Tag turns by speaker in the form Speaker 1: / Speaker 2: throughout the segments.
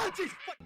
Speaker 1: Oh, jeez! What?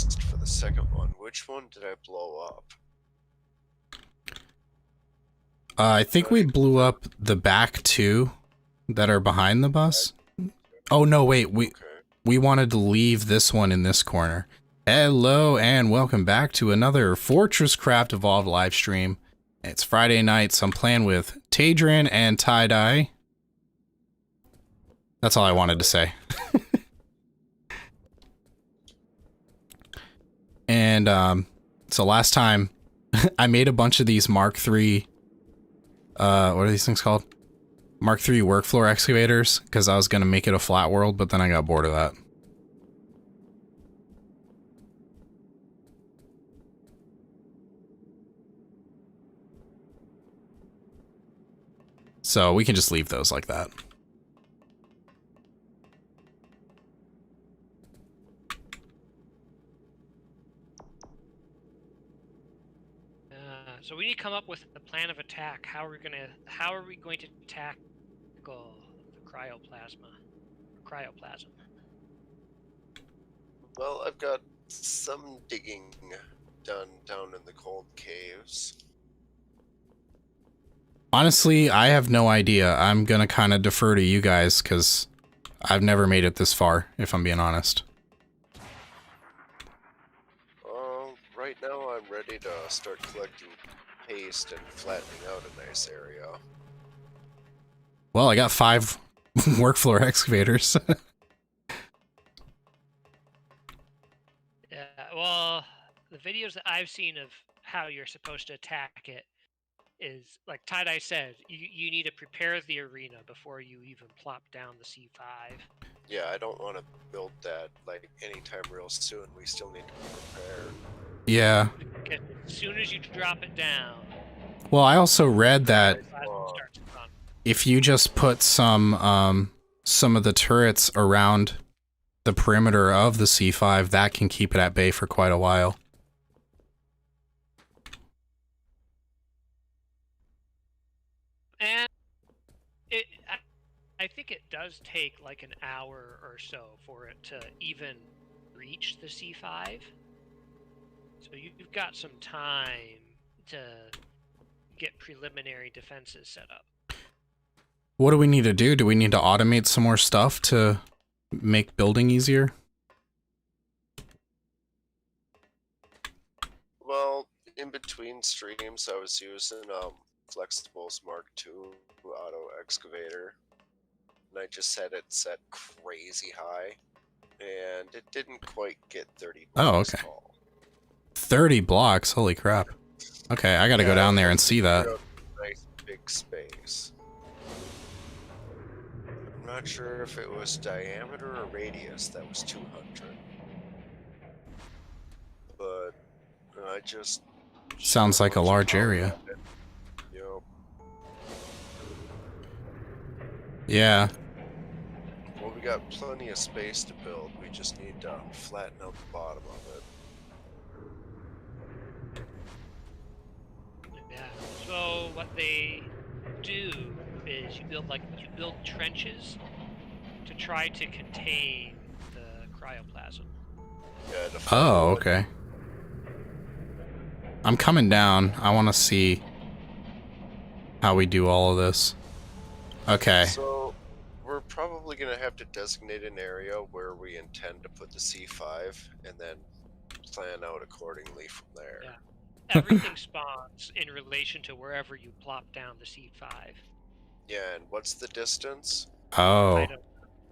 Speaker 1: lost for the second one. Which one did I blow up?
Speaker 2: I think we blew up the back two that are behind the bus. Oh no, wait, we wanted to leave this one in this corner. Hello and welcome back to another FortressCraft Evolved live stream. It's Friday night, so I'm playing with Tadrian and Tie-Dye. That's all I wanted to say. And so last time I made a bunch of these Mark III what are these things called? Mark III work floor excavators, because I was going to make it a flat world, but then I got bored of that. So we can just leave those like that.
Speaker 3: So we need to come up with a plan of attack. How are we going to tackle the cryoplasm?
Speaker 1: Well, I've got some digging done down in the cold caves.
Speaker 2: Honestly, I have no idea. I'm gonna kind of defer to you guys because I've never made it this far, if I'm being honest.
Speaker 1: Right now I'm ready to start collecting paste and flattening out a nice area.
Speaker 2: Well, I got 5 work floor excavators.
Speaker 3: Yeah, well, the videos that I've seen of how you're supposed to attack it is, like Tie-Dye said, you need to prepare the arena before you even plop down the C5.
Speaker 1: Yeah, I don't want to build that like anytime real soon. We still need to be prepared.
Speaker 2: Yeah.
Speaker 3: As soon as you drop it down.
Speaker 2: Well, I also read that if you just put some of the turrets around the perimeter of the C5, that can keep it at bay for quite a while.
Speaker 3: And I think it does take like an hour or so for it to even reach the C5. So you've got some time to get preliminary defenses set up.
Speaker 2: What do we need to do? Do we need to automate some more stuff to make building easier?
Speaker 1: Well, in between streams I was using Flexibles Mark II auto excavator, and I just had it set crazy high, and it didn't quite get 30 blocks tall.
Speaker 2: 30 blocks? Holy crap. Okay, I gotta go down there and see that.
Speaker 1: Nice big space. I'm not sure if it was diameter or radius that was 200. But I just...
Speaker 2: Sounds like a large area.
Speaker 1: Yep.
Speaker 2: Yeah.
Speaker 1: Well, we got plenty of space to build. We just need to flatten out the bottom of it.
Speaker 3: Yeah. So what they do is you build trenches to try to contain the cryoplasm.
Speaker 1: Yeah,
Speaker 2: oh, okay. I'm coming down. I want to see how we do all of this. Okay.
Speaker 1: So we're probably going to have to designate an area where we intend to put the C5 and then plan out accordingly from there.
Speaker 3: Yeah. Everything spawns in relation to wherever you plop down the C5.
Speaker 1: Yeah, and what's the distance?
Speaker 2: Oh.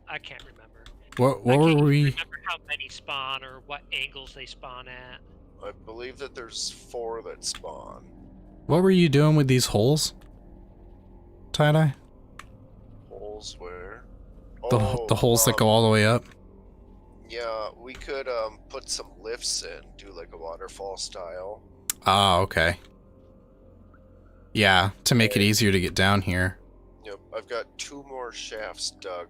Speaker 3: I can't remember.
Speaker 2: What were we?
Speaker 3: Remember how many spawn or what angles they spawn at?
Speaker 1: I believe that there's 4 that spawn.
Speaker 2: What were you doing with these holes, Tie-Dye?
Speaker 1: Holes where?
Speaker 2: The holes that go all the way up?
Speaker 1: Yeah, we could put some lifts in, do like a waterfall style.
Speaker 2: Oh, okay. Yeah, to make it easier to get down here.
Speaker 1: Yep, I've got 2 more shafts dug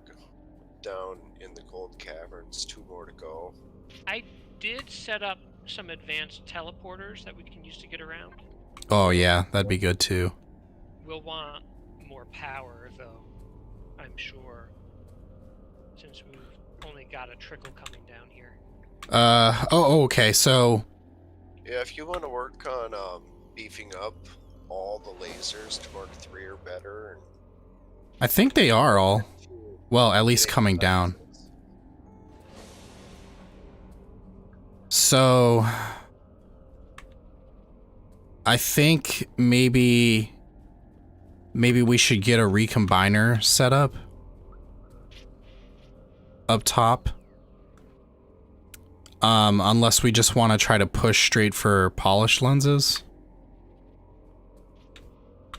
Speaker 1: down in the cold caverns, 2 more to go.
Speaker 3: I did set up some advanced teleporters that we can use to get around.
Speaker 2: Oh yeah, that'd be good too.
Speaker 3: We'll want more power though, I'm sure, since we've only got a trickle coming down here.
Speaker 2: Okay, so...
Speaker 1: Yeah, if you want to work on beefing up all the lasers to Mark 3 or better, and
Speaker 2: I think they are all... Well, at least
Speaker 1: getting
Speaker 2: coming down.
Speaker 1: benefits.
Speaker 2: So... I think maybe we should get a recombiner set up top. Unless we just want to try to push straight for polished lenses.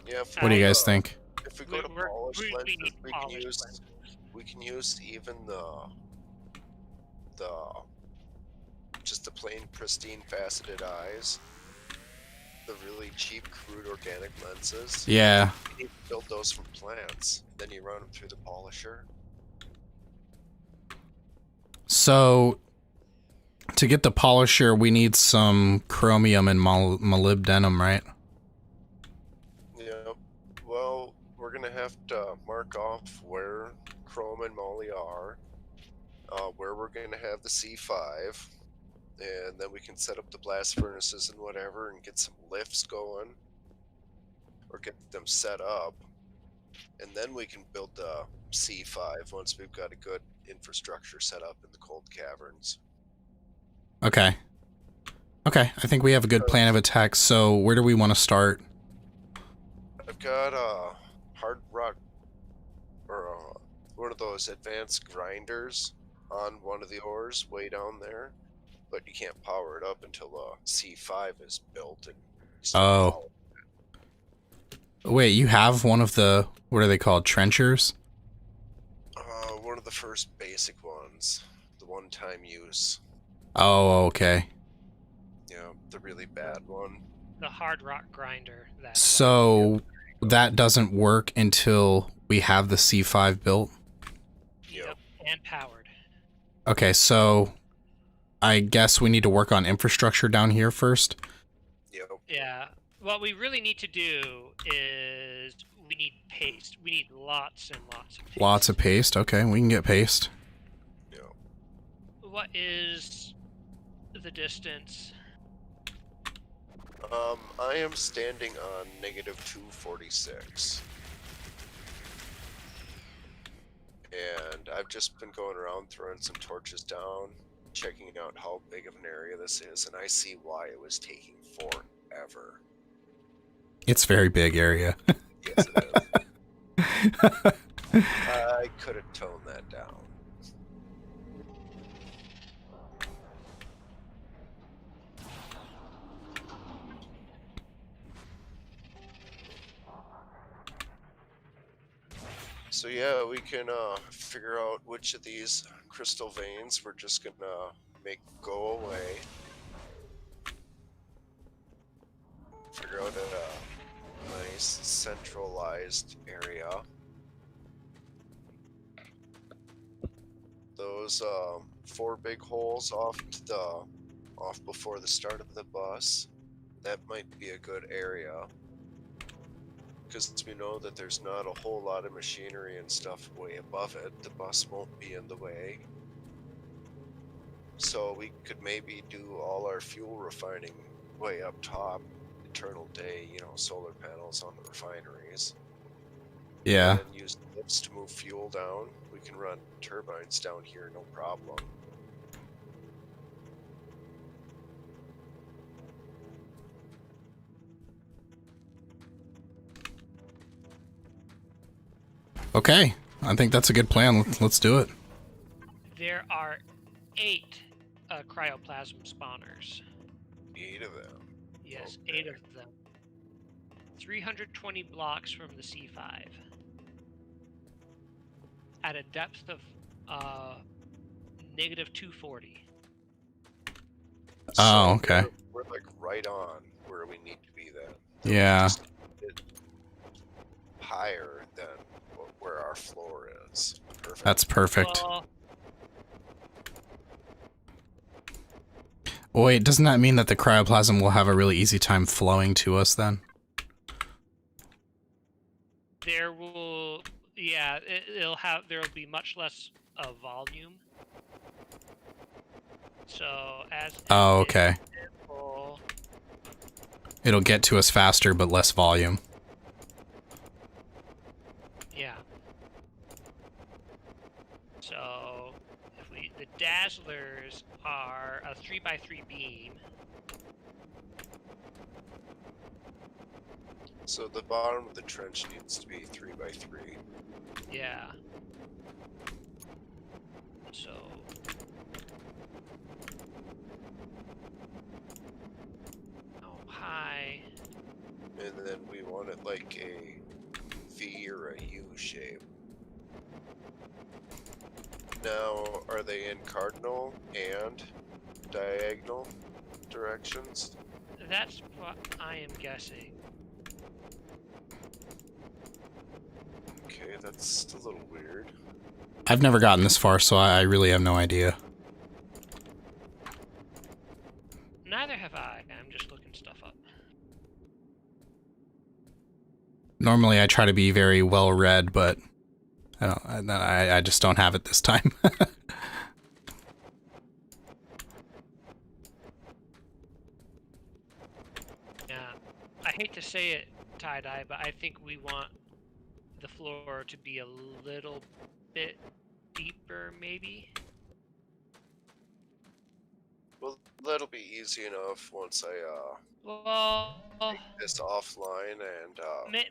Speaker 1: Yeah, if
Speaker 2: What do you
Speaker 1: we,
Speaker 2: guys think?
Speaker 1: If we go to polished
Speaker 3: we
Speaker 1: lenses,
Speaker 3: need
Speaker 1: we
Speaker 3: polished
Speaker 1: can use
Speaker 3: lenses.
Speaker 1: we can use even just the plain pristine faceted eyes, the really cheap crude organic lenses.
Speaker 2: Yeah.
Speaker 1: You need to build those from plants, then you run them through the polisher.
Speaker 2: So, to get the polisher, we need some chromium and molybdenum, right?
Speaker 1: Yeah. Well, we're gonna have to mark off where chrome and moly are, where we're gonna have the C5, and then we can set up the blast furnaces and whatever, and get some lifts going, or get them set up, and then we can build the C5 once we've got a good infrastructure set up in the cold caverns.
Speaker 2: Okay. Okay, I think we have a good plan of attack, so where do we want to start?
Speaker 1: I've got a hard rock, or one of those advanced grinders on one of the ores way down there, but you can't power it up until C5 is built. And
Speaker 2: Oh. Wait, you have one of the, what are they called, trenchers?
Speaker 1: One of the first basic ones, the one-time use.
Speaker 2: Oh, okay.
Speaker 1: Yeah, the really bad one.
Speaker 3: The hard rock grinder.
Speaker 2: So that doesn't work until we have the C5 built?
Speaker 1: Yep.
Speaker 3: And powered.
Speaker 2: Okay, so I guess we need to work on infrastructure down here first.
Speaker 1: Yep.
Speaker 3: Yeah. What we really need to do is we need paste. We need lots and lots of paste.
Speaker 2: Lots of paste. Okay, we can get paste.
Speaker 1: Yep.
Speaker 3: What is the distance?
Speaker 1: I am standing on -246. And I've just been going around throwing some torches down, checking out how big of an area this is, and I see why it was taking forever.
Speaker 2: It's a very big area.
Speaker 1: Yes, it is. I could have toned that down. So yeah, we can figure out which of these crystal veins we're just gonna make go away. Figure out a nice centralized area. Those 4 big holes off before the start of the bus, that might be a good area. Because we know that there's not a whole lot of machinery and stuff way above it. The bus won't be in the way. So we could maybe do all our fuel refining way up top. Eternal day, you know, solar panels on the refineries.
Speaker 2: Yeah.
Speaker 1: And use lifts to move fuel down. We can run turbines down here, no problem.
Speaker 2: Okay, I think that's a good plan. Let's do it.
Speaker 3: There are 8 cryoplasm spawners.
Speaker 1: 8 of them.
Speaker 3: Yes,
Speaker 1: Okay.
Speaker 3: 8 of them. 320 blocks from the C5. At a depth of -240.
Speaker 2: Oh, okay.
Speaker 1: We're like right on where we need to be then.
Speaker 2: Yeah.
Speaker 1: Just a bit higher than where our floor is. Perfect.
Speaker 2: That's perfect.
Speaker 3: Well,
Speaker 2: Wait, doesn't that mean that the cryoplasm will have a really easy time flowing to us then?
Speaker 3: there will, yeah, there'll be much less volume. So as
Speaker 2: Oh, okay.
Speaker 3: example,
Speaker 2: It'll get to us faster, but less volume.
Speaker 3: yeah. So if the dazzlers are a 3x3 beam.
Speaker 1: So the bottom of the trench needs to be 3x3.
Speaker 3: Yeah. So how high?
Speaker 1: And then we want it like a V or a U shape. Now, are they in cardinal and diagonal directions?
Speaker 3: That's what I am guessing.
Speaker 1: Okay, that's a little weird.
Speaker 2: I've never gotten this far, so I really have no idea.
Speaker 3: Neither have I. I'm just looking stuff up.
Speaker 2: Normally I try to be very well read, but I just don't have it this time.
Speaker 3: Yeah. I hate to say it, tie-dye, but I think we want the floor to be a little bit deeper, maybe.
Speaker 1: Well, that'll be easy enough once I
Speaker 3: Well,
Speaker 1: take this offline and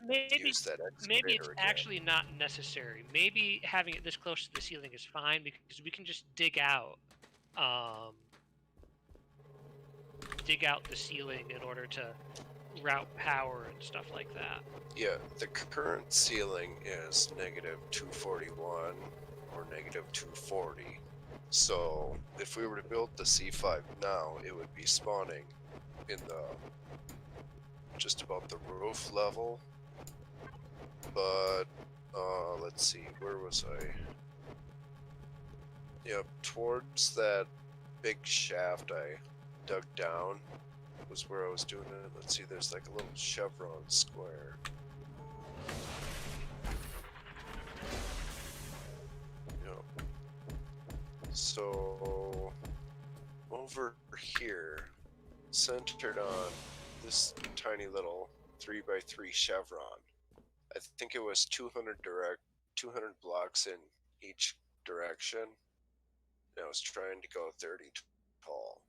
Speaker 3: maybe
Speaker 1: use that
Speaker 3: maybe it's
Speaker 1: excavator again.
Speaker 3: actually not necessary. Maybe having it this close to the ceiling is fine because we can just dig out the ceiling in order to route power and stuff like that.
Speaker 1: Yeah, the current ceiling is -241 or -240. So if we were to build the C5 now, it would be spawning in the just about the roof level. But let's see, where was I? Yep, towards that big shaft I dug down was where I was doing it. Let's see, there's like a little chevron square. Yep. So over here, centered on this tiny little 3x3 chevron, I think it was 200 blocks in each direction. And I was trying to go 30 tall.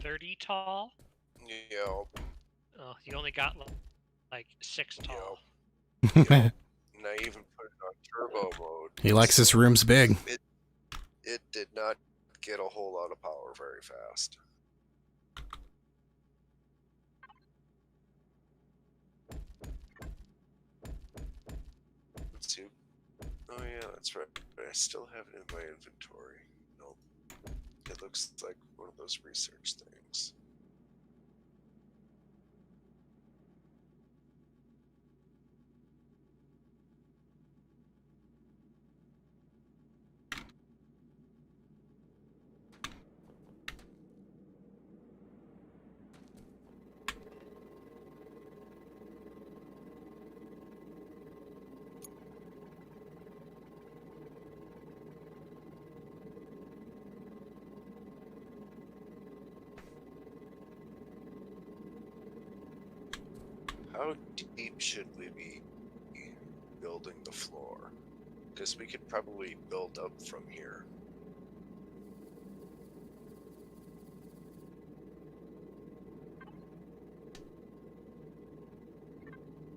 Speaker 3: 30 tall?
Speaker 1: Yep.
Speaker 3: Oh, you only got like 6 tall.
Speaker 1: Yep. And I even put it on turbo mode.
Speaker 2: He likes his rooms big.
Speaker 1: It did not get a whole lot of power very fast. Let's see. Oh yeah, that's right. I still have it in my inventory. Nope. It looks like one of those research things. How deep should we be building the floor? Because we could probably build up from here.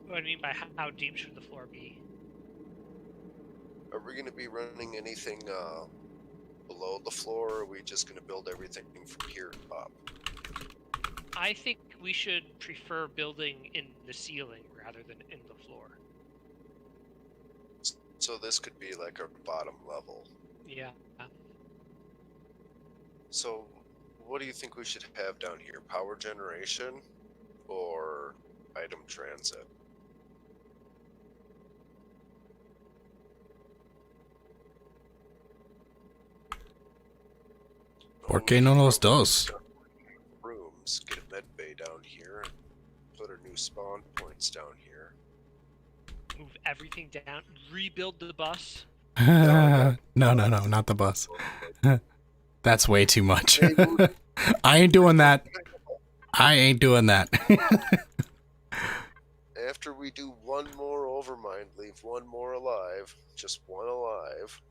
Speaker 3: What do you mean by how deep should the floor be?
Speaker 1: Are we going to be running anything below the floor, or are we just going to build everything from here up?
Speaker 3: I think we should prefer building in the ceiling rather than in the floor.
Speaker 1: So this could be like our bottom level.
Speaker 3: Yeah.
Speaker 1: So what do you think we should have down here? Power generation or item transit?
Speaker 2: ¿Por qué no los dos?
Speaker 1: Rooms, get a med bay down here, and put our new spawn points down here.
Speaker 3: Move everything down. Rebuild the bus.
Speaker 2: No, not the bus. That's way too much. I ain't doing that. I ain't doing that.
Speaker 1: After we do one more overmind, leave one more alive, just one alive,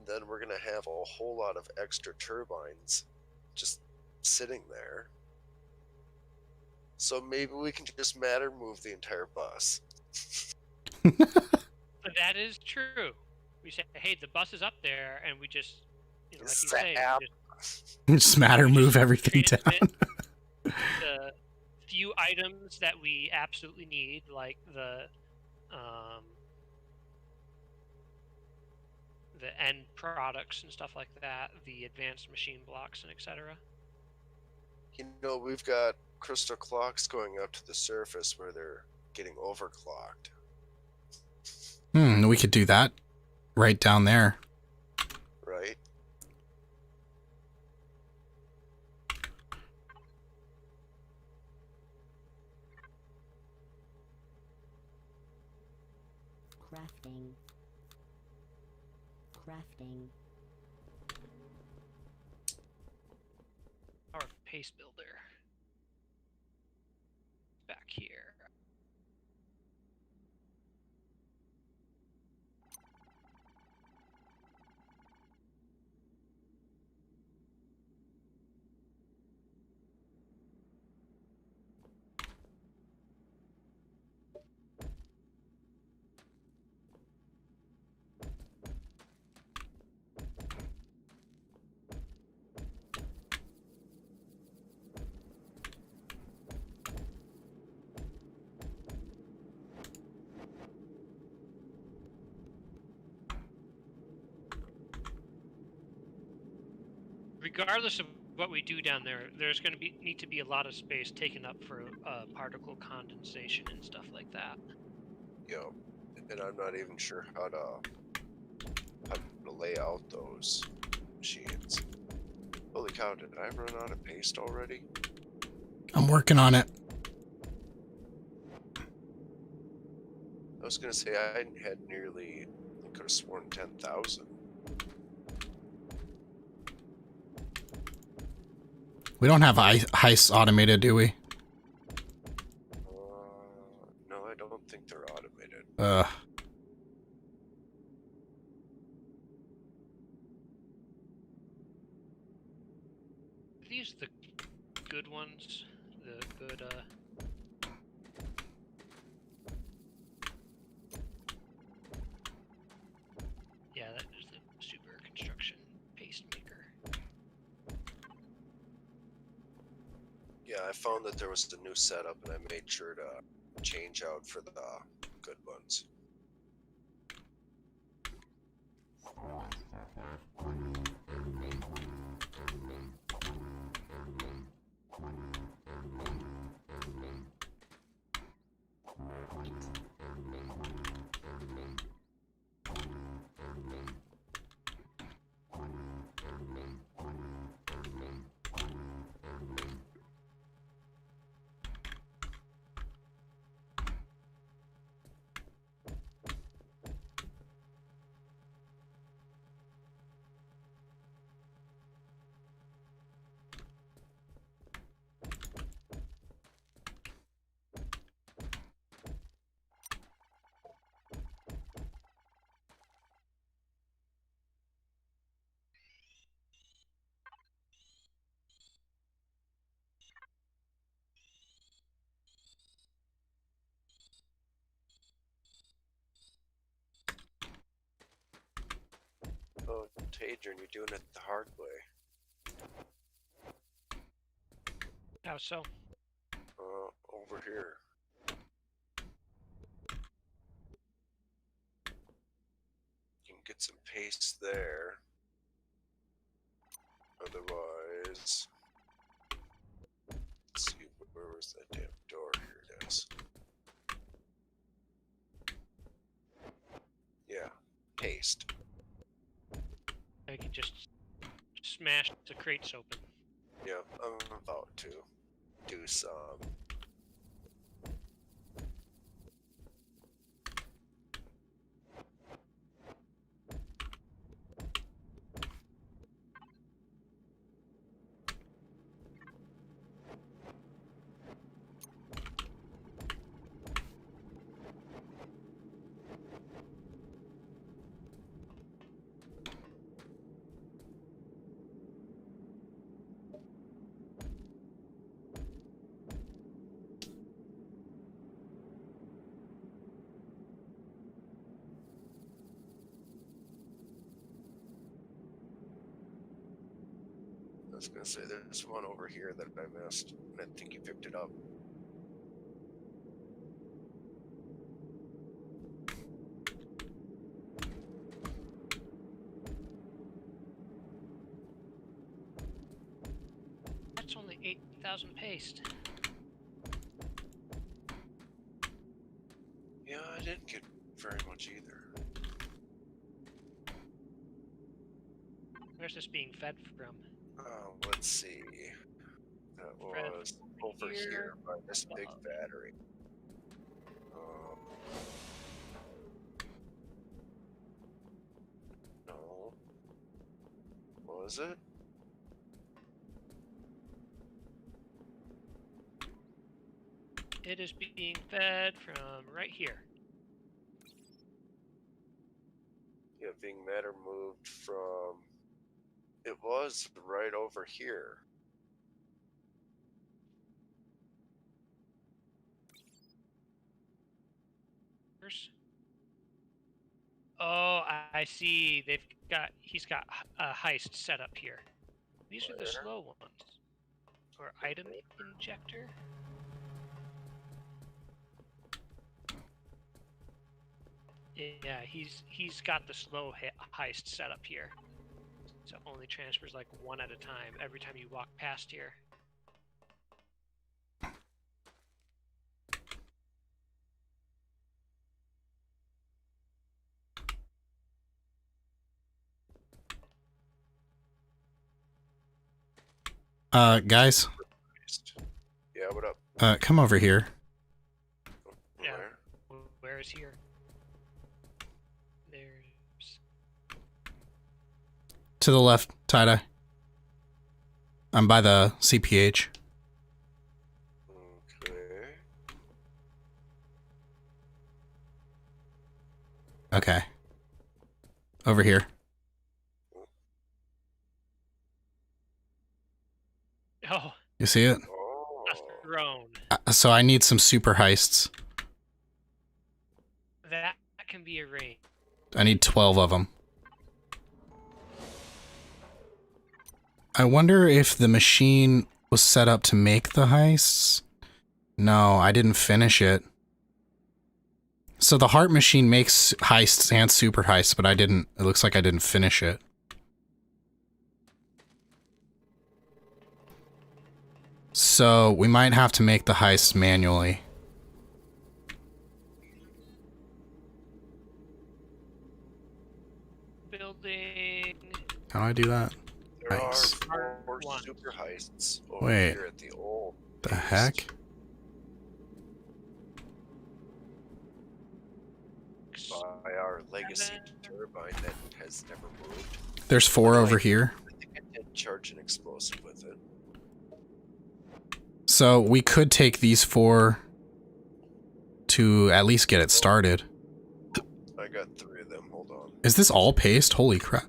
Speaker 1: then we're going to have a whole lot of extra turbines just sitting there. So maybe we can just matter move the entire bus.
Speaker 3: That is true. We say, hey, the bus is up there, and we just, you know, like you say,
Speaker 2: just matter move everything down.
Speaker 3: The few items that we absolutely need, like the end products and stuff like that, the advanced machine blocks and etc.
Speaker 1: You know, we've got crystal clocks going up to the surface where they're getting overclocked.
Speaker 2: We could do that right down there.
Speaker 1: Right.
Speaker 4: Crafting.
Speaker 3: Our pace builder. Back here. Regardless of what we do down there, there's going to need to be a lot of space taken up for particle condensation and stuff like that.
Speaker 1: Yep. And I'm not even sure how to lay out those machines. Holy cow, did I run out of paste already?
Speaker 2: I'm working on it.
Speaker 1: I was going to say I had nearly, I could have sworn 10,000.
Speaker 2: We don't have heists automated, do we?
Speaker 1: No, I don't think they're automated.
Speaker 3: Are these the good ones? The good, yeah, that is the super construction paste maker.
Speaker 1: Yeah, I found that there was a new setup, and I made sure to change out for the good ones. Oh, Tadrian, you're doing it the hard way.
Speaker 3: How so?
Speaker 1: Over here. You can get some paste there. Otherwise, let's see, where was that damn door? Here it is. Yeah, paste.
Speaker 3: I can just smash the crates open.
Speaker 1: Yeah, I'm about to do some. was gonna say there's one over here that I missed, and I think you picked it up.
Speaker 3: That's only 8,000 paste.
Speaker 1: Yeah, I didn't get very much either.
Speaker 3: Where's this being fed from?
Speaker 1: Let's see. That
Speaker 3: Fed
Speaker 1: was
Speaker 3: from
Speaker 1: over here by this big
Speaker 3: above.
Speaker 1: battery. No. Was it?
Speaker 3: It is being fed from right here.
Speaker 1: Yeah, being matter moved from. It was right over here.
Speaker 3: Oh, I see. He's got a heist set up here. These are the slow ones. Or item injector. Yeah, he's got the slow heist set up here. So it only transfers like one at a time every time you walk past here.
Speaker 2: Guys,
Speaker 1: Yeah, what up?
Speaker 2: come over here.
Speaker 3: Yeah.
Speaker 1: Where?
Speaker 3: Where is here? There's.
Speaker 2: To the left, tie-dye. I'm by the CPH.
Speaker 1: Okay.
Speaker 2: Okay. Over here.
Speaker 3: Oh,
Speaker 2: You see it?
Speaker 1: Oh.
Speaker 3: a throne.
Speaker 2: So I need some super heists.
Speaker 3: That can be arranged.
Speaker 2: I need 12 of them. I wonder if the machine was set up to make the heists. No, I didn't finish it. So the heart machine makes heists and super heists, but I didn't. It looks like I didn't finish it. So we might have to make the heists manually.
Speaker 3: Building.
Speaker 2: How do I do that?
Speaker 1: There
Speaker 2: Nice.
Speaker 1: are 4
Speaker 3: One.
Speaker 1: super heists over
Speaker 2: Wait.
Speaker 1: here at the old.
Speaker 2: The
Speaker 1: base.
Speaker 2: heck?
Speaker 1: By our legacy turbine that has never moved.
Speaker 2: There's 4 over here.
Speaker 1: I think I did charge an explosive with it.
Speaker 2: So we could take these 4 to at least get it started.
Speaker 1: I got 3 of them. Hold on.
Speaker 2: Is this all paste? Holy crap.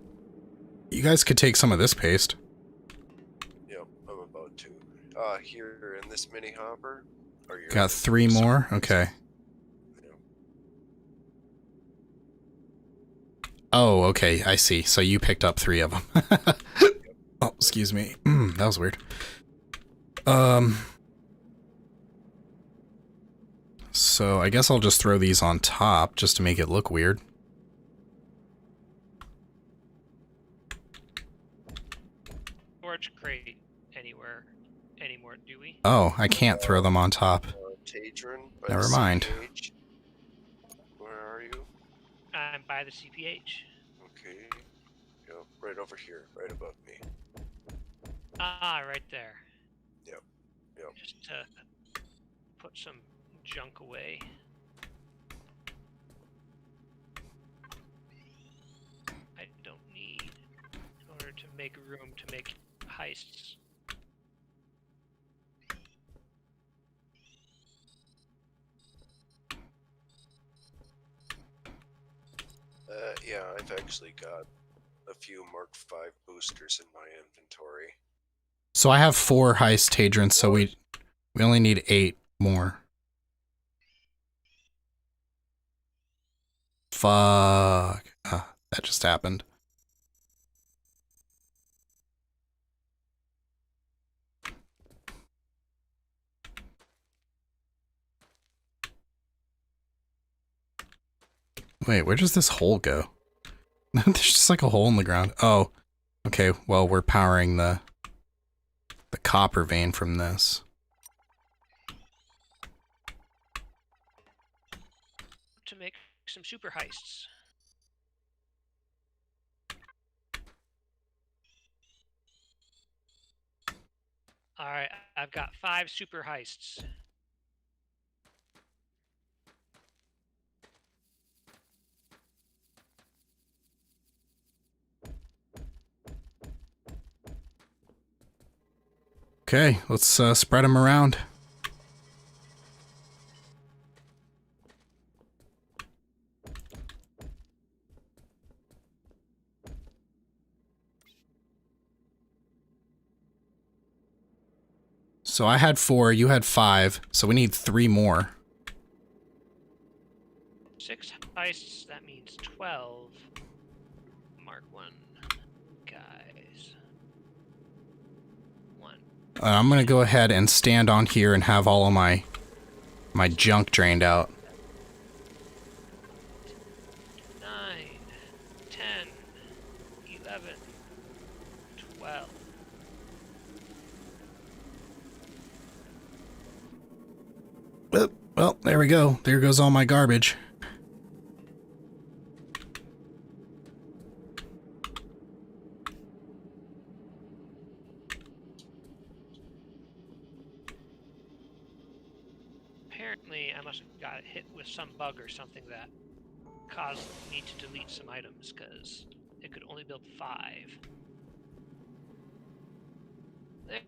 Speaker 2: You guys could take some of this paste.
Speaker 1: Yep, I'm about to. Here in this mini hopper. Or you're
Speaker 2: Got 3 more? Okay.
Speaker 1: Yep.
Speaker 2: Oh, okay. I see. So you picked up 3 of them. Oh, excuse me. That was weird. So I guess I'll just throw these on top just to make it look weird.
Speaker 3: Storage crate anywhere anymore, do we?
Speaker 2: Oh, I can't throw them on top.
Speaker 1: Tadron. by
Speaker 2: Never
Speaker 1: the
Speaker 2: mind.
Speaker 1: CPH. Where are you?
Speaker 3: I'm by the CPH.
Speaker 1: Okay. Yep, right over here, right above me.
Speaker 3: Ah, right there.
Speaker 1: Yep. Yep.
Speaker 3: Just to put some junk away. I don't need in order to make room to make heists.
Speaker 1: Yeah, I've actually got a few Mark V boosters in my inventory.
Speaker 2: So I have 4 heist Tadrons, so we only need 8 more. Fuck. That just happened. Wait, where does this hole go? There's just like a hole in the ground. Oh, okay. Well, we're powering the copper vein from this.
Speaker 3: To make some super heists. Alright, I've got 5 super heists.
Speaker 2: Okay, let's spread them around. So I had 4, you had 5, so we need 3 more.
Speaker 3: 6 heists, that means 12. Mark 1. Guys. 1.
Speaker 2: I'm gonna go ahead and stand on here and have all of my junk drained out.
Speaker 3: 9, 10, 11, 12.
Speaker 2: Well, there we go. There goes all my garbage.
Speaker 3: Apparently, I must have got hit with some bug or something that caused me to delete some items, because it could only build 5.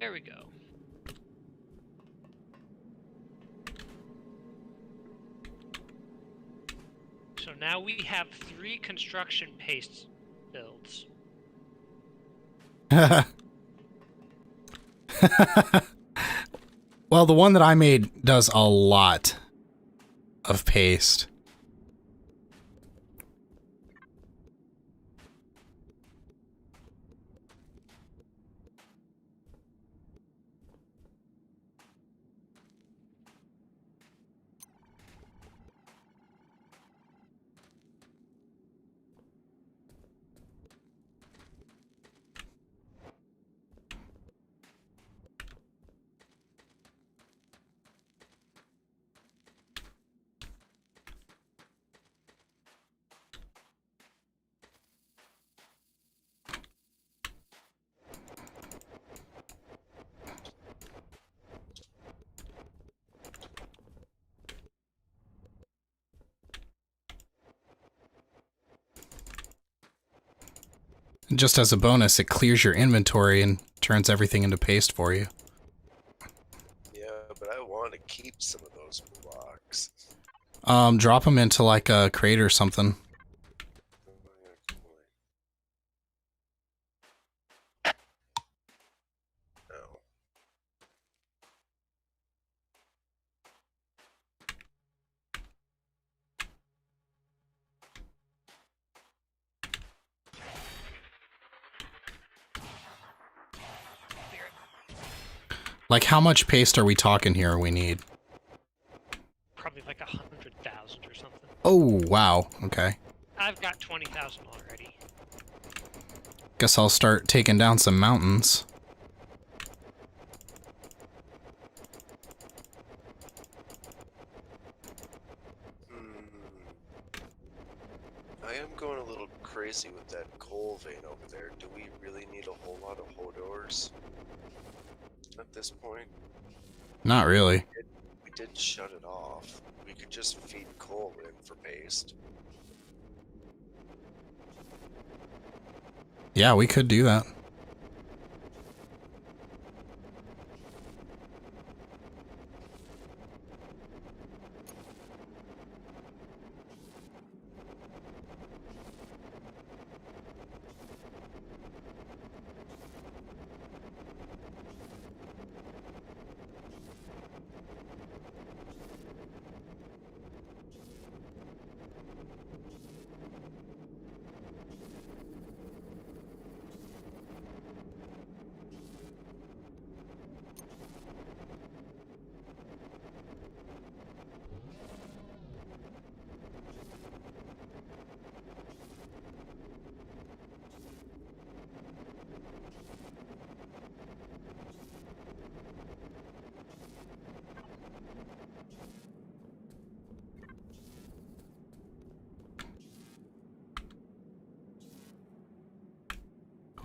Speaker 3: There we go. So now we have 3 construction paste builds.
Speaker 2: Well, the one that I made does a lot of paste. Just as a bonus, it clears your inventory and turns everything into paste for you.
Speaker 1: Yeah, but I want to keep some of those blocks.
Speaker 2: Drop them into like a crate or something.
Speaker 1: No.
Speaker 2: Like, how much paste are we talking here we need?
Speaker 3: Probably like 100,000 or something.
Speaker 2: Oh, wow. Okay.
Speaker 3: I've got 20,000 already.
Speaker 2: Guess I'll start taking down some mountains.
Speaker 1: I am going a little crazy with that coal vein over there. Do we really need a whole lot of Hodors at this point?
Speaker 2: Not really.
Speaker 1: We did shut it off. We could just feed coal in for paste.
Speaker 2: Yeah, we could do that.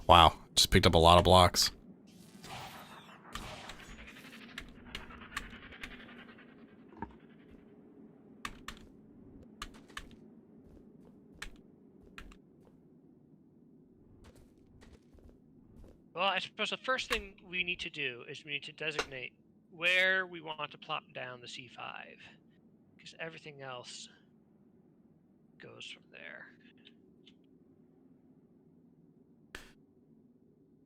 Speaker 2: Wow, just picked up a lot of blocks.
Speaker 3: Well, I suppose the first thing we need to do is we need to designate where we want to plop down the C5, because everything else goes from there.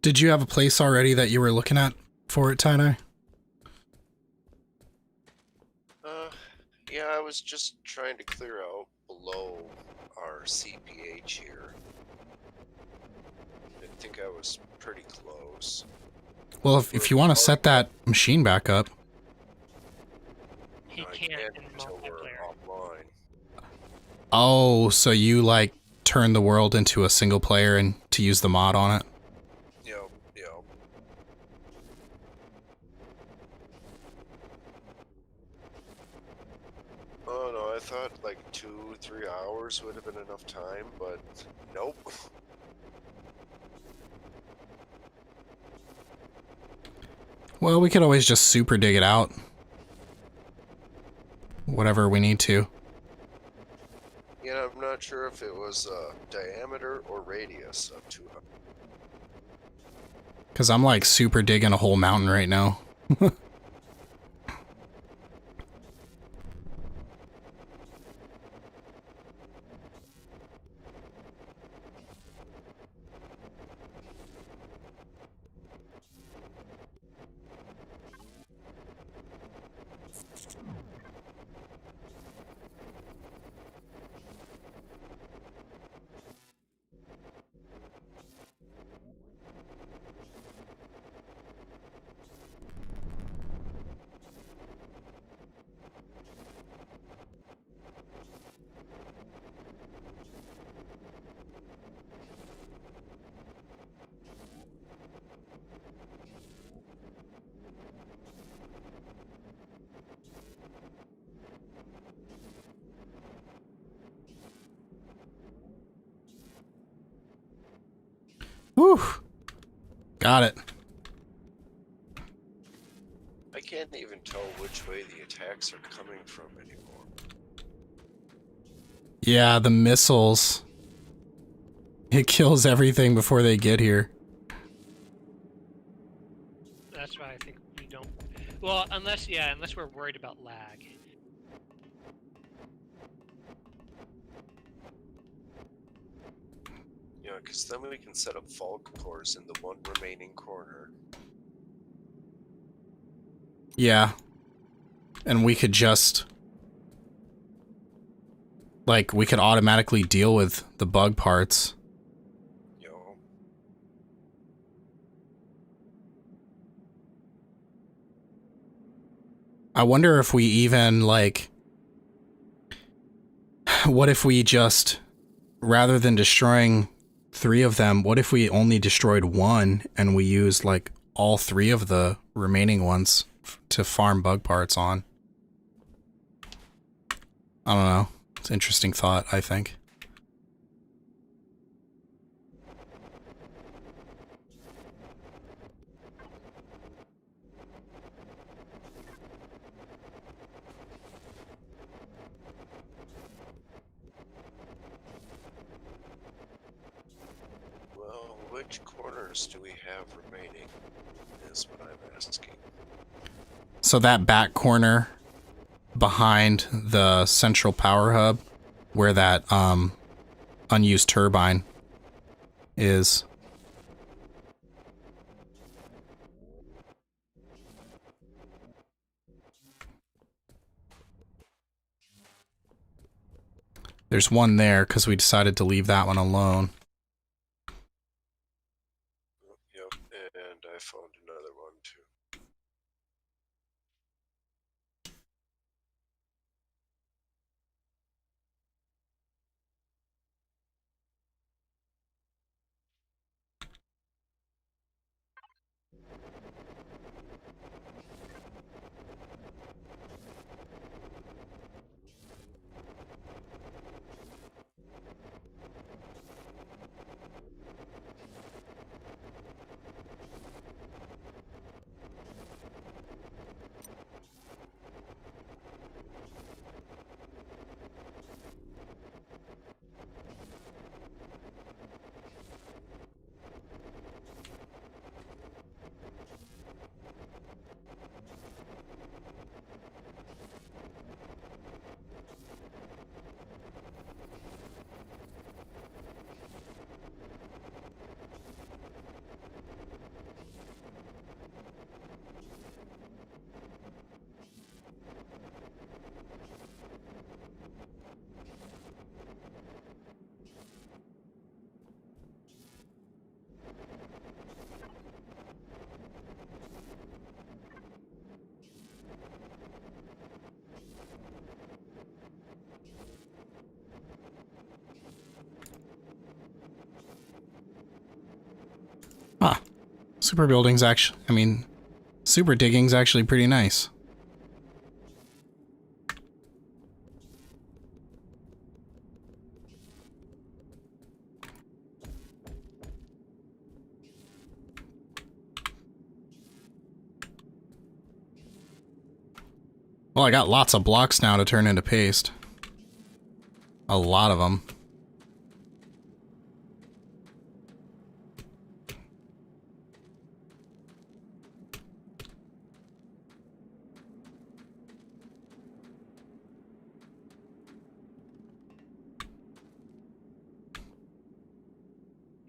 Speaker 2: Did you have a place already that you were looking at for it, Tie-Dye?
Speaker 1: Yeah, I was just trying to clear out below our CPH here. I think I was pretty close.
Speaker 2: Well, if you want to set that machine back up.
Speaker 3: He
Speaker 1: No, I
Speaker 3: can't in
Speaker 1: until we're
Speaker 3: multiplayer.
Speaker 1: offline.
Speaker 2: Oh, so you like turn the world into a single player and to use the mod on it?
Speaker 1: Yep. Oh no, I thought like 2-3 hours would have been enough time, but nope.
Speaker 2: Well, we could always just super dig it out. Whatever we need to.
Speaker 1: Yeah, I'm not sure if it was diameter or radius of 200.
Speaker 2: Because I'm like super digging a whole mountain right now. Whew. Got it.
Speaker 1: I can't even tell which way the attacks are coming from anymore.
Speaker 2: Yeah, the missiles. It kills everything before they get here.
Speaker 3: That's why I think we don't. Well, unless we're worried about lag.
Speaker 1: Yeah, because then we can set up Falk cores in the one remaining corner.
Speaker 2: Yeah. And we could just... like, we could automatically deal with the bug parts.
Speaker 1: Yo.
Speaker 2: I wonder if we even, like... what if we just... rather than destroying 3 of them, what if we only destroyed 1 and we used, like, all 3 of the remaining ones to farm bug parts on? I don't know. It's an interesting thought, I think.
Speaker 1: Well, which corners do we have remaining? Is what I'm asking.
Speaker 2: So that back corner behind the central power hub, where that unused turbine is. There's one there because we decided to leave that one alone.
Speaker 1: Yep, and I found another one too.
Speaker 2: Huh. Super building's actually, I mean, super digging's actually pretty nice. Well, I got lots of blocks now to turn into paste. A lot of them.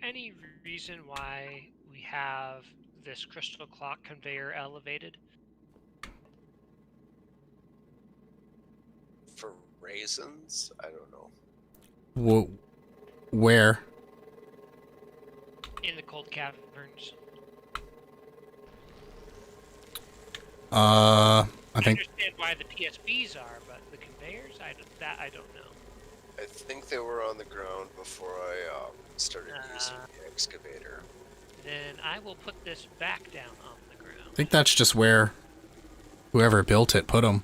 Speaker 3: Any reason why we have this crystal clock conveyor elevated?
Speaker 1: For raisins? I don't know.
Speaker 2: Where?
Speaker 3: In the cold caverns.
Speaker 2: I
Speaker 3: I
Speaker 2: think.
Speaker 3: understand why the PSBs are, but the conveyors, I don't know.
Speaker 1: I think they were on the ground before I started using the excavator.
Speaker 3: Then I will put this back down on the ground.
Speaker 2: I think that's just where whoever built it put them.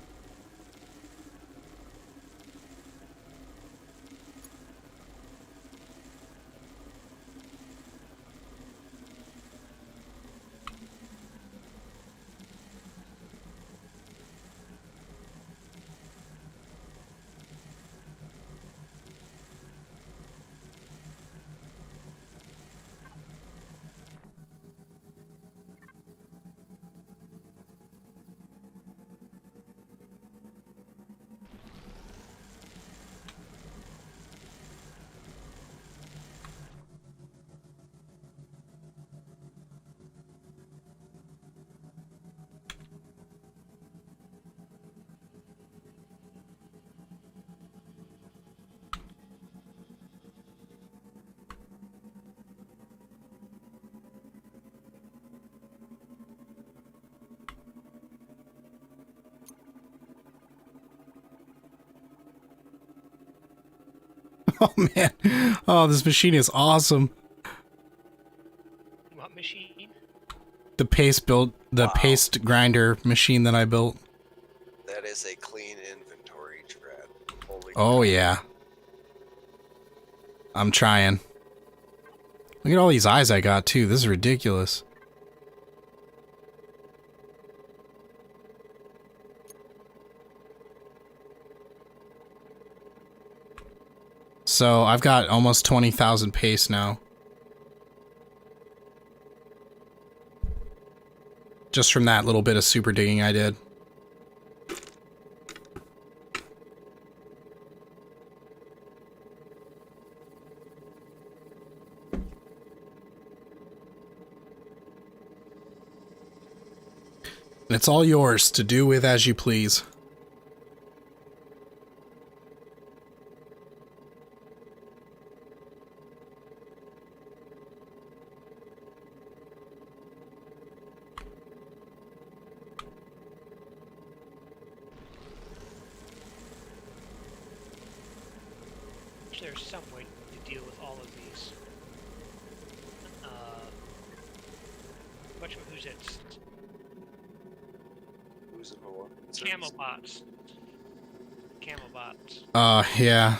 Speaker 2: Oh man. Oh, this machine is awesome.
Speaker 3: What machine?
Speaker 2: The paste grinder machine that I built.
Speaker 1: That is a clean inventory, Dread. Holy
Speaker 2: Oh
Speaker 1: crap.
Speaker 2: yeah. I'm trying. Look at all these eyes I got too. This is ridiculous. So I've got almost 20,000 paste now. Just from that little bit of super digging I did. And it's all yours to do with as you please.
Speaker 3: There's some way to deal with all of these. Who's it?
Speaker 1: Who's in the one?
Speaker 3: Camo bots. Camo bots.
Speaker 2: Yeah.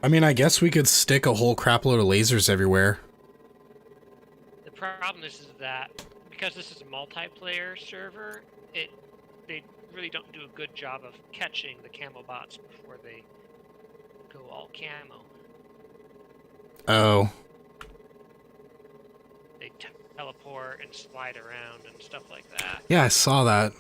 Speaker 2: I mean, I guess we could stick a whole crapload of lasers everywhere.
Speaker 3: The problem is that because this is a multiplayer server, they really don't do a good job of catching the camo bots before they go all camo.
Speaker 2: Oh.
Speaker 3: They teleport and slide around and stuff like that.
Speaker 2: Yeah, I saw that.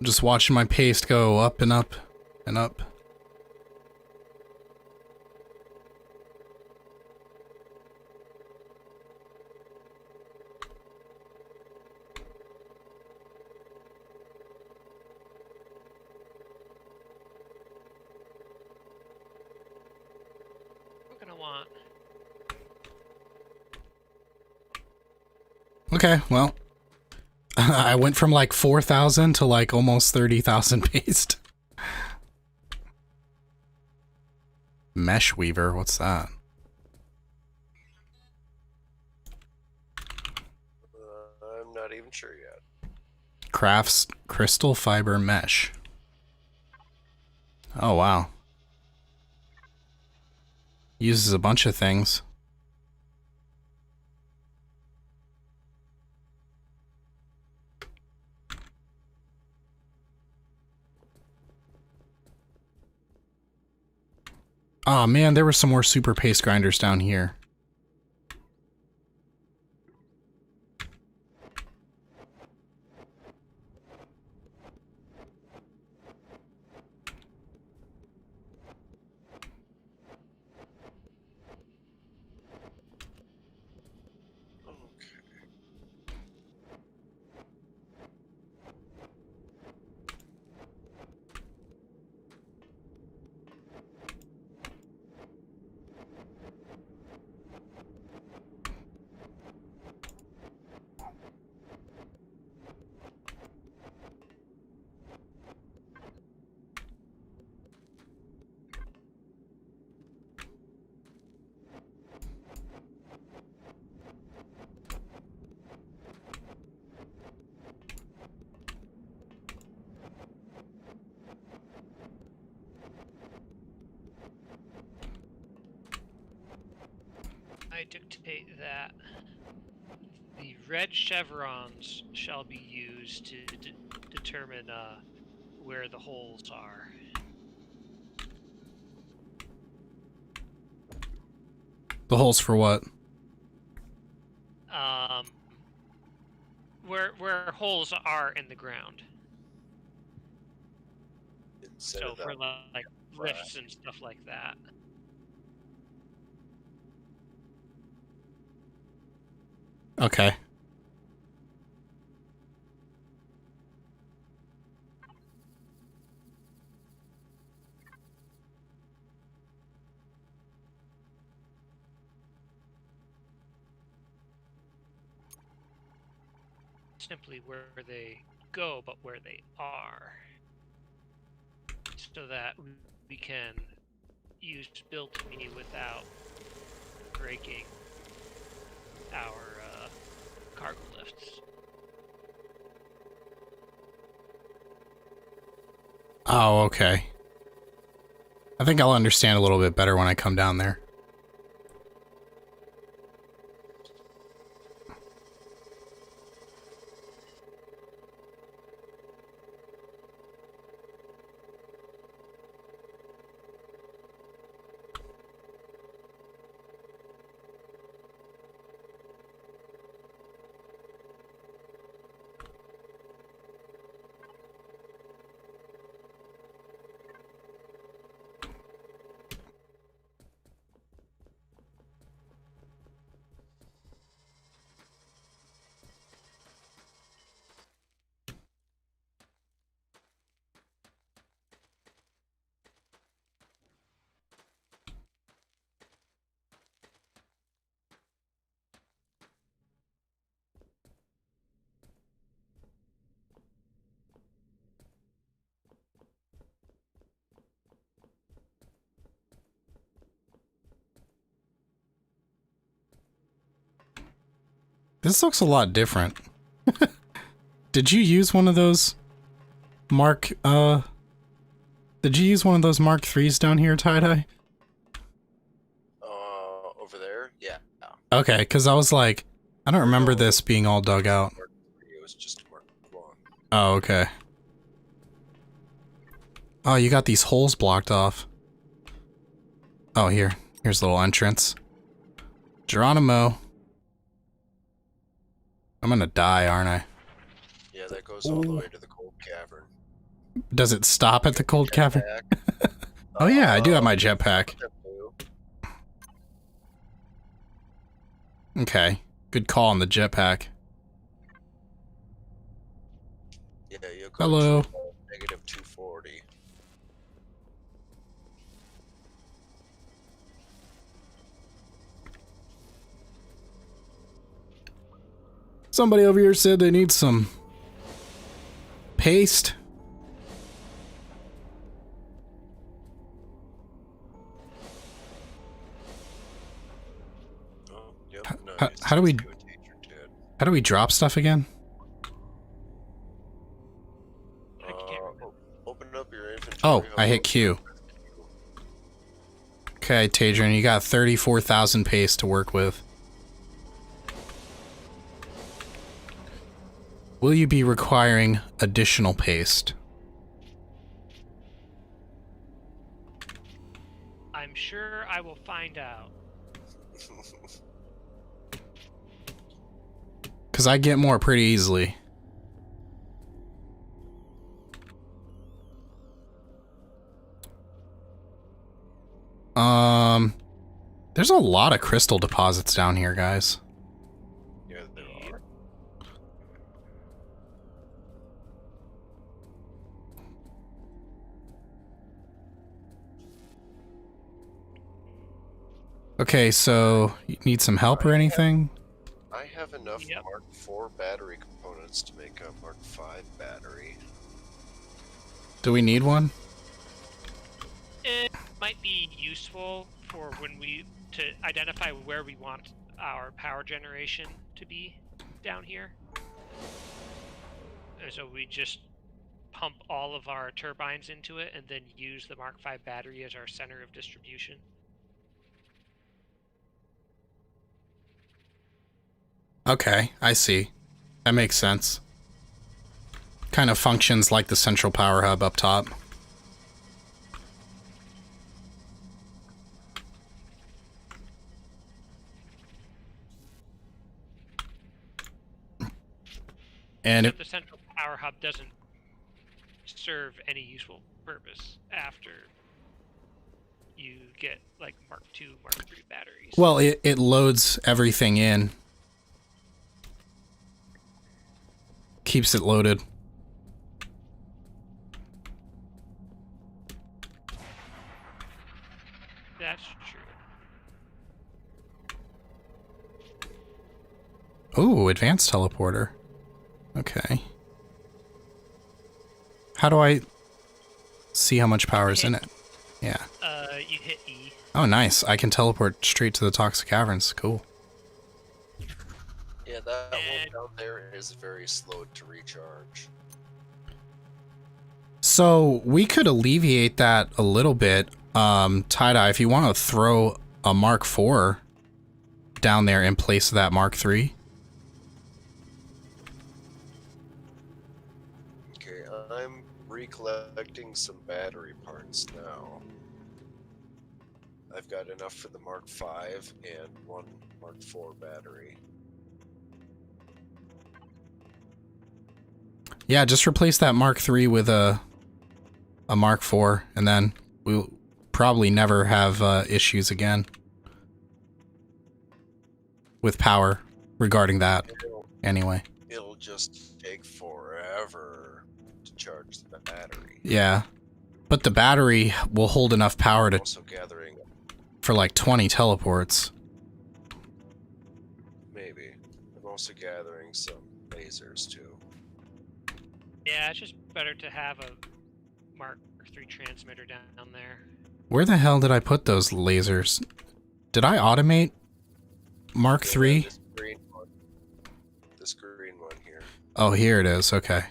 Speaker 2: Just watching my paste go up and up and up.
Speaker 3: gonna want.
Speaker 2: Okay, well, I went from like 4,000 to like almost 30,000 paste. Mesh weaver, what's that?
Speaker 1: I'm not even sure yet.
Speaker 2: Crafts crystal fiber mesh. Oh, wow. Uses a bunch of things. Oh man, there were some more super paste grinders down here.
Speaker 3: I dictate that the red chevrons shall be used to determine where the holes are.
Speaker 2: The holes for what?
Speaker 3: Where holes are in the ground.
Speaker 1: Instead
Speaker 3: So
Speaker 1: of
Speaker 3: for
Speaker 1: that,
Speaker 3: like lifts and stuff like that.
Speaker 2: Okay.
Speaker 3: Simply where they go, but where they are. So that we can use build to me without breaking our cargo lifts.
Speaker 2: Oh, okay. I think I'll understand a little bit better when I come down there. This looks a lot different. Did you use one of those Mark, did you use one of those Mark 3s down here, Tie-Dye?
Speaker 1: Over there? Yeah.
Speaker 2: Okay, because I was like, I don't remember
Speaker 1: No,
Speaker 2: this being all dug out.
Speaker 1: it was just Mark 1.
Speaker 2: Oh, okay. Oh, you got these holes blocked off. Oh, here's a little entrance. Geronimo. I'm gonna die, aren't I?
Speaker 1: Yeah, that goes all the way to the cold cavern.
Speaker 2: Does it stop at the cold cavern? Oh yeah, I do have my jetpack. Okay, good call on the jetpack.
Speaker 1: Yeah, you'll go
Speaker 2: Hello.
Speaker 1: to negative 240.
Speaker 2: Somebody over here said they need some paste.
Speaker 1: Oh, yep. No,
Speaker 2: How do we drop stuff again?
Speaker 1: Open up your inventory.
Speaker 2: Oh, I hit Q. Okay, Tadrian, you got 34,000 paste to work with. Will you be requiring additional paste?
Speaker 3: I'm sure I will find out.
Speaker 2: Because I get more pretty easily. There's a lot of crystal deposits down here, guys.
Speaker 1: Yeah, there are.
Speaker 2: Okay, so you need some help or anything?
Speaker 1: I have enough
Speaker 3: Yep.
Speaker 1: Mark IV battery components to make a Mark V battery.
Speaker 2: Do we need one?
Speaker 3: It might be useful for when to identify where we want our power generation to be down here. And so we just pump all of our turbines into it and then use the Mark V battery as our center of distribution.
Speaker 2: Okay, I see. That makes sense. Kind of functions like the central power hub up top. And
Speaker 3: But the central power hub doesn't serve any useful purpose after you get like Mark II, Mark III batteries.
Speaker 2: well, it loads everything in. Keeps it loaded.
Speaker 3: That's true.
Speaker 2: Ooh, advanced teleporter. Okay. How do I see how much power is in it? Yeah.
Speaker 3: You hit E.
Speaker 2: Oh, nice. I can teleport straight to the Toxic Caverns. Cool.
Speaker 1: Yeah, that one down there is very slow to recharge.
Speaker 2: So we could alleviate that a little bit. Tie-Dye, if you want to throw a Mark IV down there in place of that Mark III.
Speaker 1: Okay, I'm recollecting some battery parts now. I've got enough for the Mark V and one Mark IV battery.
Speaker 2: Yeah, just replace that Mark III with a Mark IV, and then we'll probably never have issues again with power regarding that. Anyway.
Speaker 1: It'll just take forever to charge the battery.
Speaker 2: Yeah, but the battery will hold enough power to
Speaker 1: Also gathering,
Speaker 2: for like 20 teleports.
Speaker 1: maybe. I'm also gathering some lasers too.
Speaker 3: Yeah, it's just better to have a Mark III transmitter down there.
Speaker 2: Where the hell did I put those lasers? Did I automate Mark
Speaker 1: Yeah,
Speaker 2: III?
Speaker 1: This green one. This green one here.
Speaker 2: Oh, here it is. Okay.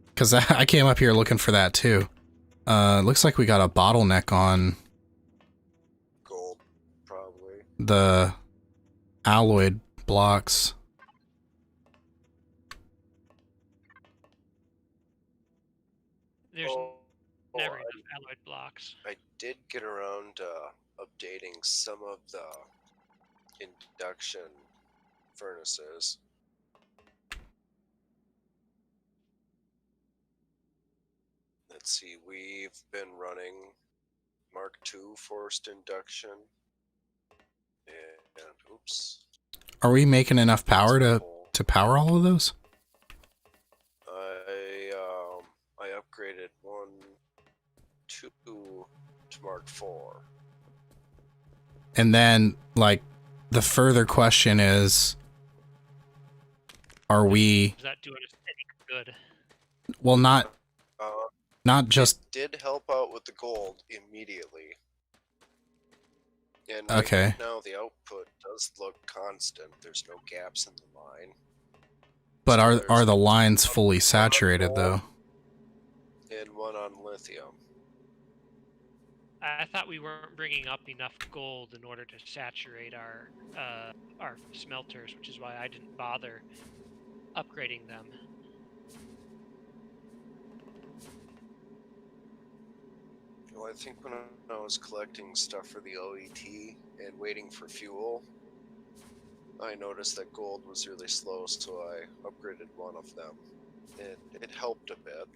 Speaker 2: Because I came up here looking for that too. Looks like we got a bottleneck on
Speaker 1: Gold, probably.
Speaker 2: the alloyed blocks.
Speaker 3: There's
Speaker 1: Oh,
Speaker 3: never
Speaker 1: I-
Speaker 3: enough alloyed blocks.
Speaker 1: I did get around updating some of the induction furnaces. Let's see, we've been running Mark II forced induction. And oops.
Speaker 2: Are we making enough power to power all of those?
Speaker 1: I upgraded 1, 2 to Mark IV.
Speaker 2: And then, like, the further question is, are we...
Speaker 3: Is that doing us any good?
Speaker 2: Well, not just...
Speaker 1: It did help out with the gold immediately. And
Speaker 2: Okay.
Speaker 1: right now the output does look constant. There's no gaps in the line.
Speaker 2: But
Speaker 1: So
Speaker 2: are the lines fully saturated, though?
Speaker 1: And one on lithium.
Speaker 3: I thought we weren't bringing up enough gold in order to saturate our smelters, which is why I didn't bother upgrading them.
Speaker 1: Well, I think when I was collecting stuff for the OET and waiting for fuel, I noticed that gold was really slow, so I upgraded one of them. And it helped a bit.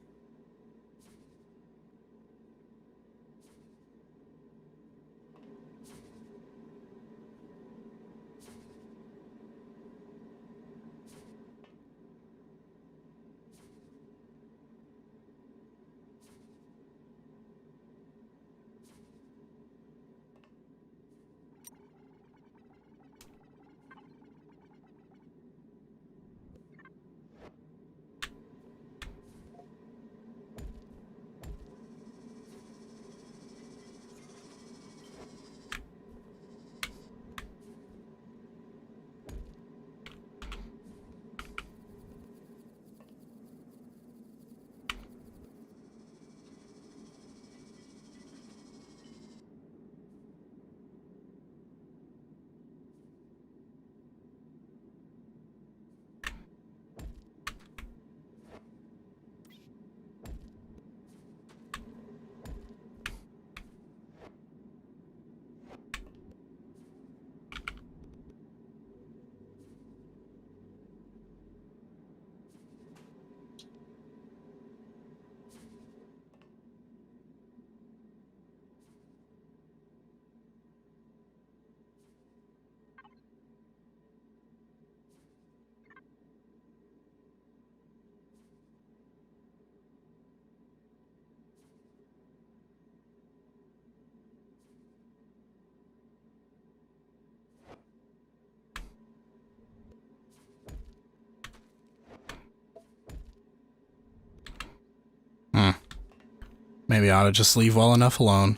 Speaker 2: Maybe I ought to just leave well enough alone.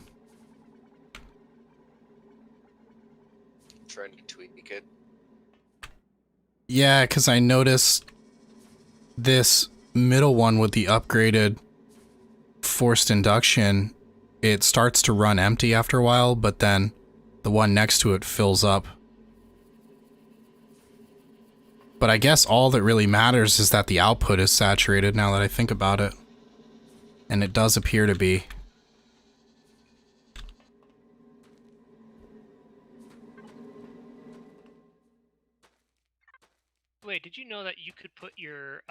Speaker 1: Trying to tweak it.
Speaker 2: Yeah, because I noticed this middle one with the upgraded forced induction, it starts to run empty after a while, but then the one next to it fills up. But I guess all that really matters is that the output is saturated now that I think about it. And it does appear to be.
Speaker 3: Wait, did you know that you could put your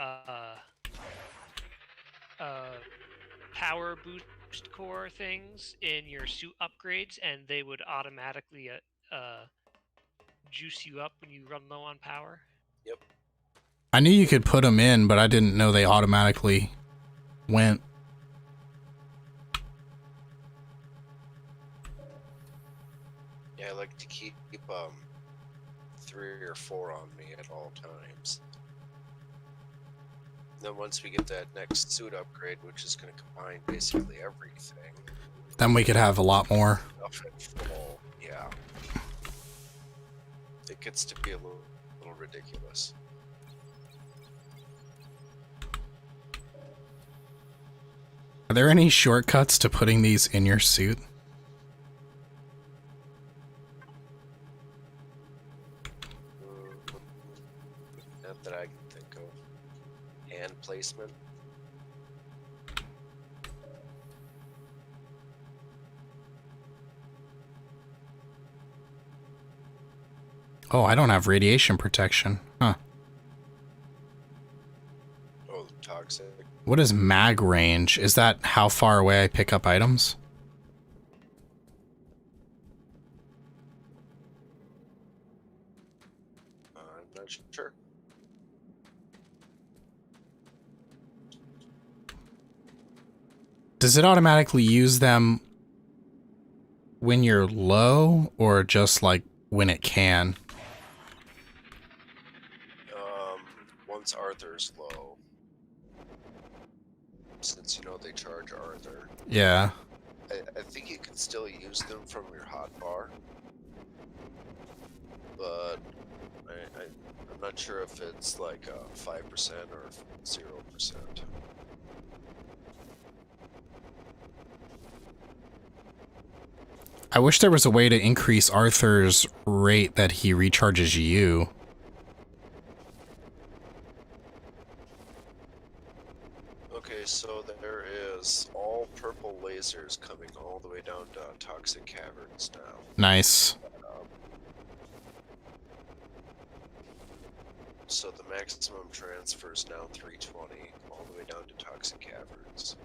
Speaker 3: power boost core things in your suit upgrades and they would automatically juice you up when you run low on power?
Speaker 1: Yep.
Speaker 2: I knew you could put them in, but I didn't know they automatically went.
Speaker 1: Yeah, I like to keep 3 or 4 on me at all times. Then once we get that next suit upgrade, which is going to combine basically everything,
Speaker 2: Then we could have a lot more.
Speaker 1: stuff at full, yeah. It gets to be a little ridiculous.
Speaker 2: Are there any shortcuts to putting these in your suit?
Speaker 1: Not that I can think of. Hand placement.
Speaker 2: Oh, I don't have radiation protection. Huh.
Speaker 1: Oh, toxic.
Speaker 2: What is mag range? Is that how far away I pick up items?
Speaker 1: I'm not sure.
Speaker 2: Does it automatically use them when you're low, or just like when it can?
Speaker 1: once Arthur's low. Since you know they charge Arthur.
Speaker 2: Yeah.
Speaker 1: I think you can still use them from your hotbar. But I'm not sure if it's like 5% or 0%.
Speaker 2: I wish there was a way to increase Arthur's rate that he recharges you.
Speaker 1: Okay, so there is all purple lasers coming all the way down to Toxic Caverns now.
Speaker 2: Nice.
Speaker 1: So the maximum transfer is now 320, all the way down to Toxic Caverns.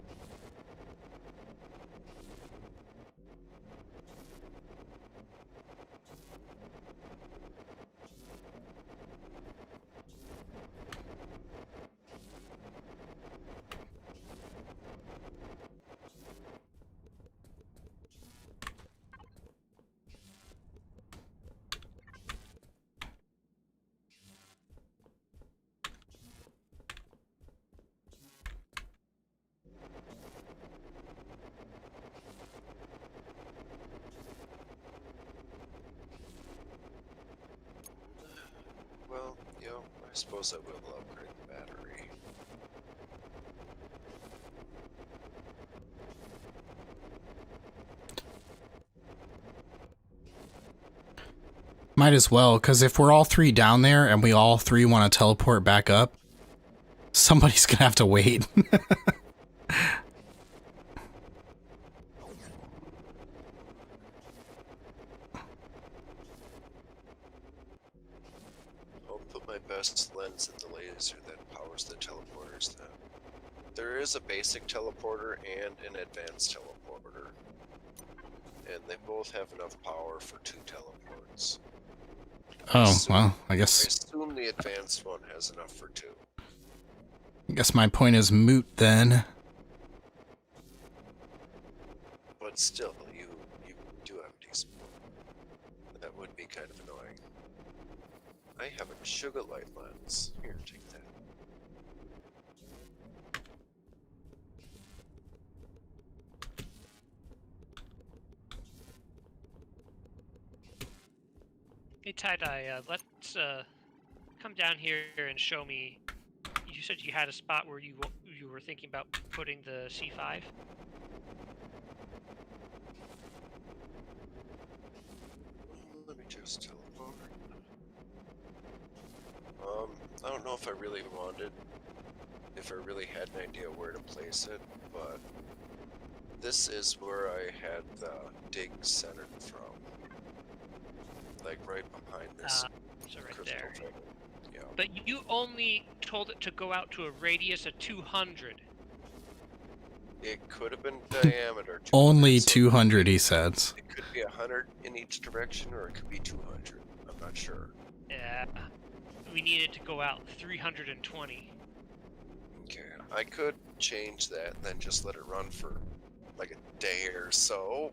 Speaker 1: Well, you know, I suppose I will upgrade the battery.
Speaker 2: Might as well, because if we're all three down there and we all three want to teleport back up, somebody's gonna have to wait.
Speaker 1: I'll put my best lens in the laser that powers the teleporters then. There is a basic teleporter and an advanced teleporter. And they both have enough power for 2 teleports.
Speaker 2: Oh, well, I
Speaker 1: I
Speaker 2: guess
Speaker 1: assume the advanced one has enough for 2.
Speaker 2: my point is moot then.
Speaker 1: But still, you do have a decent one. That would be kind of annoying. I have a sugar light lens. Here, take that.
Speaker 3: Hey, Tie-Dye, let's come down here and show me. You said you had a spot where you were thinking about putting the C5?
Speaker 1: Let me just teleport. I don't know if I really had an idea where to place it, but this is where I had the dig centered from. Like right behind this
Speaker 3: So right
Speaker 1: crystal
Speaker 3: there.
Speaker 1: thing. Yeah.
Speaker 3: But you only told it to go out to a radius of 200.
Speaker 1: It could have been diameter. 200,
Speaker 2: Only
Speaker 1: so
Speaker 2: 200, he says.
Speaker 1: It could be 100 in each direction, or it could be 200. I'm not sure.
Speaker 3: Yeah. We need it to go out 320.
Speaker 1: Okay, I could change that and then just let it run for like a day or so.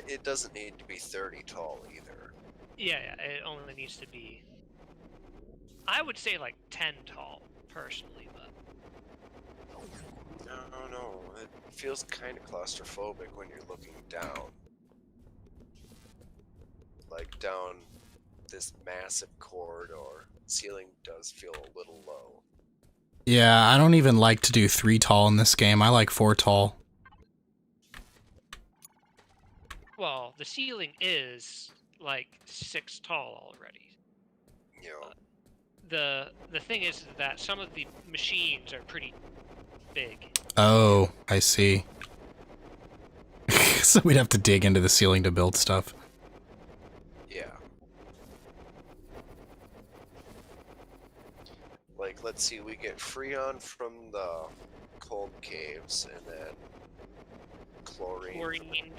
Speaker 1: It doesn't need to be 30 tall either.
Speaker 3: Yeah, it only needs to be. I would say like 10 tall, personally, but.
Speaker 1: No, it feels kind of claustrophobic when you're looking down. Like down this massive corridor. Ceiling does feel a little low.
Speaker 2: Yeah, I don't even like to do 3 tall in this game. I like 4 tall.
Speaker 3: Well, the ceiling is like 6 tall already.
Speaker 1: You know,
Speaker 3: The thing is that some of the machines are pretty big.
Speaker 2: Oh, I see. So we'd have to dig into the ceiling to build stuff.
Speaker 1: yeah. Like, let's see, we get Freon from the cold caves, and then chlorine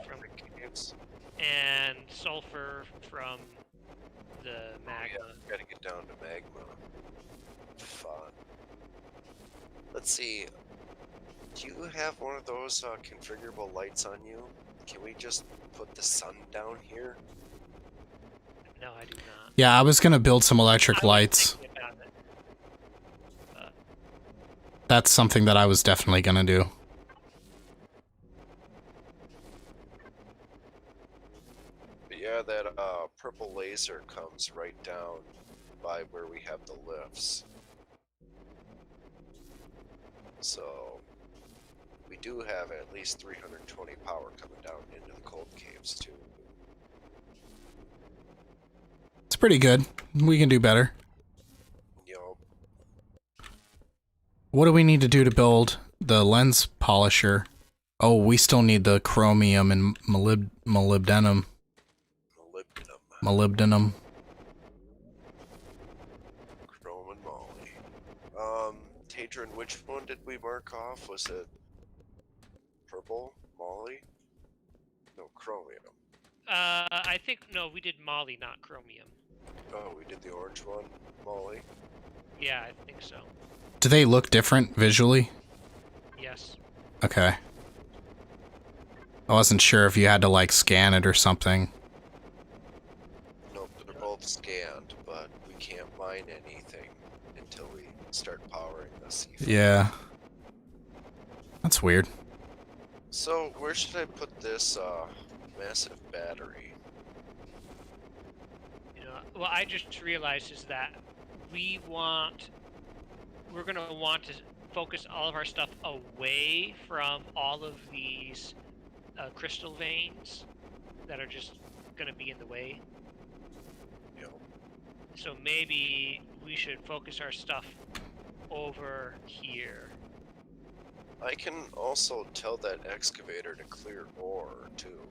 Speaker 3: From
Speaker 1: the caves.
Speaker 3: and sulfur from the magma.
Speaker 1: Yeah, gotta get down to magma. Fun. Let's see. Do you have one of those configurable lights on you? Can we just put the sun down here?
Speaker 3: No, I do not.
Speaker 2: Yeah, I was gonna build some electric
Speaker 3: I was
Speaker 2: lights.
Speaker 3: thinking about it.
Speaker 2: That's something that I was definitely gonna do.
Speaker 1: But yeah, that purple laser comes right down by where we have the lifts. So we do have at least 320 power coming down into the cold caves too.
Speaker 2: It's pretty good. We can do better.
Speaker 1: Yup.
Speaker 2: What do we need to do to build the lens polisher? Oh, we still need the chromium and molybdenum. Molybdenum.
Speaker 1: Chrome and moly. Tadrin, which one did we mark off? Was it purple? Moly? No, chromium.
Speaker 3: I think, no, we did moly, not chromium.
Speaker 1: Oh, we did the orange one? Moly?
Speaker 3: Yeah, I think so.
Speaker 2: Do they look different visually?
Speaker 3: Yes.
Speaker 2: Okay. I wasn't sure if you had to, like, scan it or something.
Speaker 1: Nope, they're both scanned, but we can't mine anything until we start powering the C5.
Speaker 2: Yeah. That's weird.
Speaker 1: So, where should I put this massive battery?
Speaker 3: You know, well, I just realized is that we're gonna want to focus all of our stuff away from all of these crystal veins that are just gonna be in the way.
Speaker 1: Yep.
Speaker 3: So maybe we should focus our stuff over here.
Speaker 1: I can also tell that excavator to clear ore, too.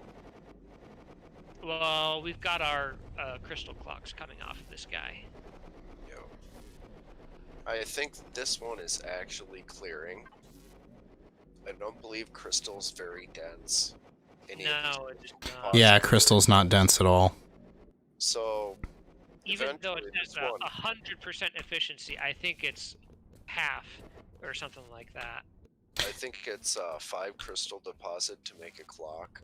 Speaker 3: Well, we've got our crystal clocks coming off of this guy.
Speaker 1: Yep. I think this one is actually clearing. I don't believe crystal's very dense.
Speaker 3: No, it's not.
Speaker 2: Yeah, crystal's not dense at all.
Speaker 1: So,
Speaker 3: Even though it
Speaker 1: eventually
Speaker 3: says 100% efficiency, I think it's half or something like that.
Speaker 1: I think it's 5 crystal deposit to make a clock.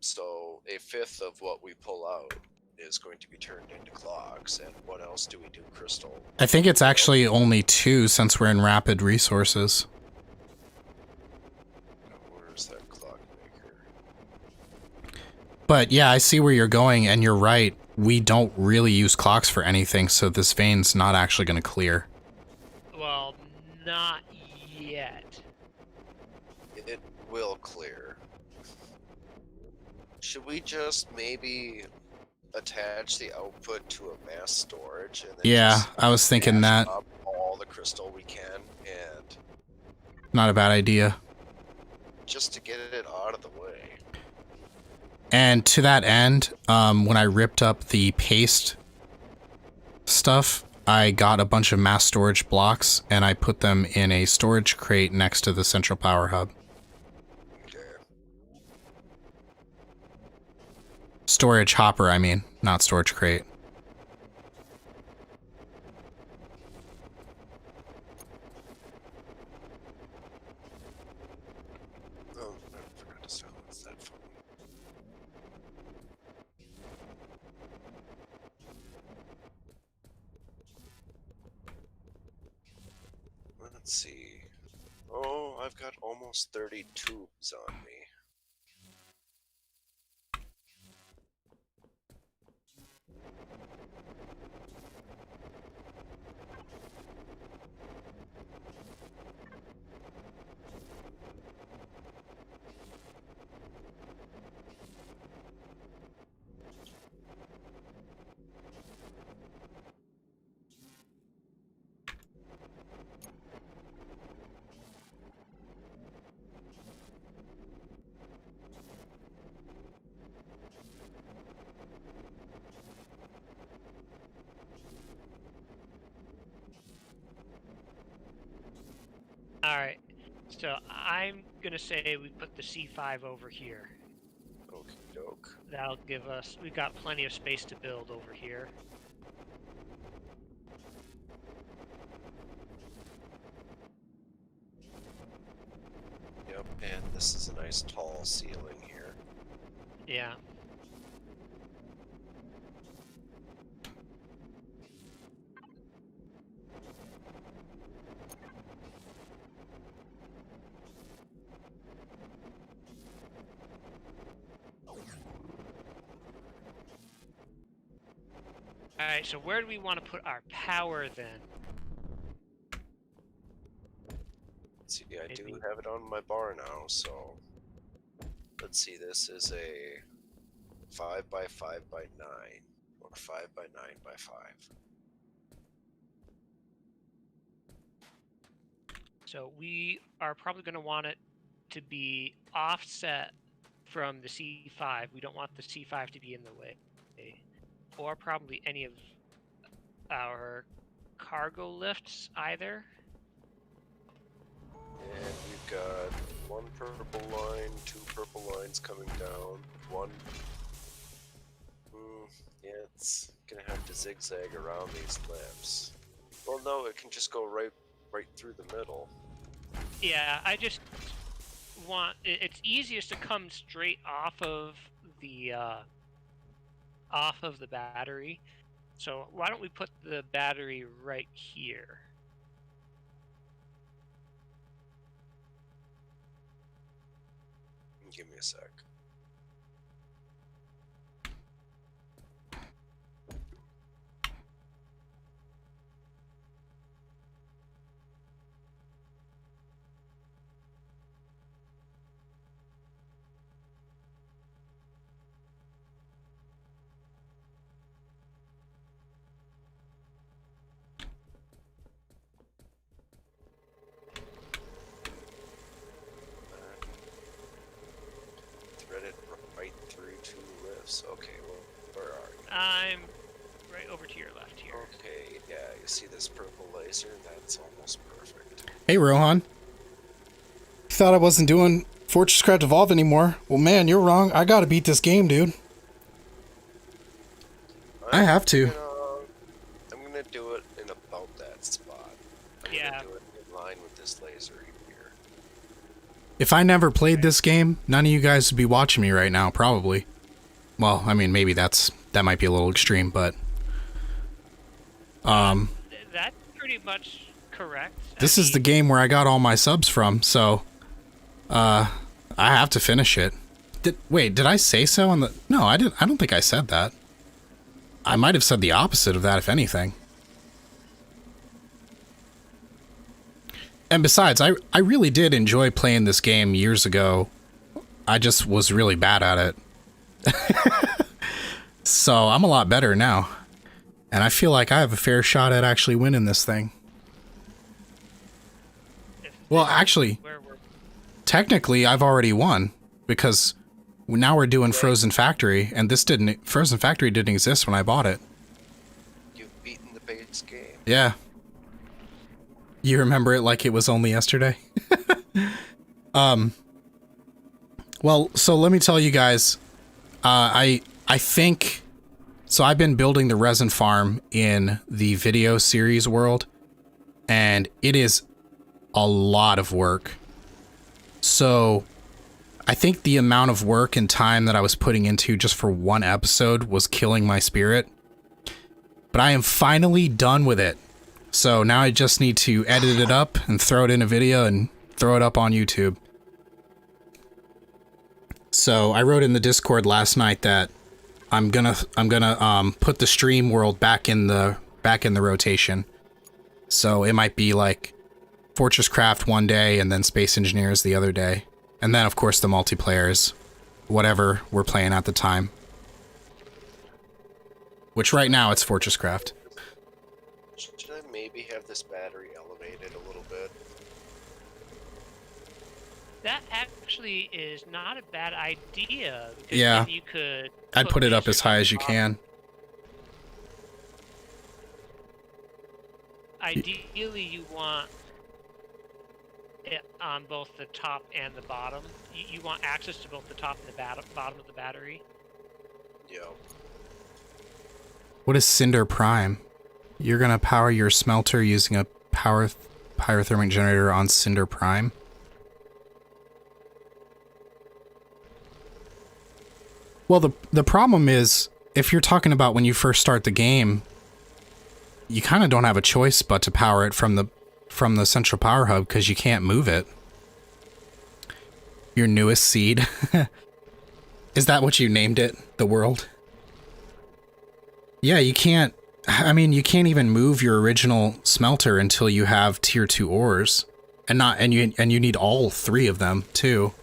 Speaker 1: So a fifth of what we pull out is going to be turned into clocks. And what else do we do crystal?
Speaker 2: I think it's actually only 2 since we're in rapid resources.
Speaker 1: Where's that clock maker?
Speaker 2: But yeah, I see where you're going, and you're right. We don't really use clocks for anything, so this vein's not actually going to clear.
Speaker 3: Well, not yet.
Speaker 1: It will clear. Should we just maybe attach the output to a mass storage? And then
Speaker 2: Yeah,
Speaker 1: just
Speaker 2: I was thinking
Speaker 1: dash
Speaker 2: that.
Speaker 1: up all the crystal we can, and
Speaker 2: Not a bad idea.
Speaker 1: just to get it out of the way.
Speaker 2: And to that end, when I ripped up the paste stuff, I got a bunch of mass storage blocks, and I put them in a storage crate next to the central power hub.
Speaker 1: Okay.
Speaker 2: Storage hopper, I mean, not storage crate.
Speaker 1: Oh, I forgot to silence that phone. Let's see. Oh, I've got almost 30 tubes on me.
Speaker 3: Alright, so I'm gonna say we put the C5 over here.
Speaker 1: Okie doke.
Speaker 3: That'll give us, we've got plenty of space to build over here.
Speaker 1: Yep, and this is a nice tall ceiling here.
Speaker 3: Yeah. Alright, so where do we want to put our power then?
Speaker 1: See, I do have it on my bar now, so let's see. This is a 5 by 5 by 9 or 5 by 9 by 5.
Speaker 3: So we are probably going to want it to be offset from the C5. We don't want the C5 to be in the way. Or probably any of our cargo lifts either.
Speaker 1: And we've got one purple line, 2 purple lines coming down, one. Yeah, it's gonna have to zigzag around these lifts. Well, no, it can just go right through the middle.
Speaker 3: Yeah, I just want it's easiest to come straight off of the battery. So why don't we put the battery right here?
Speaker 1: Give me a sec. Threaded right through 2 lifts. Okay, well, where are you?
Speaker 3: I'm right over to your left here.
Speaker 1: Okay, yeah, you see this purple laser? That's almost perfect.
Speaker 2: Hey, Rohan. You thought I wasn't doing FortressCraft Evolved anymore? Well, man, you're wrong. I gotta beat this game, dude. I have to.
Speaker 1: I'm gonna do it in about that spot. I'm gonna do it in line with this laser here.
Speaker 2: If I never played this game, none of you guys would be watching me right now, probably. Well, I mean, maybe that might be a little extreme, but
Speaker 3: that's pretty much correct.
Speaker 2: This is the game where I got all my subs from, so I have to finish it. Wait, did I say so on the... No, I didn't. I don't think I said that. I might have said the opposite of that, if anything. And besides, I really did enjoy playing this game years ago. I just was really bad at it. So I'm a lot better now. And I feel like I have a fair shot at actually winning this thing. Well, actually, technically I've already won, because now we're doing Frozen Factory, and Frozen Factory didn't exist when I bought it.
Speaker 1: You've beaten the base game.
Speaker 2: Yeah. You remember it like it was only yesterday? Well, so let me tell you guys, I think, so I've been building the resin farm in the video series world, and it is a lot of work. So I think the amount of work and time that I was putting into just for one episode was killing my spirit. But I am finally done with it. So now I just need to edit it up and throw it in a video and throw it up on YouTube. So I wrote in the Discord last night that I'm gonna put the stream world back in the rotation. So it might be like FortressCraft one day and then Space Engineers the other day. And then of course the multiplayers, whatever we're playing at the time. Which right now it's FortressCraft.
Speaker 1: Should I maybe have this battery elevated a little bit?
Speaker 3: That actually is not a bad idea. Because
Speaker 2: yeah,
Speaker 3: you could
Speaker 2: I'd put it up as high as you can.
Speaker 3: Ideally, you want it on both the top and the bottom. You want access to both the top and the bottom of the battery.
Speaker 1: Yeah.
Speaker 2: What is Cinder Prime? You're gonna power your smelter using a pyrothermic generator on Cinder Prime? Well, the problem is, if you're talking about when you first start the game, you kind of don't have a choice but to power it from the central power hub, because you can't move it. Your newest seed. Is that what you named it? The world? Yeah, you can't I mean, you can't even move your original smelter until you have tier 2 ores. And you need all 3 of them too.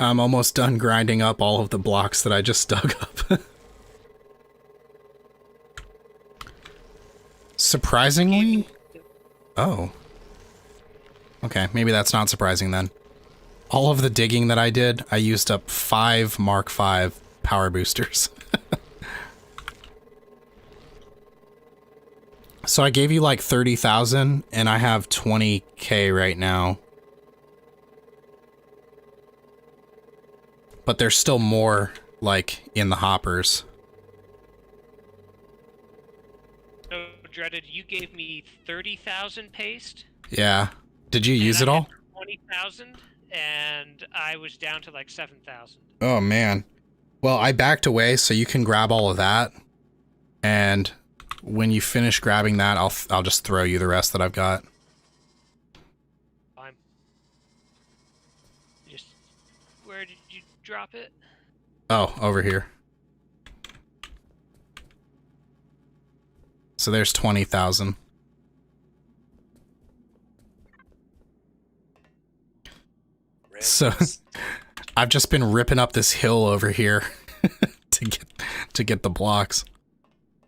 Speaker 2: I'm almost done grinding up all of the blocks that I just dug up. Surprisingly? Oh. Okay, maybe that's not surprising then. All of the digging that I did, I used up 5 Mark V power boosters. So I gave you like 30,000 and I have 20k right now. But there's still more, like, in the hoppers.
Speaker 3: So, Dreaded, you gave me 30,000 paste?
Speaker 2: Yeah. Did you use it all?
Speaker 3: 20,000, and I was down to like 7,000.
Speaker 2: Oh, man. Well, I backed away, so you can grab all of that. And when you finish grabbing that, I'll just throw you the rest that I've got.
Speaker 3: Fine. Just, where did you drop it?
Speaker 2: Oh, over here. So there's 20,000. So I've just been ripping up this hill over here to get the blocks.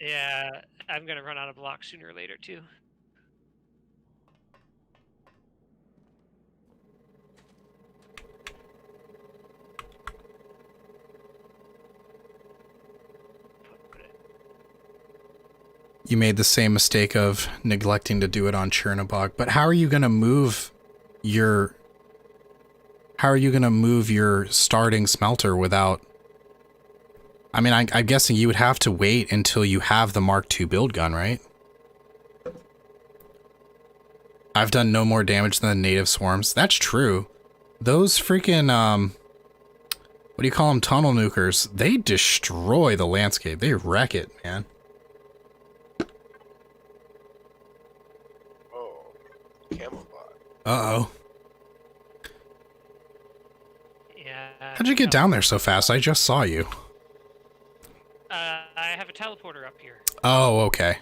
Speaker 3: Yeah, I'm gonna run out of blocks sooner or later too.
Speaker 2: You made the same mistake of neglecting to do it on Chernobog, but how are you gonna move your starting smelter without... I mean, I'm guessing you would have to wait until you have the Mark II build gun, right? I've done no more damage than the native swarms. That's true. Those freaking, what do you call them? Tunnel nukers. They destroy the landscape. They wreck it, man.
Speaker 1: Oh, camel bot.
Speaker 2: Uh-oh.
Speaker 3: Yeah.
Speaker 2: How'd you get down there so fast? I just saw you.
Speaker 3: I have a teleporter up here.
Speaker 2: Oh, okay.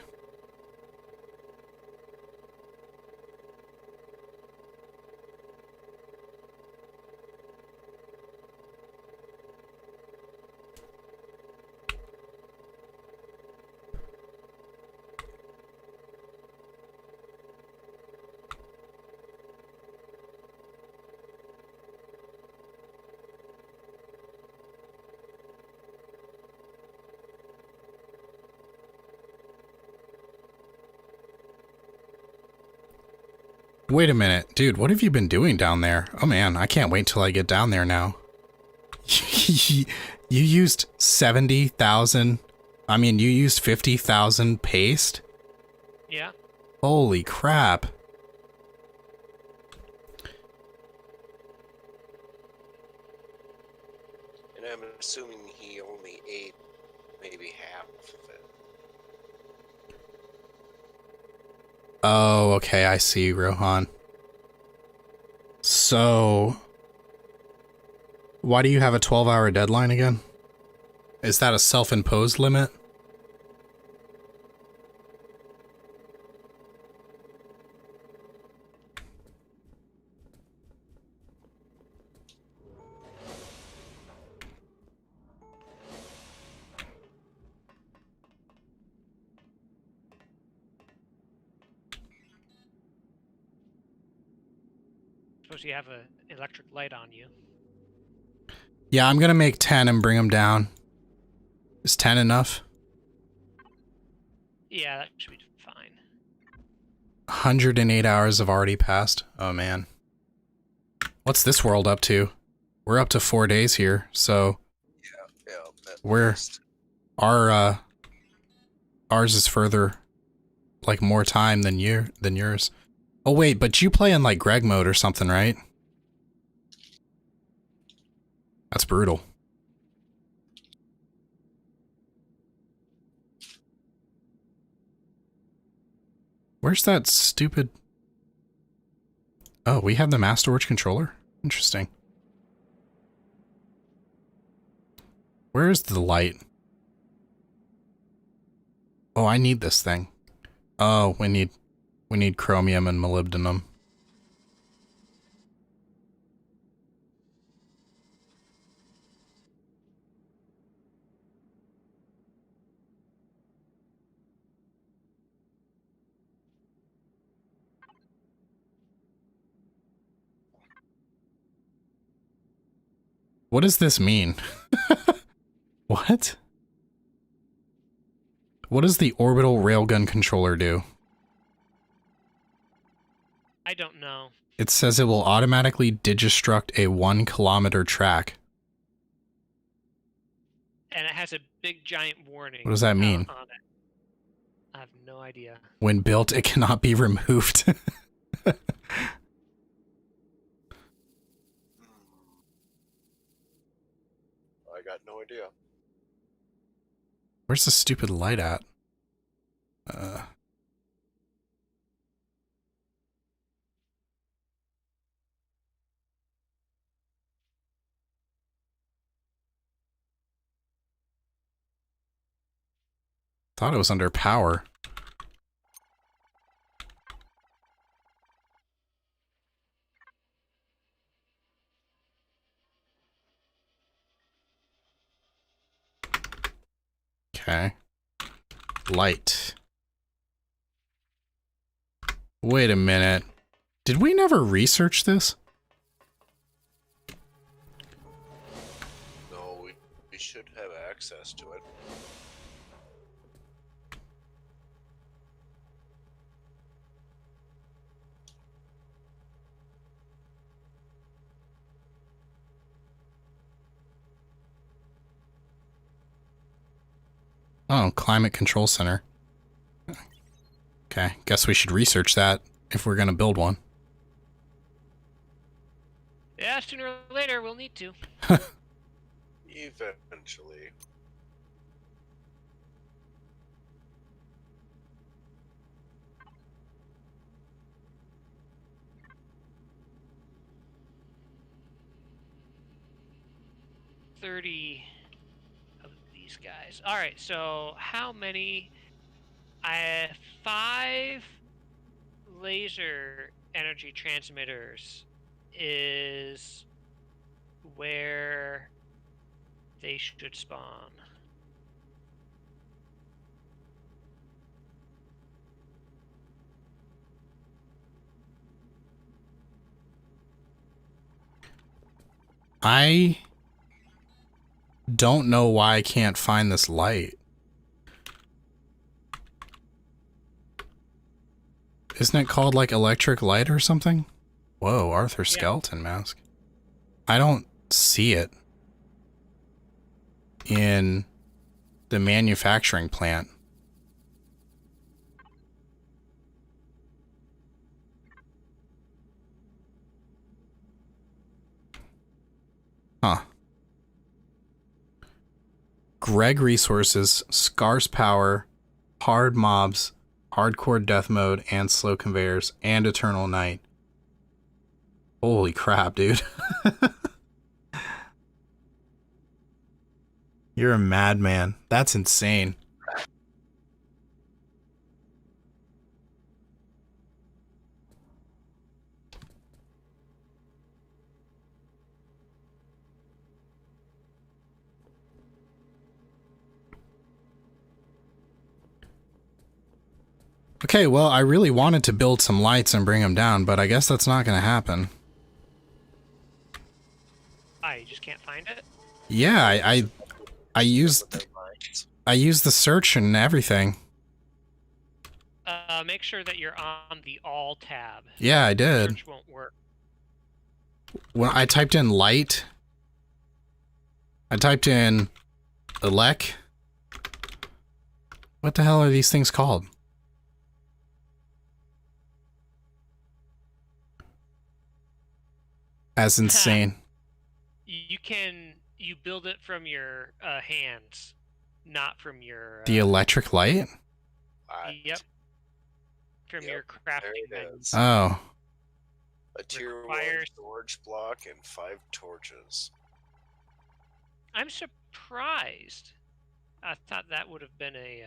Speaker 2: Wait a minute, dude, what have you been doing down there? Oh man, I can't wait till I get down there now. You used 70,000, I mean, you used 50,000 paste?
Speaker 3: Yeah.
Speaker 2: Holy crap.
Speaker 1: And I'm assuming he only ate maybe half of it.
Speaker 2: Oh, okay, I see, Rohan. So, why do you have a 12-hour deadline again? Is that a self-imposed limit?
Speaker 3: Suppose you have an electric light on you.
Speaker 2: Yeah, I'm gonna make 10 and bring them down. Is 10 enough?
Speaker 3: Yeah, that should be fine.
Speaker 2: 108 hours have already passed. Oh man. What's this world up to? We're up to 4 days here, so
Speaker 1: Yeah.
Speaker 2: we're ours is further, like more time than yours. Oh wait, but you play in like Greg mode or something, right? That's brutal. Where's that stupid... Oh, we have the mass storage controller? Interesting. Where's the light? Oh, I need this thing. Oh, we need chromium and molybdenum. What does this mean? What? What does the orbital railgun controller do?
Speaker 3: I don't know.
Speaker 2: It says it will automatically digistruct a 1 kilometer track.
Speaker 3: And it has a big giant warning.
Speaker 2: What does that mean?
Speaker 3: On it. I have no idea.
Speaker 2: When built, it cannot be removed.
Speaker 1: I got no idea.
Speaker 2: Where's the stupid light at? Thought it was under power. Okay. Light. Wait a minute. Did we never research this?
Speaker 1: No, we should have access to it.
Speaker 2: Oh, Climate Control Center. Okay, guess we should research that if we're gonna build one.
Speaker 3: Yeah, sooner or later we'll need to.
Speaker 1: Eventually.
Speaker 3: $30 of these guys. All right, so how many? I have 5 laser energy transmitters is where they should spawn.
Speaker 2: I don't know why I can't find this light. Isn't it called like electric light or something? Whoa, Arthur skeleton mask. I don't see it in the manufacturing plant. Huh. Greg Resources, Scarce Power, Hard Mobs, Hardcore Death Mode, and Slow Conveyors, and Eternal Night. Holy crap, dude. You're a madman. That's insane. Okay, well, I really wanted to build some lights and bring them down, but I guess that's not going to happen.
Speaker 3: You just can't find it?
Speaker 2: Yeah, I used the search and everything.
Speaker 3: Make sure that you're on the All tab.
Speaker 2: Yeah, I did.
Speaker 3: Search won't work.
Speaker 2: When I typed in light, I typed in elec. What the hell are these things called? That's insane.
Speaker 3: you build it from your hands, not from your
Speaker 2: The electric light?
Speaker 3: Yep. From your
Speaker 1: there
Speaker 3: crafting
Speaker 1: it
Speaker 3: menu.
Speaker 1: is.
Speaker 2: Oh.
Speaker 1: A tier 1 storage block and 5 torches.
Speaker 3: I'm surprised. I thought that would have been a.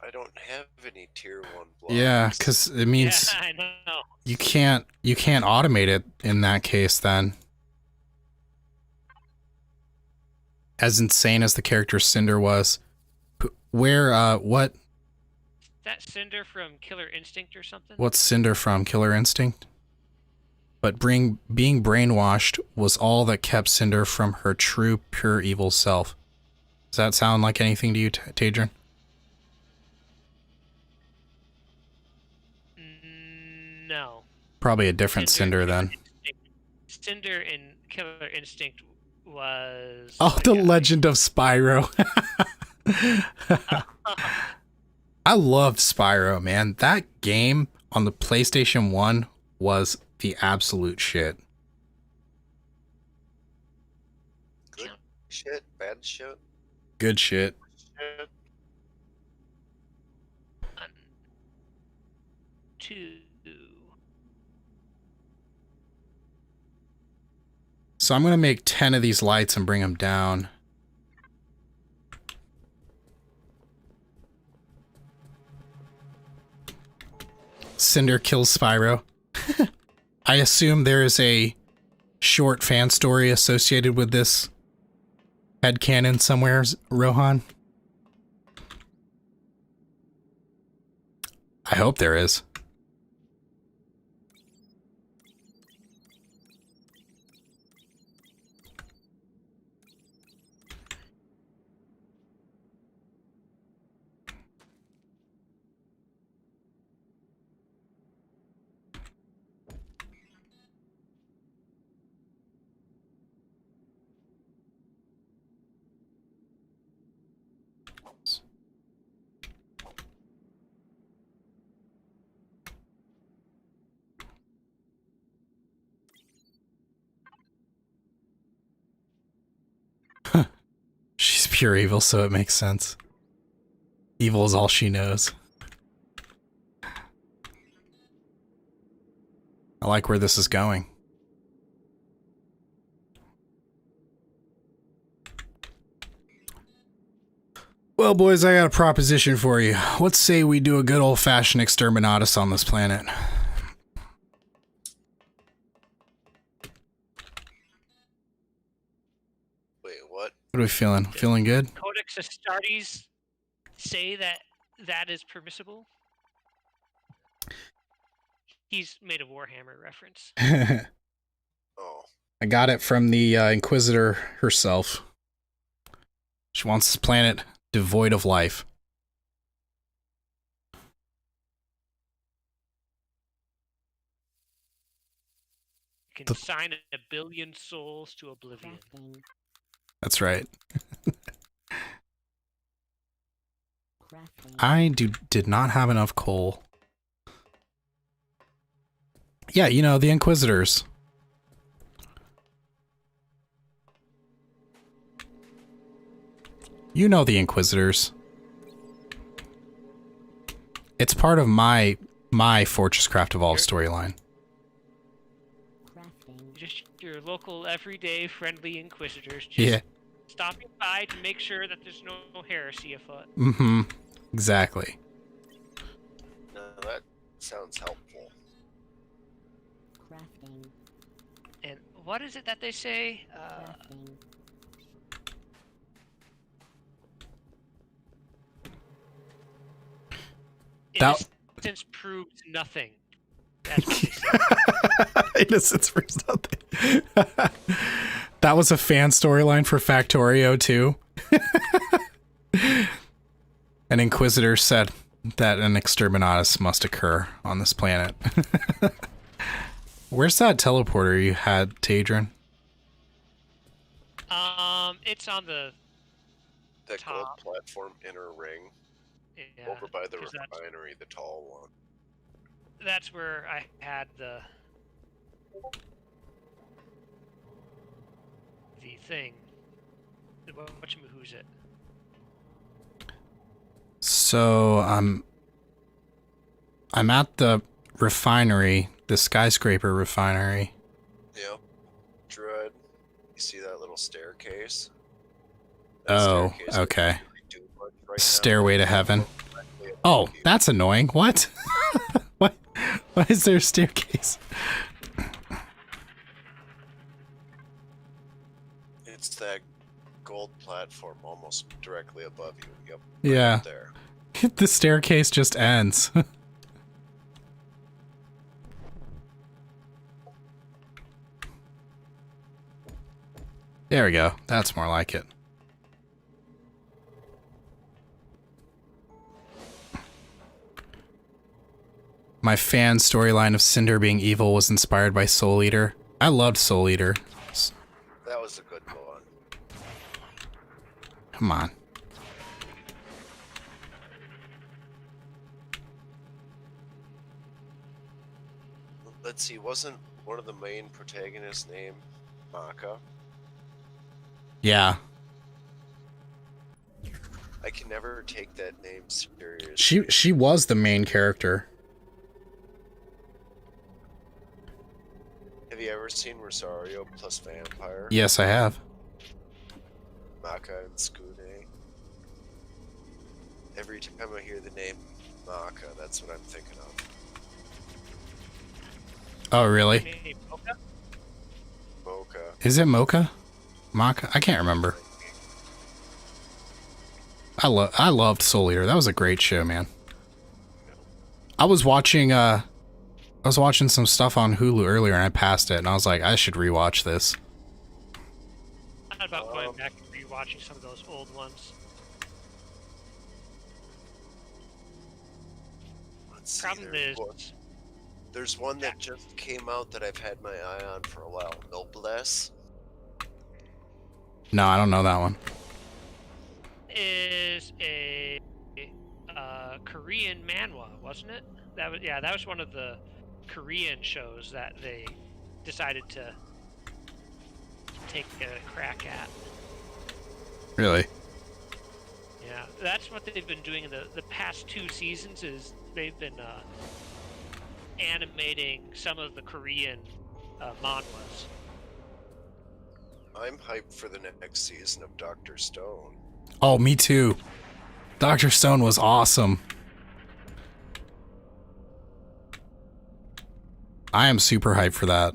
Speaker 1: I don't have any tier 1 blocks.
Speaker 2: Yeah, because it means
Speaker 3: I know.
Speaker 2: you can't automate it in that case then. As insane as the character Cinder was. Where, what?
Speaker 3: That Cinder from Killer Instinct or something?
Speaker 2: What's Cinder from? Killer Instinct? But being brainwashed was all that kept Cinder from her true, pure evil self. Does that sound like anything to you, Tadrian?
Speaker 3: No.
Speaker 2: Probably a different Cinder then.
Speaker 3: Cinder in Killer Instinct was...
Speaker 2: Oh, the Legend of Spyro. I loved Spyro, man. That game on the PlayStation 1 was the absolute shit.
Speaker 1: Good shit, bad shit.
Speaker 2: Good shit.
Speaker 1: Shit.
Speaker 3: 1, 2.
Speaker 2: So I'm going to make 10 of these lights and bring them down. Cinder kills Spyro. I assume there is a short fan story associated with this headcanon somewhere, Rohan. I hope there is. She's pure evil, so it makes sense. Evil is all she knows. I like where this is going. Well, boys, I got a proposition for you. Let's say we do a good old-fashioned exterminatus on this planet.
Speaker 1: Wait, what?
Speaker 2: What are we feeling? Feeling good?
Speaker 3: Codex Astartes say that that is permissible? He's made a Warhammer reference.
Speaker 1: Oh.
Speaker 2: I got it from the Inquisitor herself. She wants this planet devoid of life.
Speaker 3: Consign 1 billion souls to oblivion.
Speaker 2: That's right. I did not have enough coal. Yeah, you know, the Inquisitors. You know the Inquisitors. It's part of my FortressCraft Evolved storyline.
Speaker 3: Just your local, everyday, friendly Inquisitors. Just
Speaker 2: Yeah.
Speaker 3: stopping by to make sure that there's no heresy afoot.
Speaker 2: Mm-hmm. Exactly.
Speaker 1: No, that sounds helpful.
Speaker 3: And what is it that they say? Innocence proves nothing. That's what they say.
Speaker 2: Innocence proves nothing. That was a fan storyline for Factorio too. An Inquisitor said that an exterminatus must occur on this planet. Where's that teleporter you had, Tadrian?
Speaker 3: It's on the
Speaker 1: That gold
Speaker 3: top.
Speaker 1: platform inner ring.
Speaker 3: Yeah,
Speaker 1: Over by the
Speaker 3: 'cause
Speaker 1: refinery, the tall one.
Speaker 3: that's where I had the the thing. Who's it?
Speaker 2: So I'm at the refinery, the skyscraper refinery.
Speaker 1: Yep. Dread. You see that little staircase?
Speaker 2: Oh,
Speaker 1: staircase
Speaker 2: okay.
Speaker 1: Right
Speaker 2: Stairway
Speaker 1: now.
Speaker 2: to heaven. Oh, that's annoying. What? What? Why is there a staircase?
Speaker 1: It's that gold platform almost directly above you. Yep.
Speaker 2: Yeah.
Speaker 1: Right there.
Speaker 2: The staircase just ends. There we go. That's more like it. My fan storyline of Cinder being evil was inspired by Soul Eater. I loved Soul Eater.
Speaker 1: That was a good one.
Speaker 2: Come on.
Speaker 1: Let's see, wasn't one of the main protagonists named Maka?
Speaker 2: Yeah.
Speaker 1: I can never take that name seriously.
Speaker 2: She was the main character.
Speaker 1: Have you ever seen Rosario plus Vampire?
Speaker 2: Yes, I have.
Speaker 1: Maka and Skune. Every time I hear the name Maka, that's what I'm thinking of.
Speaker 2: Oh, really?
Speaker 3: Hey, Mocha?
Speaker 1: Mocha.
Speaker 2: Is it Mocha? Maka? I can't remember. I loved Soul Eater. That was a great show, man. I was watching some stuff on Hulu earlier and I passed it and I was like, I should rewatch this.
Speaker 3: I thought about going back and rewatching some of those old ones.
Speaker 1: Let's see,
Speaker 3: Problem is,
Speaker 1: there's one that just came out that I've had my eye on for a while. Noblesse.
Speaker 2: No, I don't know that one.
Speaker 3: is a Korean manhwa, wasn't it? That was one of the Korean shows that they decided to take a crack at.
Speaker 2: Really?
Speaker 3: Yeah, that's what they've been doing in the past 2 seasons. Is they've been animating some of the Korean manhwas.
Speaker 1: I'm hyped for the next season of Dr. Stone.
Speaker 2: Oh, me too. Dr. Stone was awesome. I am super hyped for that.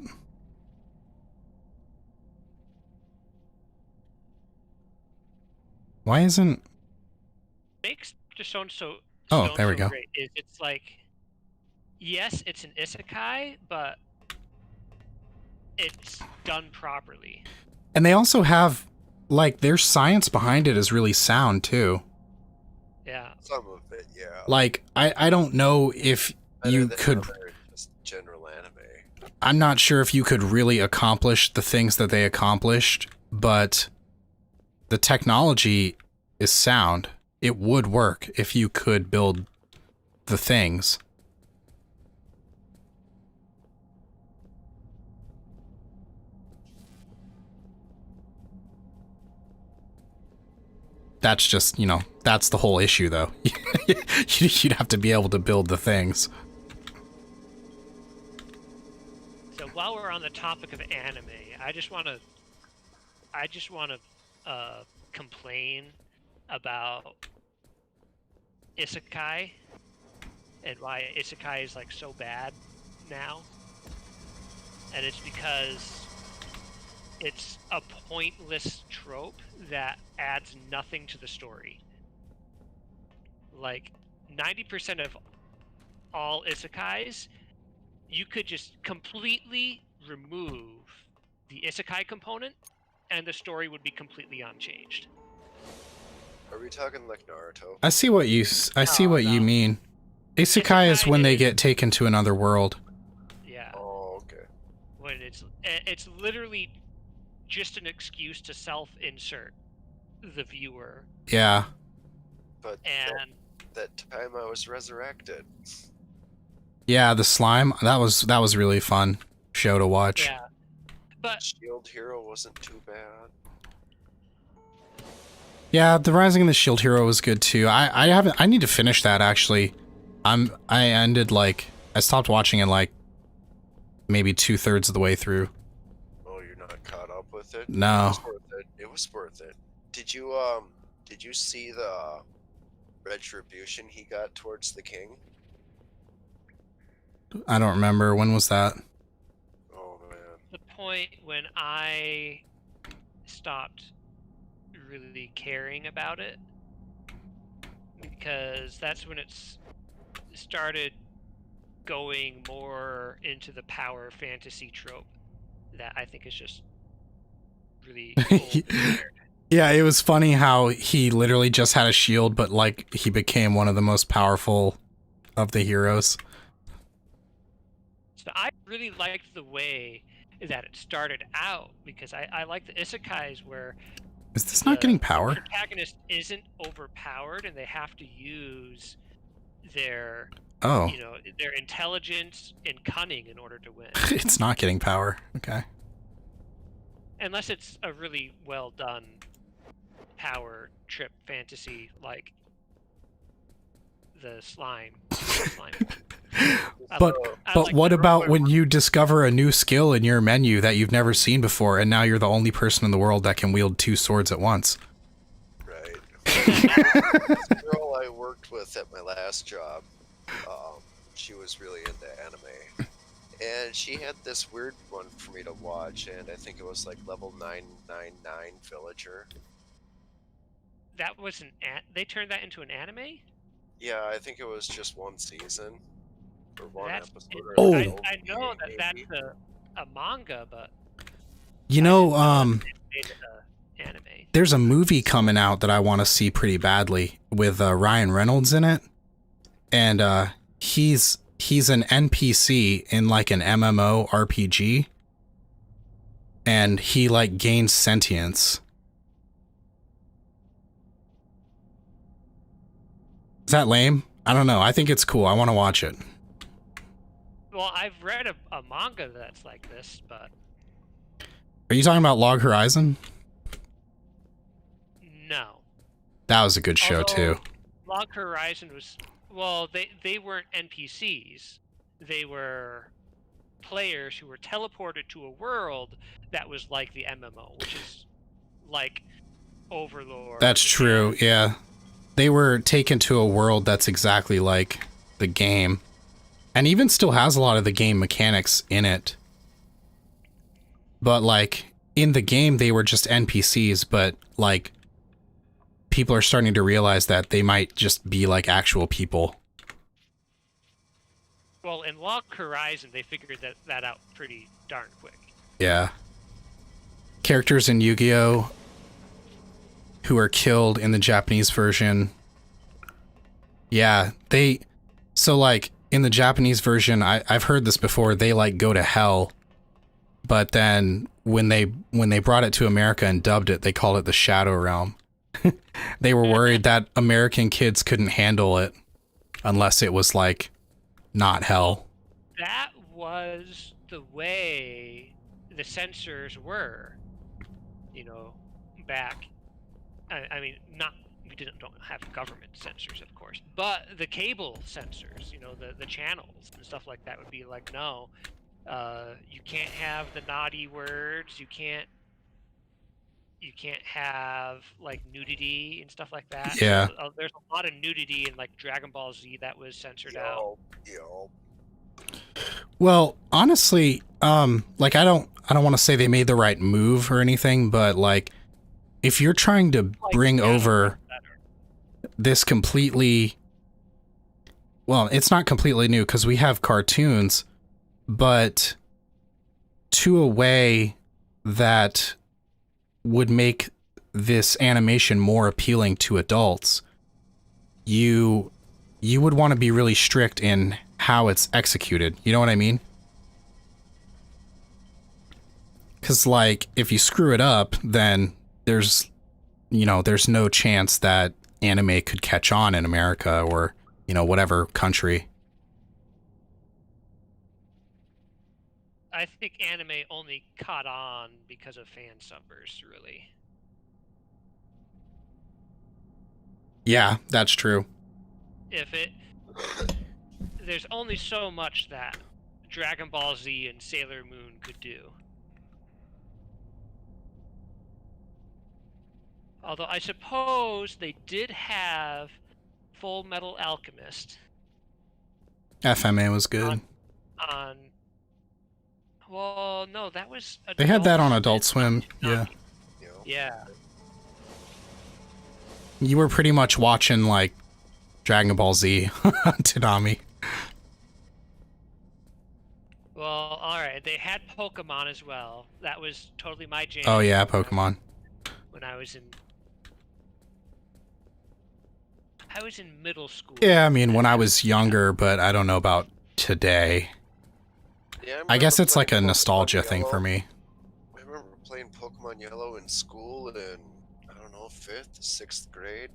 Speaker 2: Why isn't...
Speaker 3: Makes Dr. Stone so
Speaker 2: Oh, there we go.
Speaker 3: great is it's like, yes, it's an isekai, but it's done properly.
Speaker 2: And they also have, like, their science behind it is really sound, too.
Speaker 3: Yeah.
Speaker 1: Some of it, yeah.
Speaker 2: Like, I don't know if you could...
Speaker 1: Just general anime.
Speaker 2: I'm not sure if you could really accomplish the things that they accomplished, but the technology is sound. It would work if you could build the things. That's just, you know, that's the whole issue, though. You'd have to be able to build the things.
Speaker 3: So while we're on the topic of anime, I just want to complain about isekai and why isekai is like so bad now. And it's because it's a pointless trope that adds nothing to the story. Like 90% of all isekais, you could just completely remove the isekai component and the story would be completely unchanged.
Speaker 1: Are we talking like Naruto?
Speaker 2: I see what you mean. Isekai is when they get taken to another world.
Speaker 3: Yeah.
Speaker 1: Oh, okay.
Speaker 3: When it's literally just an excuse to self-insert the viewer.
Speaker 2: Yeah.
Speaker 1: But
Speaker 3: And
Speaker 1: that time I was resurrected.
Speaker 2: Yeah, the slime, that was really fun show to watch.
Speaker 3: yeah. But
Speaker 1: Shield Hero wasn't too bad.
Speaker 2: Yeah, the Rising of the Shield Hero was good too. I need to finish that actually. I stopped watching it like maybe 2/3 of the way through.
Speaker 1: Oh, you're not caught up with it?
Speaker 2: No.
Speaker 1: It was worth it. It was worth it. Did you see the retribution he got towards the king?
Speaker 2: I don't remember. When was that?
Speaker 1: Oh man.
Speaker 3: the point when I stopped really caring about it, because that's when it's started going more into the power fantasy trope that I think is just really old.
Speaker 2: Yeah, it was funny how he literally just had a shield, but like he became one of the most powerful of the heroes.
Speaker 3: So I really liked the way that it started out, because I like the isekais where
Speaker 2: Is this not getting power?
Speaker 3: the protagonist isn't overpowered and they have to use their
Speaker 2: Oh.
Speaker 3: their intelligence and cunning in order to win.
Speaker 2: It's not getting power. Okay.
Speaker 3: Unless it's a really well done power trip fantasy like the slime.
Speaker 2: But
Speaker 3: like
Speaker 2: what
Speaker 3: the
Speaker 2: about
Speaker 3: robot
Speaker 2: when
Speaker 3: one.
Speaker 2: you discover a new skill in your menu that you've never seen before, and now you're the only person in the world that can wield 2 swords at once?
Speaker 1: Right. This girl I worked with at my last job, she was really into anime. And she had this weird one for me to watch, and I think it was like level 999 Villager.
Speaker 3: That was they turned that into an anime?
Speaker 1: Yeah, I think it was just one season. Or one episode. Or
Speaker 2: Oh.
Speaker 1: an
Speaker 3: I know
Speaker 1: OVA,
Speaker 3: that
Speaker 1: maybe.
Speaker 3: that's a manga, but
Speaker 2: You
Speaker 3: I
Speaker 2: know,
Speaker 3: didn't know that they made a anime.
Speaker 2: there's a movie coming out that I want to see pretty badly with Ryan Reynolds in it, and he's an NPC in like an MMO RPG, and he like gains sentience. Is that lame? I don't know. I think it's cool. I want to watch it.
Speaker 3: Well, I've read a manga that's like this, but
Speaker 2: Are you talking about Log Horizon?
Speaker 3: no.
Speaker 2: That was a good show
Speaker 3: Although
Speaker 2: too.
Speaker 3: Log Horizon was, well, they weren't NPCs. They were players who were teleported to a world that was like the MMO, which is like Overlord.
Speaker 2: That's true. Yeah. They were taken to a world that's exactly like the game, and even still has a lot of the game mechanics in it. But like in the game, they were just NPCs, but like people are starting to realize that they might just be like actual people.
Speaker 3: Well, in Log Horizon, they figured that out pretty darn quick.
Speaker 2: Yeah. Characters in Yu-Gi-Oh! Who are killed in the Japanese version. Yeah, so like in the Japanese version, I've heard this before, they like go to hell, but then when they brought it to America and dubbed it, they called it the Shadow Realm. They were worried that American kids couldn't handle it unless it was like not hell.
Speaker 3: That was the way the censors were, back. I mean, we don't have government censors, of course, but the cable censors, the channels and stuff like that would be like, no, you can't have the naughty words, you can't have like nudity and stuff like that.
Speaker 2: Yeah.
Speaker 3: So, there's a lot of nudity in like Dragon Ball Z that was censored out.
Speaker 2: Well, honestly, like I don't want to say they made the right move or anything, but like if you're trying to bring over this completely, well, it's not completely new because we have cartoons, but to a way that would make this animation more appealing to adults, you would want to be really strict in how it's executed. You know what I mean? Because like if you screw it up, then there's no chance that anime could catch on in America or, whatever country.
Speaker 3: I think anime only caught on because of fan subbers, really.
Speaker 2: Yeah, that's true.
Speaker 3: There's only so much that Dragon Ball Z and Sailor Moon could do. Although I suppose they did have Full Metal Alchemist.
Speaker 2: FMA was good.
Speaker 3: Well, no, that was
Speaker 2: They had that on Adult Swim. Yeah.
Speaker 3: Yeah.
Speaker 2: You were pretty much watching like Dragon Ball Z on Toonami.
Speaker 3: Well, all right. They had Pokemon as well. That was totally my jam.
Speaker 2: Oh yeah, Pokemon.
Speaker 3: When I was in middle school.
Speaker 2: Yeah, I mean when I was younger, but I don't know about today.
Speaker 1: Yeah,
Speaker 2: I guess it's like a
Speaker 1: Pokemon
Speaker 2: nostalgia
Speaker 1: Yellow.
Speaker 2: thing for me.
Speaker 1: I remember playing Pokemon Yellow in school in, I don't know, 5th, 6th grade.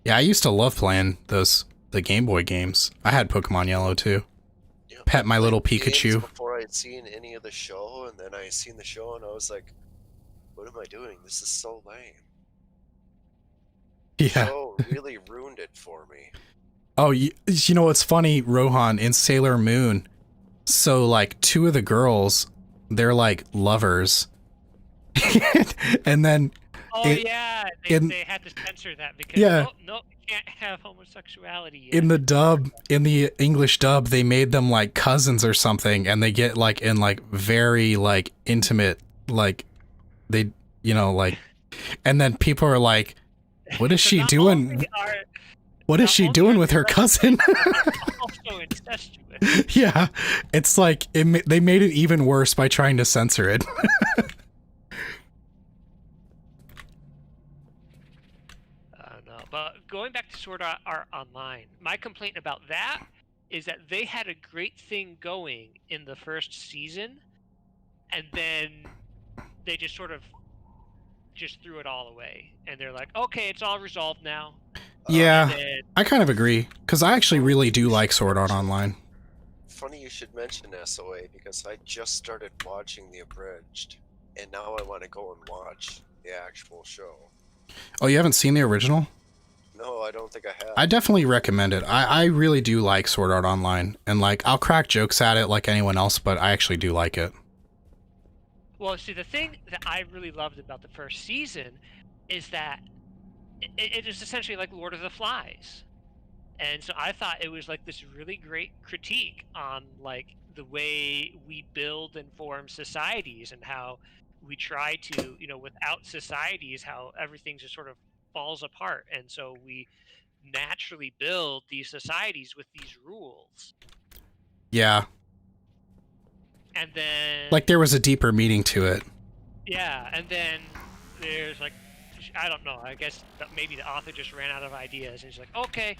Speaker 2: Yeah, I used to love playing the Game Boy games. I had Pokemon Yellow too.
Speaker 1: Yeah,
Speaker 2: Pet My Little
Speaker 1: games
Speaker 2: Pikachu.
Speaker 1: Before I'd seen any of the show, and then I seen the show, and I was like, "What am I doing? This is so lame."
Speaker 2: Yeah.
Speaker 1: The show really ruined it for me.
Speaker 2: Oh, you know what's funny, Rohan, in Sailor Moon? So like 2 of the girls, they're like lovers, and then.
Speaker 3: They had to censor that because no, you can't have homosexuality yet.
Speaker 2: In the English dub, they made them like cousins or something, and they get like in like very like intimate, like they, like, and then people are like, what is she doing? What is she doing with her cousin?
Speaker 3: Also incestuous.
Speaker 2: Yeah, it's like they made it even worse by trying to censor it.
Speaker 3: But going back to Sword Art Online, my complaint about that is that they had a great thing going in the first season, and then they just sort of just threw it all away. And they're like, okay, it's all resolved now.
Speaker 2: Yeah, I kind of agree, because I actually really do like Sword Art Online.
Speaker 1: Funny you should mention SOA, because I just started watching the abridged, and now I want to go and watch the actual show.
Speaker 2: Oh, you haven't seen the original?
Speaker 1: No, I don't think I have.
Speaker 2: I definitely recommend it. I really do like Sword Art Online, and like I'll crack jokes at it like anyone else, but I actually do like it.
Speaker 3: Well, see, the thing that I really loved about the first season is that it is essentially like Lord of the Flies. And so I thought it was like this really great critique on like the way we build and form societies, and how we try to, without societies, how everything just sort of falls apart. And so we naturally build these societies with these rules.
Speaker 2: Yeah.
Speaker 3: And then...
Speaker 2: like there was a deeper meaning to it.
Speaker 3: Yeah, and then there's like, I don't know, I guess maybe the author just ran out of ideas, and he's like, okay.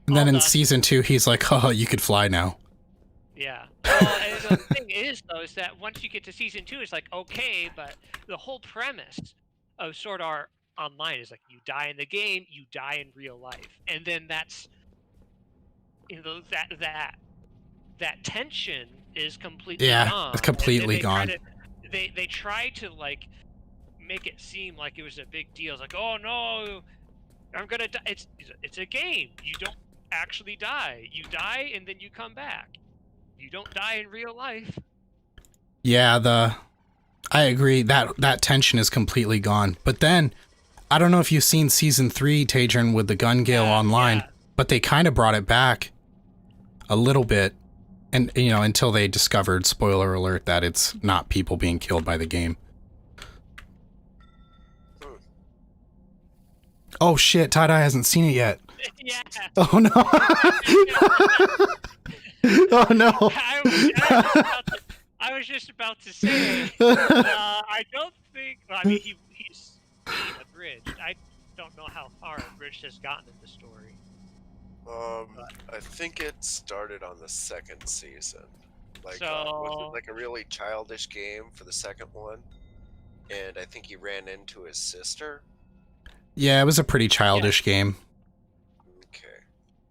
Speaker 2: And then in season 2, he's like, oh, you could fly now.
Speaker 3: Yeah. Well, and the thing is, though, is that once you get to season 2, it's like, okay, but the whole premise of Sword Art Online is like, you die in the game, you die in real life. And then that's, that tension is completely gone.
Speaker 2: It's completely gone.
Speaker 3: They try to, like, make it seem like it was a big deal. It's like, oh, no, I'm gonna die. It's a game. You don't actually die. You die, and then you come back. You don't die in real life.
Speaker 2: Yeah, I agree that tension is completely gone. But then, I don't know if you've seen season 3, Tadron, with the Gun Gale Online, but they kind of brought it back a little bit, and until they discovered, spoiler alert, that it's not people being killed by the game. Oh shit, Tie-Dye hasn't seen it yet.
Speaker 3: Yeah.
Speaker 2: Oh no. Oh no.
Speaker 3: I was just about to say, I don't think, well, I mean, he's seen Abridged. I don't know how far Abridged has gotten in the story.
Speaker 1: I think it started on the 2nd season. Like, was it like a really childish game for the 2nd one? And I think he ran into his sister.
Speaker 2: Yeah, it was a pretty childish game.
Speaker 1: Okay.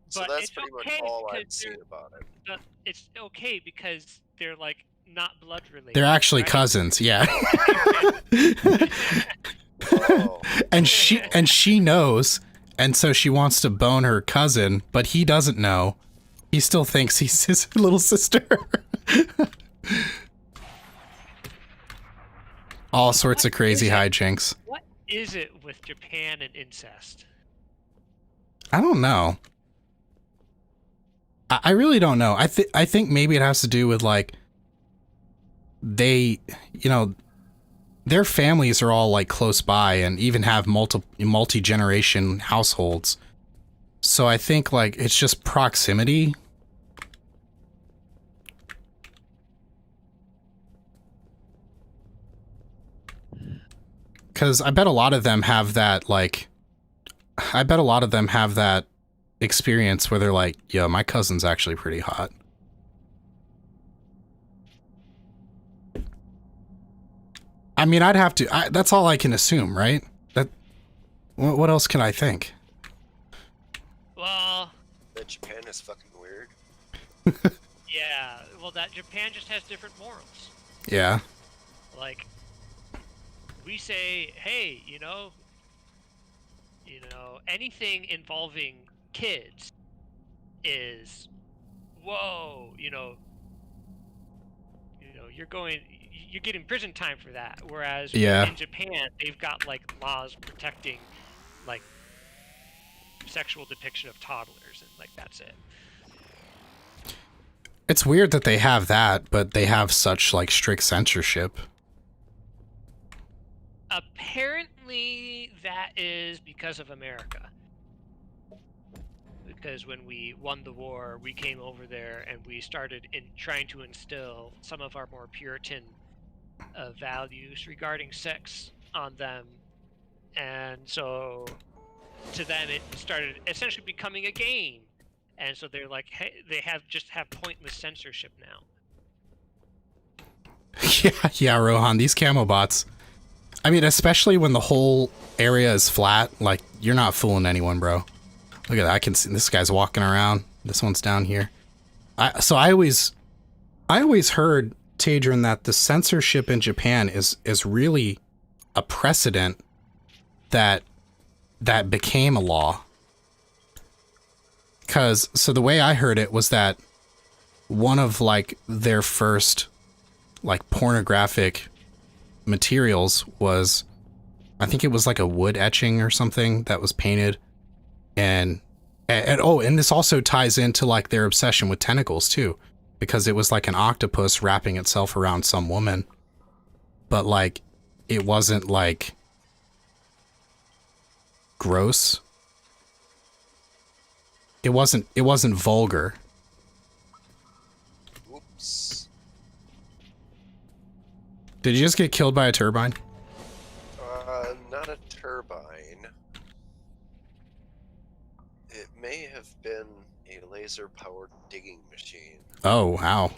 Speaker 1: So
Speaker 3: But
Speaker 1: that's
Speaker 3: it's
Speaker 1: pretty much
Speaker 3: okay
Speaker 1: all
Speaker 3: because
Speaker 1: I've seen about it.
Speaker 3: it's okay because they're like not blood related.
Speaker 2: They're actually
Speaker 3: right?
Speaker 2: cousins, yeah.
Speaker 1: Oh.
Speaker 2: and she knows, and so she wants to bone her cousin, but he doesn't know. He still thinks he's his little sister. All sorts of crazy hijinks.
Speaker 3: What is it with Japan and incest?
Speaker 2: I don't know. I really don't know. I think maybe it has to do with like they, you know, their families are all like close by and even have multi-generation households. So I think like it's just proximity. Because I bet a lot of them have that, like, I bet a lot of them have that experience where they're like, yo, my cousin's actually pretty hot. I mean, I'd have to, that's all I can assume, right? What else can I think?
Speaker 3: Well,
Speaker 1: That Japan is fucking weird.
Speaker 3: yeah. Well, that Japan just has different morals.
Speaker 2: Yeah.
Speaker 3: Like, we say, hey, you know, anything involving kids is, whoa, you're getting prison time for that. Whereas
Speaker 2: Yeah.
Speaker 3: in Japan, they've got like laws protecting like sexual depiction of toddlers, and like that's it.
Speaker 2: It's weird that they have that, but they have such like strict censorship.
Speaker 3: Apparently, that is because of America. Because when we won the war, we came over there and we started trying to instill some of our more Puritan values regarding sex on them. And so to them, it started essentially becoming a game. And so they're like, hey, they have pointless censorship now.
Speaker 2: Yeah, Rohan, these camo bots. I mean, especially when the whole area is flat, like, you're not fooling anyone, bro. Look at that. I can see this guy's walking around. This one's down here. So I always heard, Tadrin, that the censorship in Japan is really a precedent that became a law. So the way I heard it was that one of, like, their first, like, pornographic materials was, I think it was like a wood etching or something that was painted. And this also ties into like their obsession with tentacles too, because it was like an octopus wrapping itself around some woman, but like it wasn't like gross. It wasn't vulgar.
Speaker 1: Oops.
Speaker 2: Did you just get killed by a turbine?
Speaker 1: Not a turbine. It may have been a laser-powered digging machine.
Speaker 2: Oh, wow.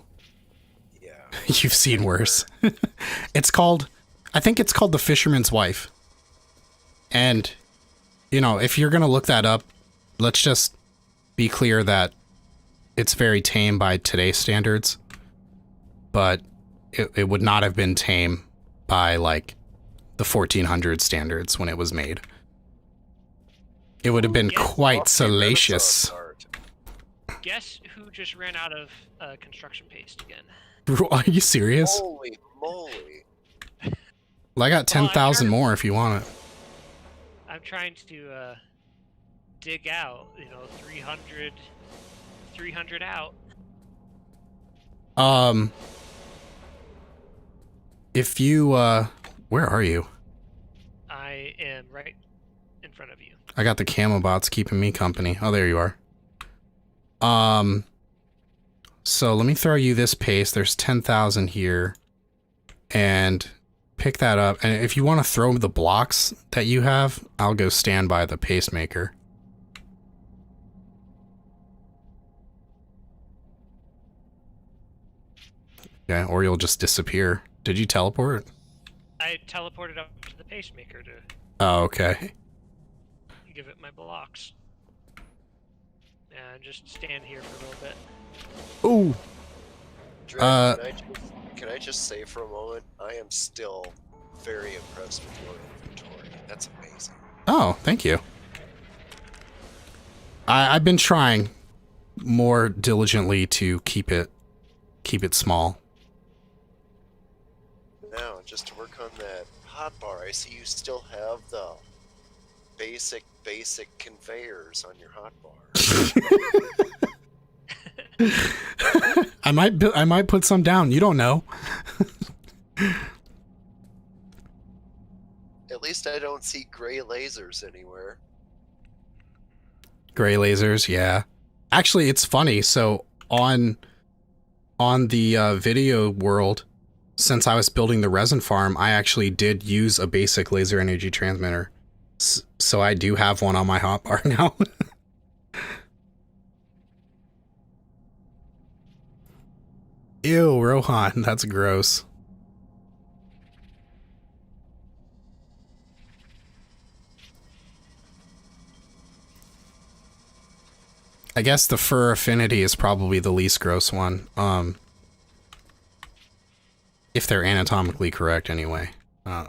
Speaker 1: Yeah.
Speaker 2: You've seen worse. I think it's called The Fisherman's Wife. And, you know, if you're going to look that up, let's just be clear that it's very tame by today's standards. But it would not have been tame by, like, the 1400 standards when it was made. It would have been quite salacious.
Speaker 3: Guess who just ran out of construction paste again?
Speaker 2: Are you serious?
Speaker 1: Holy moly.
Speaker 2: Well, I got 10,000 more if you want it.
Speaker 3: I'm trying to dig out, 300 out.
Speaker 2: If you, where are you?
Speaker 3: I am right in front of you.
Speaker 2: I got the camo bots keeping me company. Oh, there you are. So let me throw you this paste. There's 10,000 here. And pick that up. And if you want to throw the blocks that you have, I'll go stand by the paste maker. Yeah, or you'll just disappear. Did you teleport?
Speaker 3: I teleported up to the pacemaker to
Speaker 2: Oh, okay.
Speaker 3: give it my blocks. Just stand here for a little bit.
Speaker 2: Ooh.
Speaker 1: Can I just say for a moment, I am still very impressed with your inventory. That's amazing.
Speaker 2: Oh, thank you. I've been trying more diligently to keep it small.
Speaker 1: Now, just to work on that hotbar, I see you still have the basic conveyors on your hotbar.
Speaker 2: I might put some down. You don't know.
Speaker 1: At least I don't see gray lasers anywhere.
Speaker 2: Gray lasers, yeah. Actually, it's funny. So on the video world, since I was building the resin farm, I actually did use a basic laser energy transmitter. So I do have one on my hotbar now. Ew, Rohan, that's gross. I guess the fur affinity is probably the least gross one. If they're anatomically correct anyway. I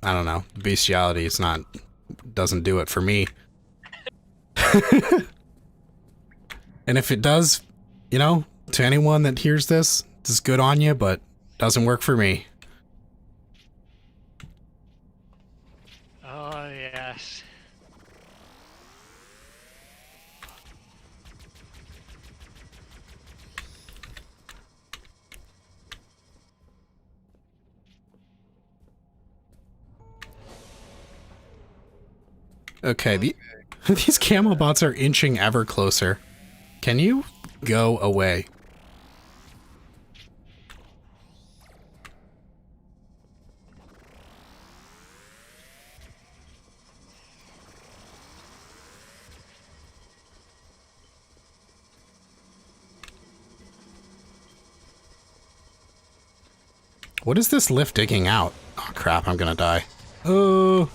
Speaker 2: don't know. Bestiality is doesn't do it for me. And if it does, you know, to anyone that hears this is good on you, but doesn't work for me.
Speaker 3: Oh, yes.
Speaker 2: Okay, these camo bots are inching ever closer. Can you go away? What is this lift digging out? Oh crap, I'm gonna die. Oh.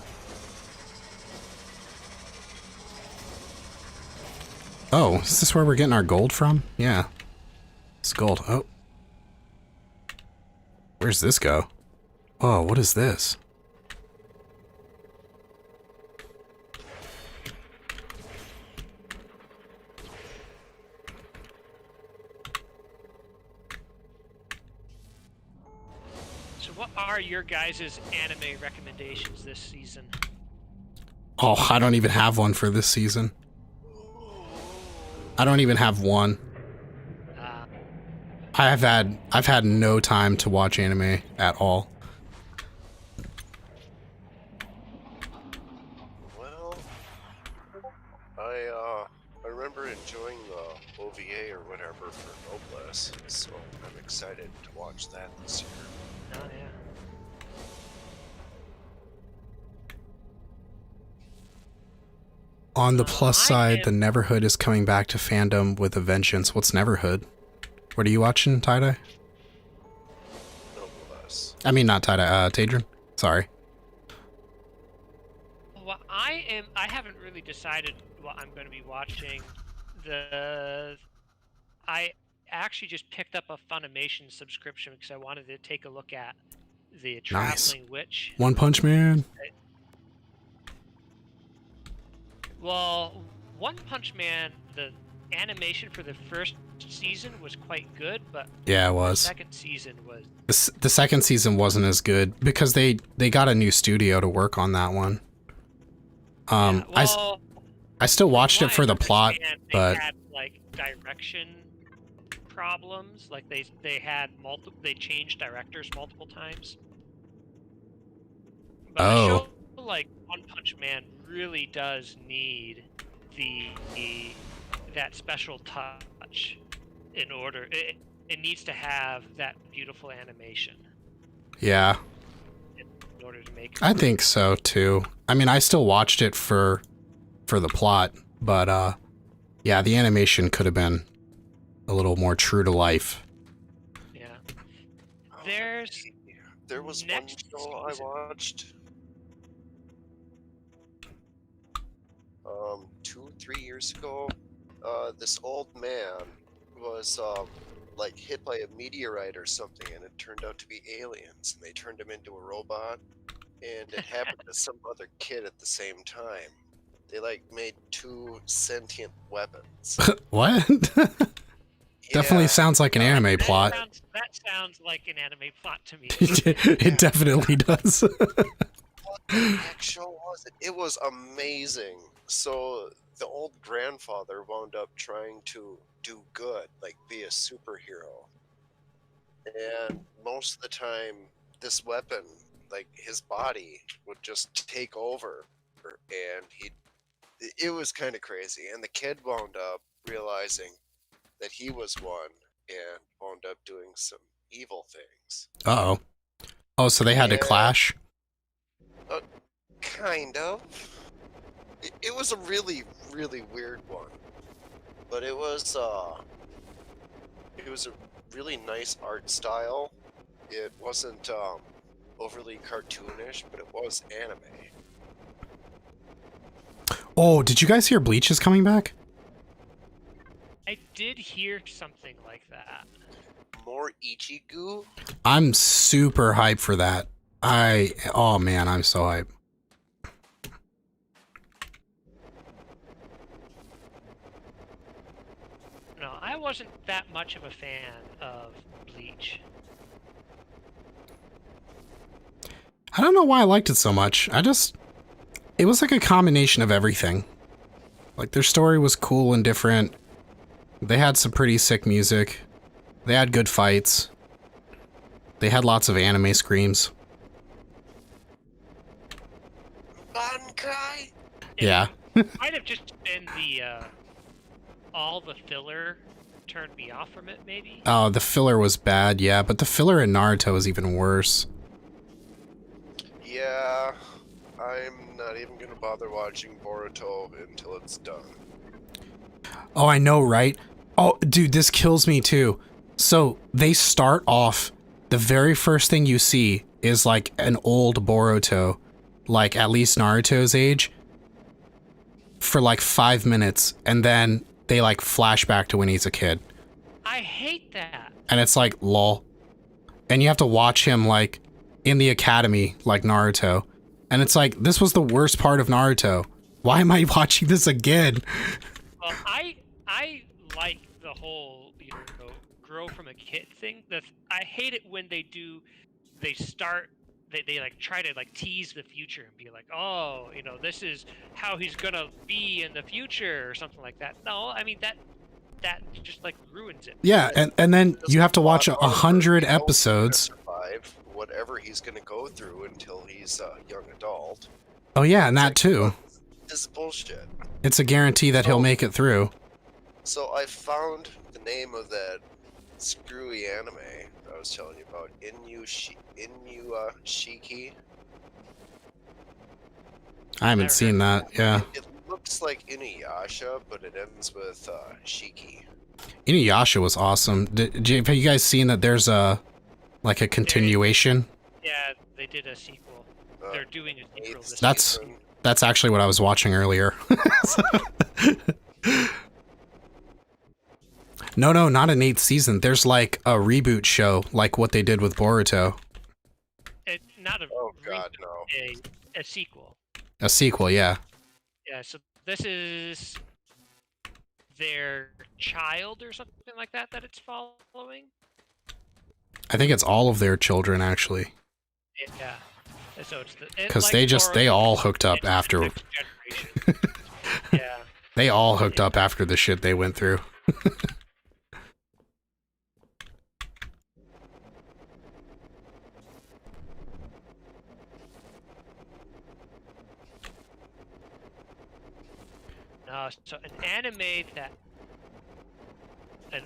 Speaker 2: Oh, is this where we're getting our gold from? Yeah. It's gold. Oh. Where's this go? Oh, what is this?
Speaker 3: So what are your guys' anime recommendations this season?
Speaker 2: Oh, I don't even have one for this season. I don't even have one. I've had no time to watch anime at all.
Speaker 1: Well, I remember enjoying the OVA or whatever for Noblesse, so I'm excited to watch that this year.
Speaker 3: Oh, yeah.
Speaker 2: On the plus side, the Neverhood is coming back to fandom with a vengeance. What's Neverhood? What are you watching, Tie-Dye?
Speaker 1: Noblesse.
Speaker 2: I mean, not Tie-Dye, Tadrin. Sorry.
Speaker 3: Well, I haven't really decided what I'm going to be watching. I actually just picked up a Funimation subscription because I wanted to take a look at the Traveling Witch.
Speaker 2: One Punch Man.
Speaker 3: Well, One Punch Man, the animation for the first season was quite good, but
Speaker 2: yeah, it was.
Speaker 3: The second season was...
Speaker 2: The second season wasn't as good because they got a new studio to work on that one.
Speaker 3: Yeah, well,
Speaker 2: I still watched it for the plot, but
Speaker 3: they had like direction problems. Like they changed directors multiple times. But a show like One Punch Man really does need that special touch in order. It needs to have that beautiful animation.
Speaker 2: Yeah.
Speaker 3: In order to make it
Speaker 2: I think so too. I mean, I still watched it for the plot, but yeah, the animation could have been a little more true to life.
Speaker 3: Yeah.
Speaker 1: There was one show I watched 2-3 years ago. this old man was like hit by a meteorite or something, and it turned out to be aliens, and they turned him into a robot, and it happened to some other kid at the same time. They like made 2 sentient weapons.
Speaker 2: What? Definitely sounds like an anime plot.
Speaker 3: That sounds like an anime plot to me.
Speaker 2: It definitely does.
Speaker 1: What the heck show was it? It was amazing. So the old grandfather wound up trying to do good, like be a superhero. And most of the time, this weapon, like his body, would just take over, and it was kind of crazy. And the kid wound up realizing that he was one and wound up doing some evil things.
Speaker 2: Uh-oh. Oh, so they had to clash?
Speaker 1: Kind of. It was a really, really weird one. But it was a really nice art style. It wasn't overly cartoonish, but it was anime.
Speaker 2: Oh, did you guys hear Bleach is coming back?
Speaker 3: I did hear something like that.
Speaker 1: More Ichigo?
Speaker 2: I'm super hyped for that. Oh man, I'm so hyped.
Speaker 3: No, I wasn't that much of a fan of Bleach.
Speaker 2: I don't know why I liked it so much. It was like a combination of everything. Like their story was cool and different. They had some pretty sick music. They had good fights. They had lots of anime screams.
Speaker 1: Bankai?
Speaker 2: Yeah.
Speaker 3: Might have just been the all the filler turned me off from it, maybe.
Speaker 2: Oh, the filler was bad, yeah, but the filler in Naruto is even worse.
Speaker 1: Yeah, I'm not even gonna bother watching Boruto until it's done.
Speaker 2: Oh, I know, right? Oh, dude, this kills me too. So they start off, the very first thing you see is like an old Boruto, like at least Naruto's age, for like 5 minutes, and then they like flash back to when he's a kid.
Speaker 3: I hate that.
Speaker 2: And it's like, lol. And you have to watch him like in the academy, like Naruto. And it's like, this was the worst part of Naruto. Why am I watching this again?
Speaker 3: Well, I like the whole, grow from a kid thing. I hate it when they like try to like tease the future and be like, oh, this is how he's gonna be in the future or something like that. No, I mean that just like ruins it.
Speaker 2: Yeah, and then you have to watch 100 episodes.
Speaker 1: Survive whatever he's gonna go through until he's a young adult.
Speaker 2: Oh yeah, and that too.
Speaker 1: This is bullshit.
Speaker 2: It's a guarantee that he'll make it through.
Speaker 1: So I found the name of that screwy anime I was telling you about, Shiki.
Speaker 2: I haven't seen that, yeah.
Speaker 1: It looks like Inuyasha, but it ends with Shiki.
Speaker 2: Inuyasha was awesome. Have you guys seen that there's a continuation?
Speaker 3: Yeah, they did a sequel. They're doing a sequel this season.
Speaker 2: That's actually what I was watching earlier. No, not an 8th season. There's like a reboot show, like what they did with Boruto.
Speaker 3: Not a
Speaker 1: God, no.
Speaker 3: A sequel.
Speaker 2: A sequel, yeah.
Speaker 3: Yeah, so this is their child or something like that it's following.
Speaker 2: I think it's all of their children, actually.
Speaker 3: Yeah. So it's
Speaker 2: because they all hooked up after.
Speaker 3: Yeah.
Speaker 2: They all hooked up after the shit they went through.
Speaker 3: So an anime an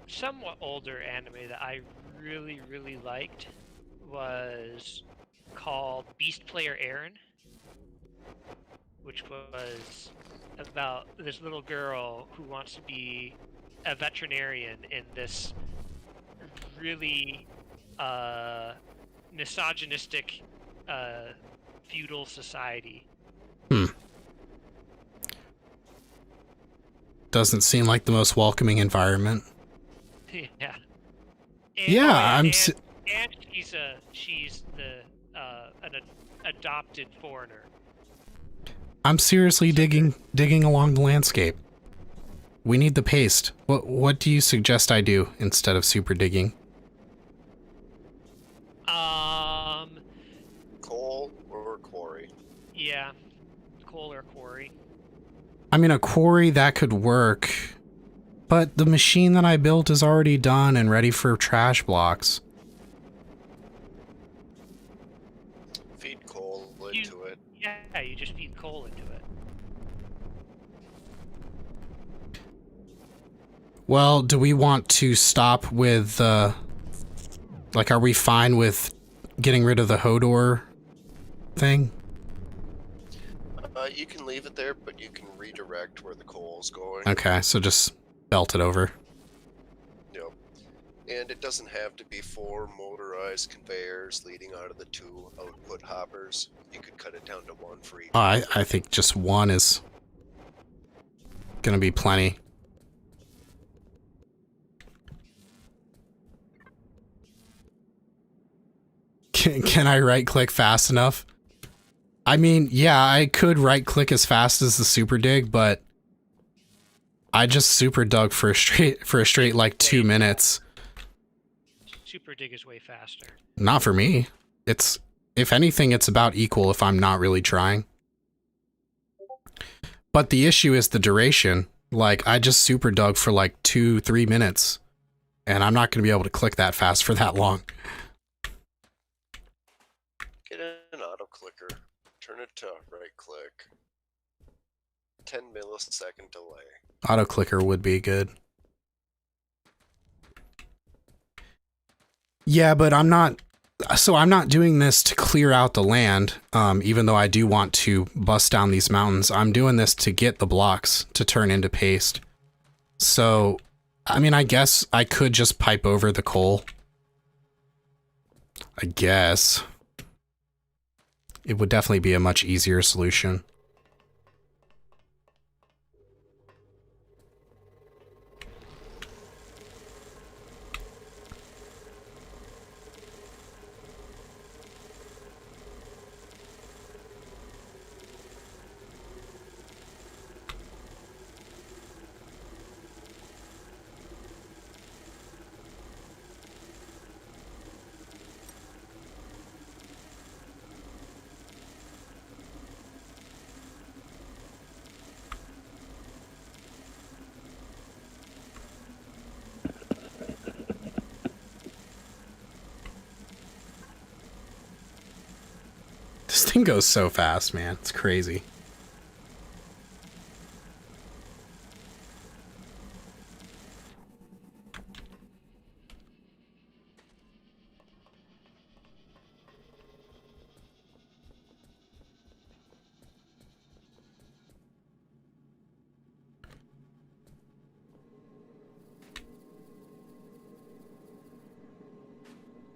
Speaker 3: somewhat older anime that I really, really liked was called Beast Player Aaron, which was about this little girl who wants to be a veterinarian in this really misogynistic feudal society.
Speaker 2: doesn't seem like the most welcoming environment.
Speaker 3: Yeah.
Speaker 2: Yeah,
Speaker 3: and she's an adopted foreigner.
Speaker 2: I'm seriously digging along the landscape. We need the paste. What do you suggest I do instead of super digging?
Speaker 1: Coal or quarry?
Speaker 3: Yeah, coal or quarry.
Speaker 2: I mean, a quarry, that could work, but the machine that I built is already done and ready for trash blocks.
Speaker 1: Feed coal into it.
Speaker 3: Yeah, you just feed coal into it.
Speaker 2: Well, do we want to stop with, like, are we fine with getting rid of the Hodor thing?
Speaker 1: You can leave it there, but you can redirect where the coal's going.
Speaker 2: Okay, so just belt it over.
Speaker 1: Yep. And it doesn't have to be 4 motorized conveyors leading out of the 2 output hoppers. You could cut it down to 1 for each.
Speaker 2: I think just 1 is gonna be plenty. Can I right click fast enough? I mean, yeah, I could right click as fast as the super dig, but I just super dug for a straight like 2 minutes.
Speaker 3: Super dig is way faster.
Speaker 2: Not for me. It's, if anything, it's about equal if I'm not really trying. But the issue is the duration. Like, I just super dug for like 2-3 minutes, and I'm not going to be able to click that fast for that long.
Speaker 1: Get an auto clicker. Turn it to right click. 10 millisecond delay.
Speaker 2: Auto clicker would be good. Yeah, but I'm not doing this to clear out the land, even though I do want to bust down these mountains. I'm doing this to get the blocks to turn into paste. So, I mean, I guess I could just pipe over the coal. I guess. It would definitely be a much easier solution. This thing goes so fast, man. It's crazy.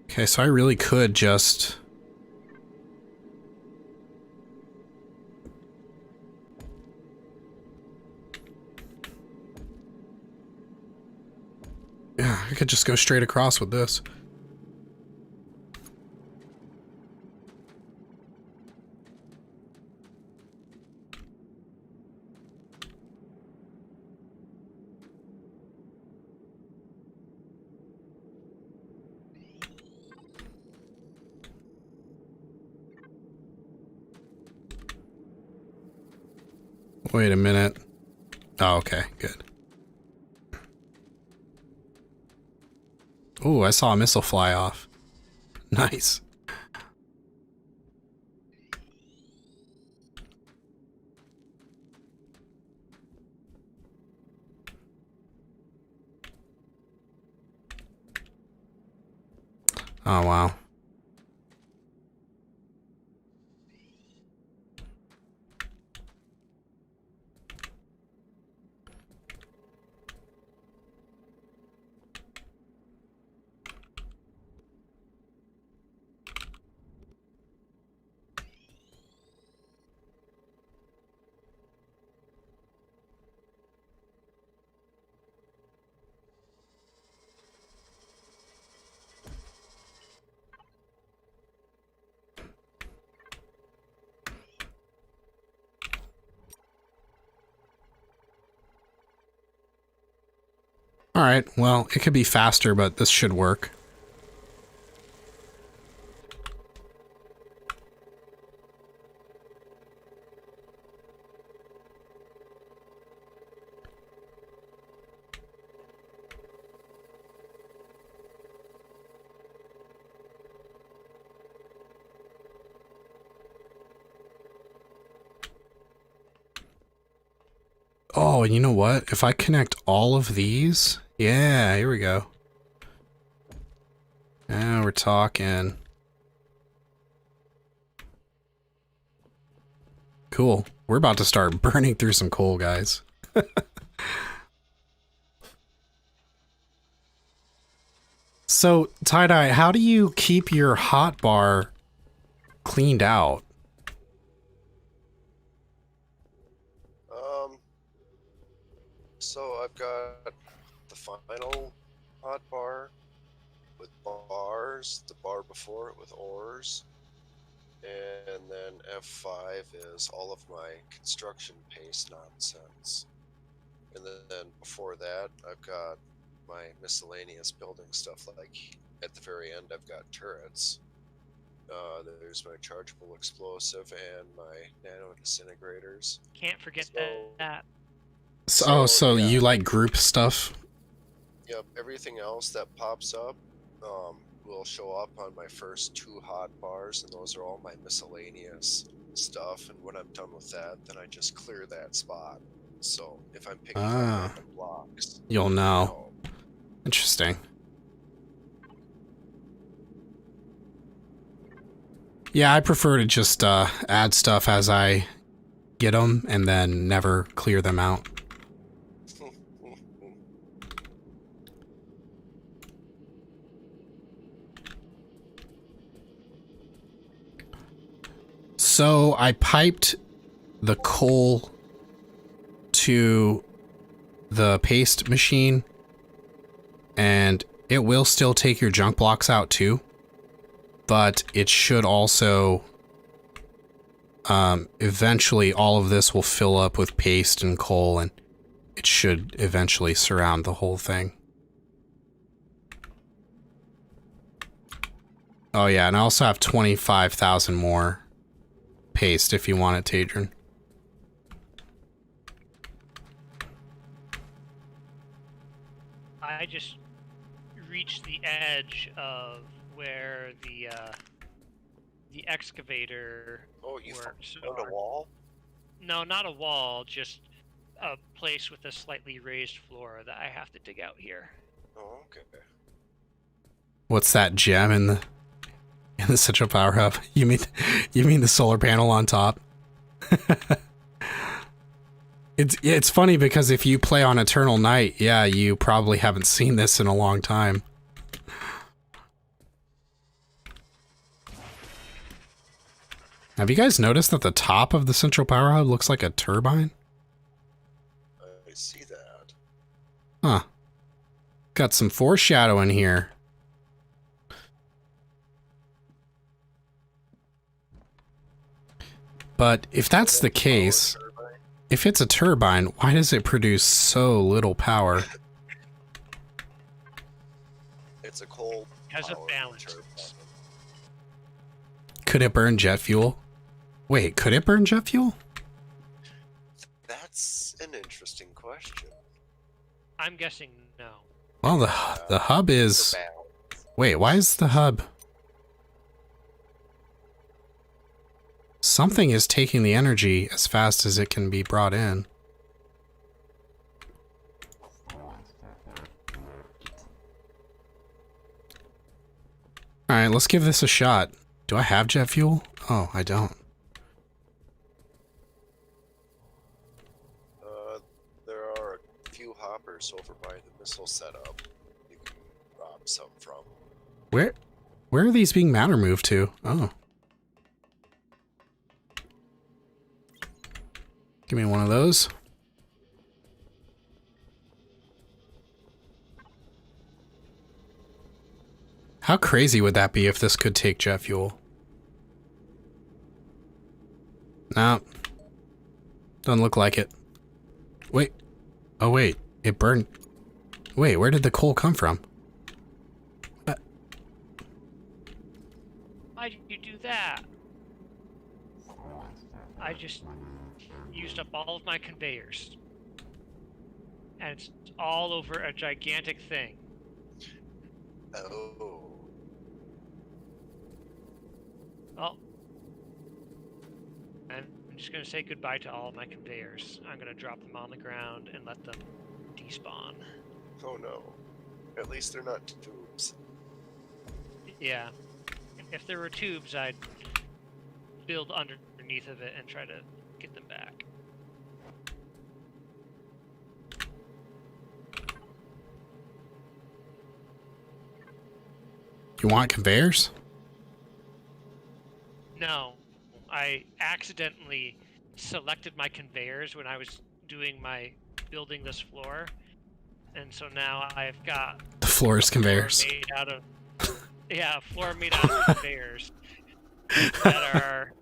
Speaker 2: Okay, so I really could just... Yeah, I could just go straight across with this. Wait a minute. Oh, okay, good. Ooh, I saw a missile fly off. Nice. Oh, wow. Alright, well, it could be faster, but this should work. Oh, and you know what? If I connect all of these... Yeah, here we go. Now we're talking. Cool. We're about to start burning through some coal, guys. So, Tie-Dye, how do you keep your hotbar cleaned out?
Speaker 1: So I've got the final hotbar with bars, the bar before it with ores, and then F5 is all of my construction paste nonsense. And then before that, I've got my miscellaneous building stuff, like at the very end I've got turrets. There's my chargeable explosive and my nano disintegrators.
Speaker 3: Can't forget that.
Speaker 2: So
Speaker 1: yeah.
Speaker 2: you like group stuff?
Speaker 1: Yep, everything else that pops up will show up on my first 2 hot bars, and those are all my miscellaneous stuff. And when I'm done with that, then I just clear that spot. So if I'm picking up random blocks,
Speaker 2: you'll know. Interesting. Yeah, I prefer to just add stuff as I get them and then never clear them out. So I piped the coal to the paste machine, and it will still take your junk blocks out too, but it should also eventually all of this will fill up with paste and coal, and it should eventually surround the whole thing. Oh yeah, and I also have 25,000 more paste if you want it, Tadrian.
Speaker 3: I just reached the edge of where the excavator.
Speaker 1: Oh, you
Speaker 3: works.
Speaker 1: found a wall?
Speaker 3: No, not a wall, just a place with a slightly raised floor that I have to dig out here.
Speaker 1: Oh, okay.
Speaker 2: What's that gem in the central power hub? You mean the solar panel on top? It's funny because if you play on Eternal Night, yeah, you probably haven't seen this in a long time. Have you guys noticed that the top of the central power hub looks like a turbine?
Speaker 1: I see that.
Speaker 2: Huh. Got some foreshadowing here. But if that's the case, if it's a turbine, why does it produce so little power?
Speaker 1: It's a coal
Speaker 3: Has a balance.
Speaker 1: turbine.
Speaker 2: Could it burn jet fuel? Wait, could it burn jet fuel?
Speaker 1: That's an interesting question.
Speaker 3: I'm guessing no.
Speaker 2: Well, the hub is... Wait, why is the hub... Something is taking the energy as fast as it can be brought in. Alright, let's give this a shot. Do I have jet fuel? Oh, I don't.
Speaker 1: There are a few hoppers over by the missile setup you can rob some from.
Speaker 2: Where are these being matter moved to? Oh. Give me one of those. How crazy would that be if this could take jet fuel? No. Doesn't look like it. Wait. Oh wait. It burned. Wait, where did the coal come from?
Speaker 3: Why did you do that? I just used up all of my conveyors. And it's all over a gigantic thing.
Speaker 1: Oh.
Speaker 3: Well, I'm just going to say goodbye to all of my conveyors. I'm going to drop them on the ground and let them despawn.
Speaker 1: Oh no. At least they're not tubes.
Speaker 3: Yeah. If there were tubes, I'd build underneath of it and try to get them back.
Speaker 2: You want conveyors?
Speaker 3: No. I accidentally selected my conveyors when I was doing my building this floor. And so now I've got
Speaker 2: The floor is conveyors.
Speaker 3: Floor made out of, yeah, a floor made out of conveyors that are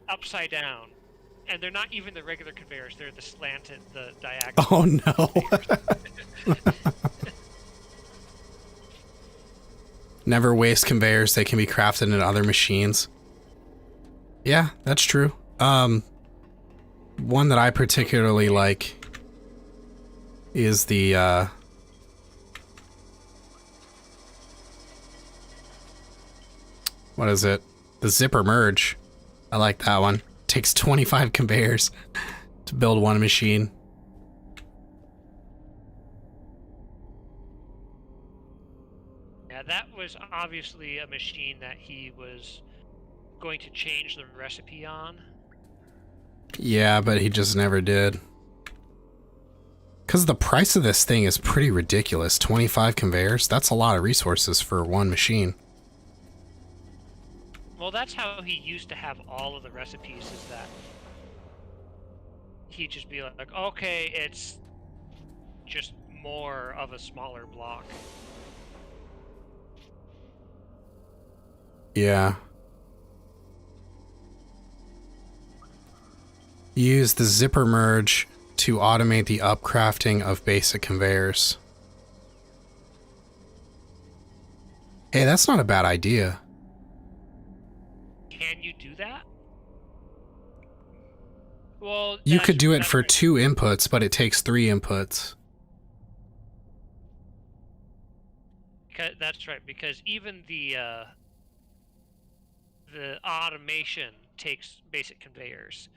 Speaker 3: upside down. And they're not even the regular conveyors, they're the slanted, the diagonal.
Speaker 2: Oh no. Never waste conveyors, they can be crafted in other machines. Yeah, that's true. One that I particularly like is the what is it? The zipper merge. I like that one. Takes 25 conveyors to build one machine.
Speaker 3: Yeah, that was obviously a machine that he was going to change the recipe on.
Speaker 2: Yeah, but he just never did. Because the price of this thing is pretty ridiculous. 25 conveyors? That's a lot of resources for one machine.
Speaker 3: Well, that's how he used to have all of the recipes, is that he'd just be like, okay, it's just more of a smaller block.
Speaker 2: Yeah. Use the zipper merge to automate the upcrafting of basic conveyors. Hey, that's not a bad idea.
Speaker 3: Can you do that? Well,
Speaker 2: You could do it for
Speaker 3: right.
Speaker 2: 2 inputs, but it takes 3 inputs.
Speaker 3: That's right, because even the automation takes basic conveyors.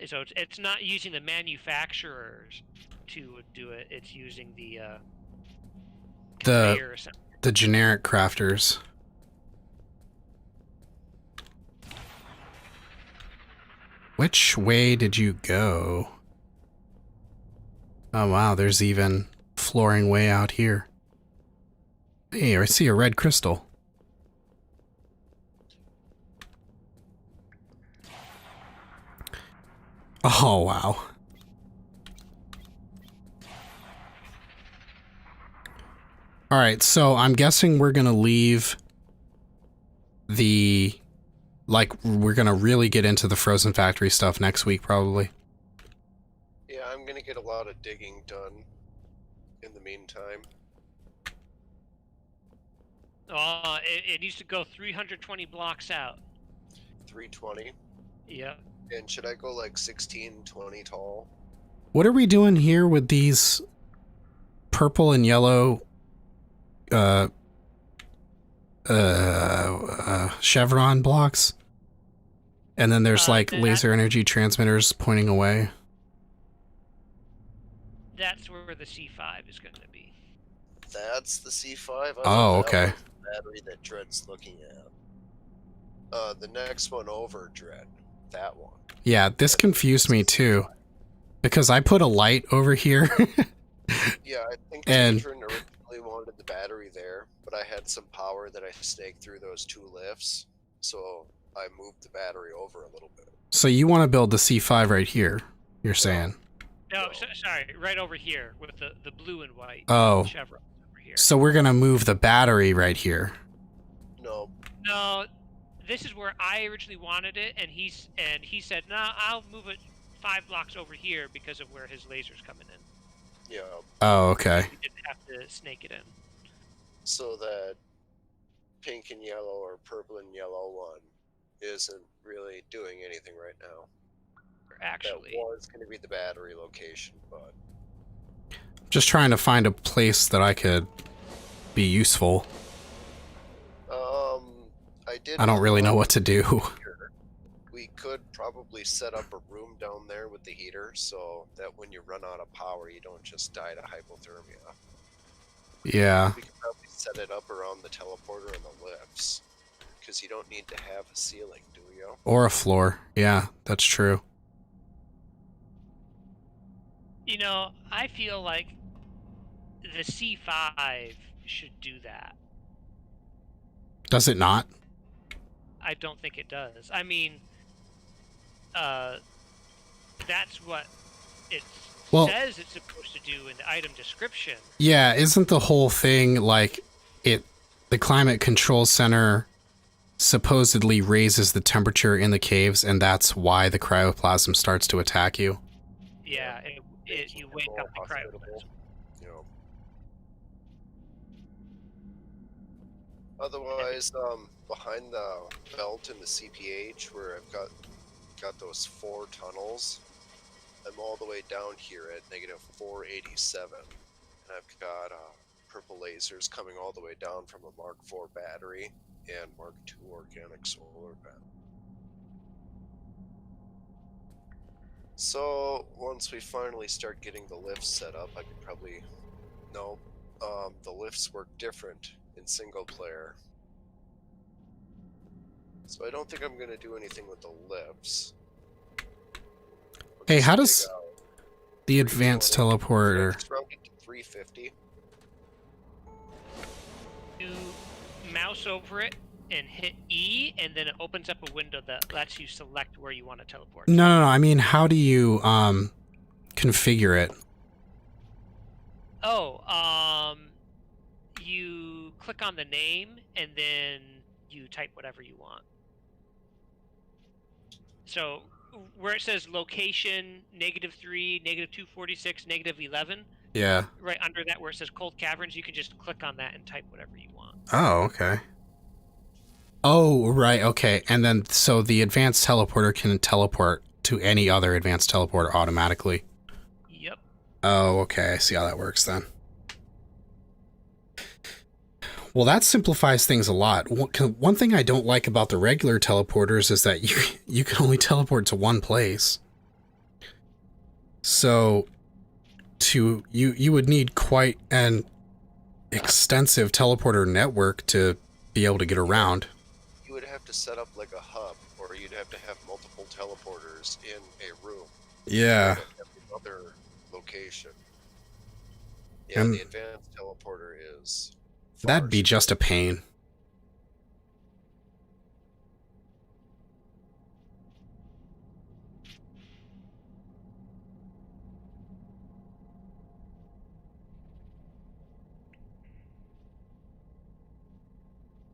Speaker 3: So it's not using the manufacturers to do it, it's using the conveyors.
Speaker 2: The generic crafters. Which way did you go? Oh wow, there's even flooring way out here. Hey, I see a red crystal. Oh wow. Alright, so I'm guessing we're gonna leave the... Like, we're gonna really get into the Frozen Factory stuff next week, probably.
Speaker 1: Yeah, I'm gonna get a lot of digging done in the meantime.
Speaker 3: It needs to go 320 blocks out.
Speaker 1: 320?
Speaker 3: Yep.
Speaker 1: And should I go like 16, 20 tall?
Speaker 2: What are we doing here with these purple and yellow chevron blocks? And then there's like laser energy transmitters pointing away.
Speaker 1: That's where the C5 is going to be. That's the C5?
Speaker 2: Oh, okay.
Speaker 1: The battery that Dread's looking at. The next one over, Dread. That one.
Speaker 2: Yeah, this confused me too. Because I put a light over here.
Speaker 1: Yeah, I think Children originally wanted the battery there, but I had some power that I snaked through those 2 lifts, so I moved the battery over a little bit.
Speaker 2: So you want to build the C5 right here, you're saying?
Speaker 3: No, sorry, right over here with the blue and white chevron over here.
Speaker 2: So we're going to move the battery right here.
Speaker 1: No.
Speaker 3: No, this is where I originally wanted it, and he said, no, I'll move it 5 blocks over here because of where his laser's coming in.
Speaker 1: Yeah.
Speaker 2: Oh, okay.
Speaker 3: You didn't have to snake it in.
Speaker 1: So that pink and yellow or purple and yellow one isn't really doing anything right now.
Speaker 3: Actually,
Speaker 1: that was going to be the battery location, but
Speaker 2: Just trying to find a place that I could be useful. I don't really know what to do.
Speaker 1: We could probably set up a room down there with the heater so that when you run out of power, you don't just die to hypothermia.
Speaker 2: Yeah.
Speaker 1: We could probably set it up around the teleporter and the lifts, because you don't need to have a ceiling, do you?
Speaker 2: Or a floor. Yeah, that's true.
Speaker 3: you know, I feel like the C5 should do that.
Speaker 2: Does it not?
Speaker 3: I don't think it does. I mean, that's what it says it's supposed to do in the item description.
Speaker 2: Yeah, isn't the whole thing like the climate control center supposedly raises the temperature in the caves, and that's why the cryoplasm starts to attack you?
Speaker 3: Yeah, you wake up the cryoplasm.
Speaker 1: You know. Otherwise, behind the belt in the CPH, where I've got those 4 tunnels, I'm all the way down here at negative 487, and I've got purple lasers coming all the way down from a Mark IV battery and Mark II organic solar panel. So once we finally start getting the lifts set up, I could probably... No, the lifts work different in single player. So I don't think I'm going to do anything with the lifts.
Speaker 2: Hey, how does the advanced teleporter...
Speaker 1: Round it to 350.
Speaker 3: You mouse over it and hit E, and then it opens up a window that lets you select where you want to teleport.
Speaker 2: No, I mean, how do you configure it?
Speaker 3: Oh, you click on the name, and then you type whatever you want. So where it says location -3, -246, -11.
Speaker 2: Yeah.
Speaker 3: Right under that where it says cold caverns, you can just click on that and type whatever you want.
Speaker 2: Oh, okay. Oh, right, okay. And then, so the advanced teleporter can teleport to any other advanced teleporter automatically?
Speaker 3: Yep.
Speaker 2: Oh, okay. I see how that works then. Well, that simplifies things a lot. One thing I don't like about the regular teleporters is that you can only teleport to one place. So, you would need quite an extensive teleporter network to be able to get around.
Speaker 1: You would have to set up like a hub, or you'd have to have multiple teleporters in a room.
Speaker 2: Yeah.
Speaker 1: Another location. Yeah, the advanced teleporter is...
Speaker 2: That'd be just a pain.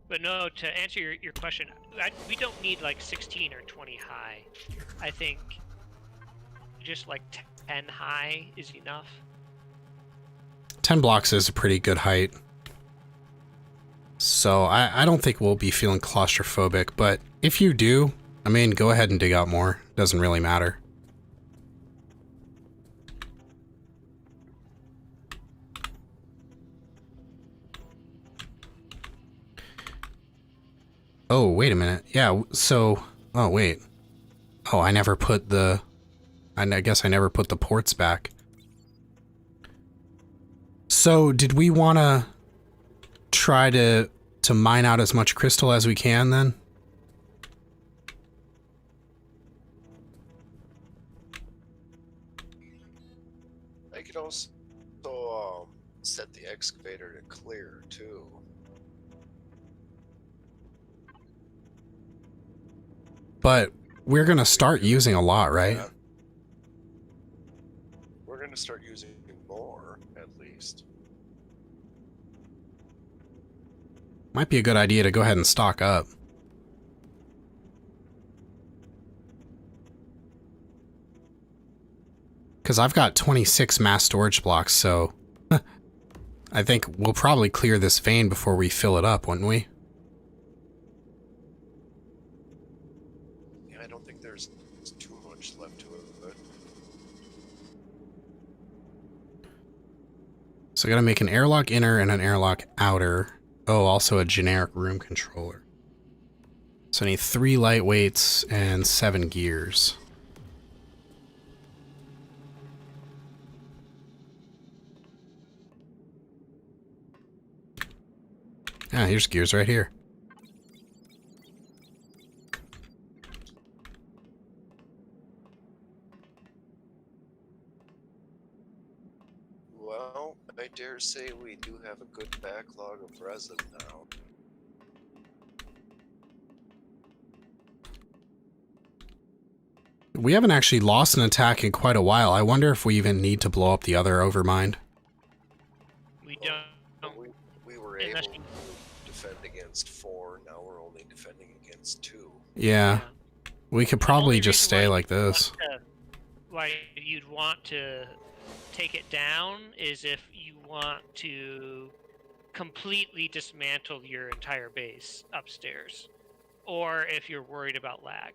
Speaker 3: But no, to answer your question, we don't need like 16 or 20 high. I think just like 10 high is enough.
Speaker 2: 10 blocks is a pretty good height. So I don't think we'll be feeling claustrophobic, but if you do, I mean, go ahead and dig out more. Doesn't really matter. Oh, wait a minute. Yeah, so... Oh, wait. Oh, I never put the... I guess I never put the ports back. So, did we want to try to mine out as much crystal as we can, then?
Speaker 1: I could also set the excavator to clear, too.
Speaker 2: But we're going to start using a lot, right?
Speaker 1: Yeah. We're going to start using more, at least.
Speaker 2: Might be a good idea to go ahead and stock up. Because I've got 26 mass storage blocks, so I think we'll probably clear this vein before we fill it up, wouldn't we?
Speaker 1: Yeah, I don't think there's too much left to it.
Speaker 2: So I gotta make an airlock inner and an airlock outer. Oh, also a generic room controller. So I need 3 lightweights and 7 gears. Ah, here's gears right here.
Speaker 1: Well, I dare say we do have a good backlog of resin now.
Speaker 2: We haven't actually lost an attack in quite a while. I wonder if we even need to blow up the other overmind.
Speaker 3: We don't.
Speaker 1: We were able to defend against 4, now we're only defending against 2.
Speaker 2: Yeah. We could probably just stay like this.
Speaker 3: Why you'd want to take it down is if you want to completely dismantle your entire base upstairs, or if you're worried about lag.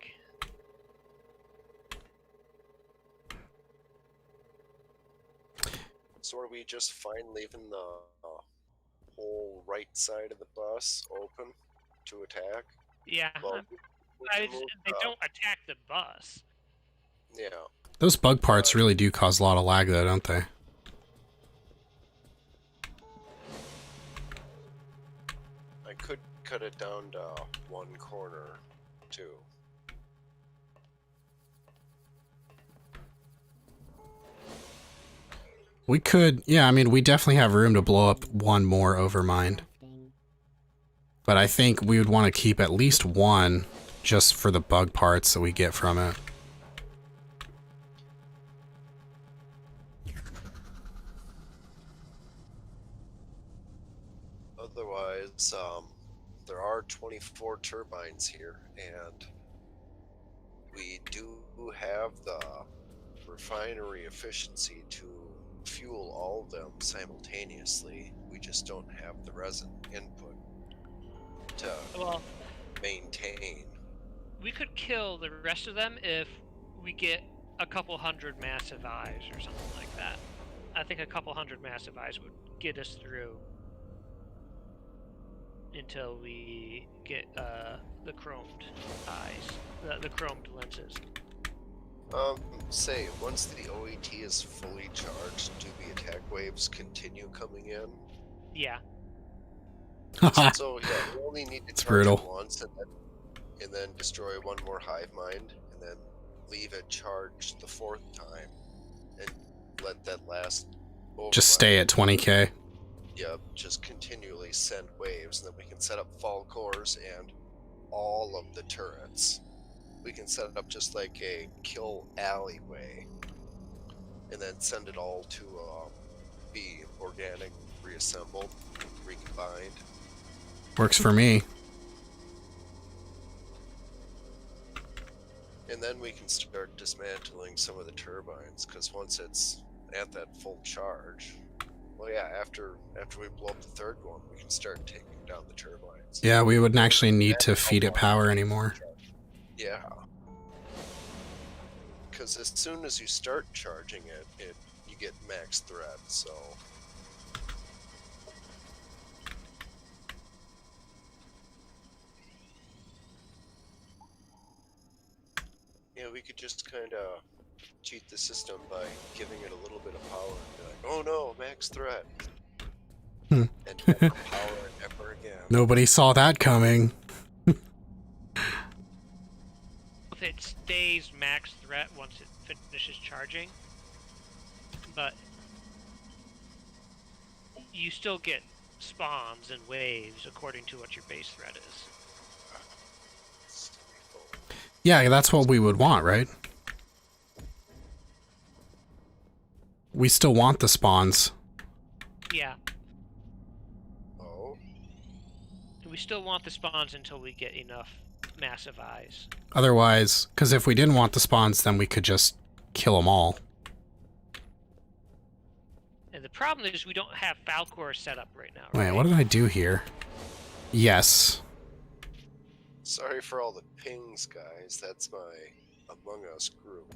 Speaker 1: So are we just fine leaving the whole right side of the bus open to attack?
Speaker 3: Yeah,
Speaker 1: Well,
Speaker 3: they don't attack the bus.
Speaker 1: Yeah.
Speaker 2: Those bug parts really do cause a lot of lag though, don't they?
Speaker 1: I could cut it down to 1 corner, too.
Speaker 2: We could, yeah, I mean, we definitely have room to blow up 1 more overmind. But I think we would want to keep at least 1 just for the bug parts that we get from it.
Speaker 1: Otherwise, there are 24 turbines here, and we do have the refinery efficiency to fuel all of them simultaneously. We just don't have the resin input to maintain.
Speaker 3: We could kill the rest of them if we get a couple hundred massive eyes or something like that. I think a couple hundred massive eyes would get us through until we get the chromed eyes, the chromed lenses.
Speaker 1: Say, once the OET is fully charged, do the attack waves continue coming in?
Speaker 3: Yeah.
Speaker 1: So, yeah, we only need to
Speaker 2: It's
Speaker 1: charge
Speaker 2: brutal.
Speaker 1: it once and then destroy 1 more hive mind, and then leave it charged the 4th time, and let that last
Speaker 2: Just stay at 20k.
Speaker 1: Yep, just continually send waves, and then we can set up fall cores and all of the turrets. We can set it up just like a kill alleyway, and then send it all to be organic, reassembled, recombined.
Speaker 2: Works for me.
Speaker 1: And then we can start dismantling some of the turbines, because once it's at that full charge, well, yeah, after we blow up the 3rd one, we can start taking down the turbines.
Speaker 2: Yeah, we wouldn't actually need to feed it power anymore.
Speaker 1: Yeah. Because as soon as you start charging it, you get max threat, so... Yeah, we could just kind of cheat the system by giving it a little bit of power and be like, oh no, max threat. And never power it ever again.
Speaker 2: Nobody saw that coming.
Speaker 3: If it stays max threat once it finishes charging, but you still get spawns and waves according to what your base threat is.
Speaker 2: Yeah, that's what we would want, right? We still want the spawns.
Speaker 3: Yeah.
Speaker 1: Oh.
Speaker 3: We still want the spawns until we get enough massive eyes.
Speaker 2: Otherwise, because if we didn't want the spawns, then we could just kill them all.
Speaker 3: The problem is we don't have Falcor set up right now.
Speaker 2: Wait,
Speaker 3: right?
Speaker 2: what did I do here? Yes.
Speaker 1: Sorry for all the pings, guys. That's my Among Us group.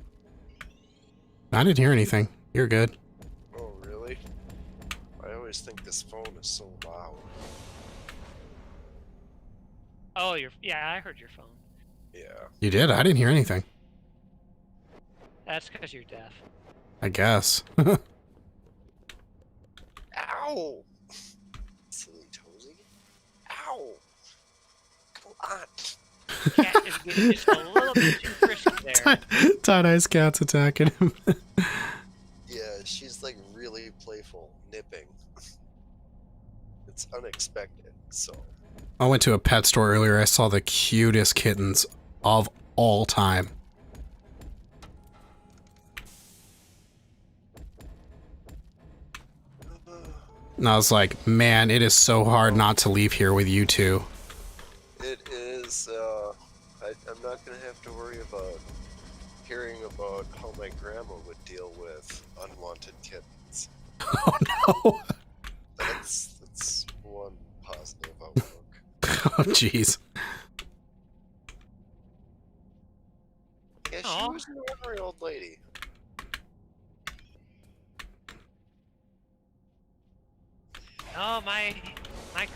Speaker 2: I didn't hear anything. You're good.
Speaker 1: Oh, really? I always think this phone is so loud.
Speaker 3: Oh, yeah, I heard your phone.
Speaker 1: Yeah.
Speaker 2: You did? I didn't hear anything.
Speaker 3: That's because you're deaf.
Speaker 2: I guess.
Speaker 1: Ow! Silly Tozy. Ow! Come on.
Speaker 3: Cat is getting just a little bit too frisky there.
Speaker 2: Tie-Dye's cat's attacking him.
Speaker 1: Yeah, she's like really playful, nipping. It's unexpected, so.
Speaker 2: I went to a pet store earlier. I saw the cutest kittens of all time. And I was like, man, it is so hard not to leave here with you two.
Speaker 1: It is, I'm not gonna have to worry about hearing about how my grandma would deal with unwanted kittens.
Speaker 2: Oh no.
Speaker 1: That's one positive outlook.
Speaker 2: Oh jeez.
Speaker 1: Yeah, she
Speaker 3: Aw.
Speaker 1: was an ordinary old lady.
Speaker 3: Oh, my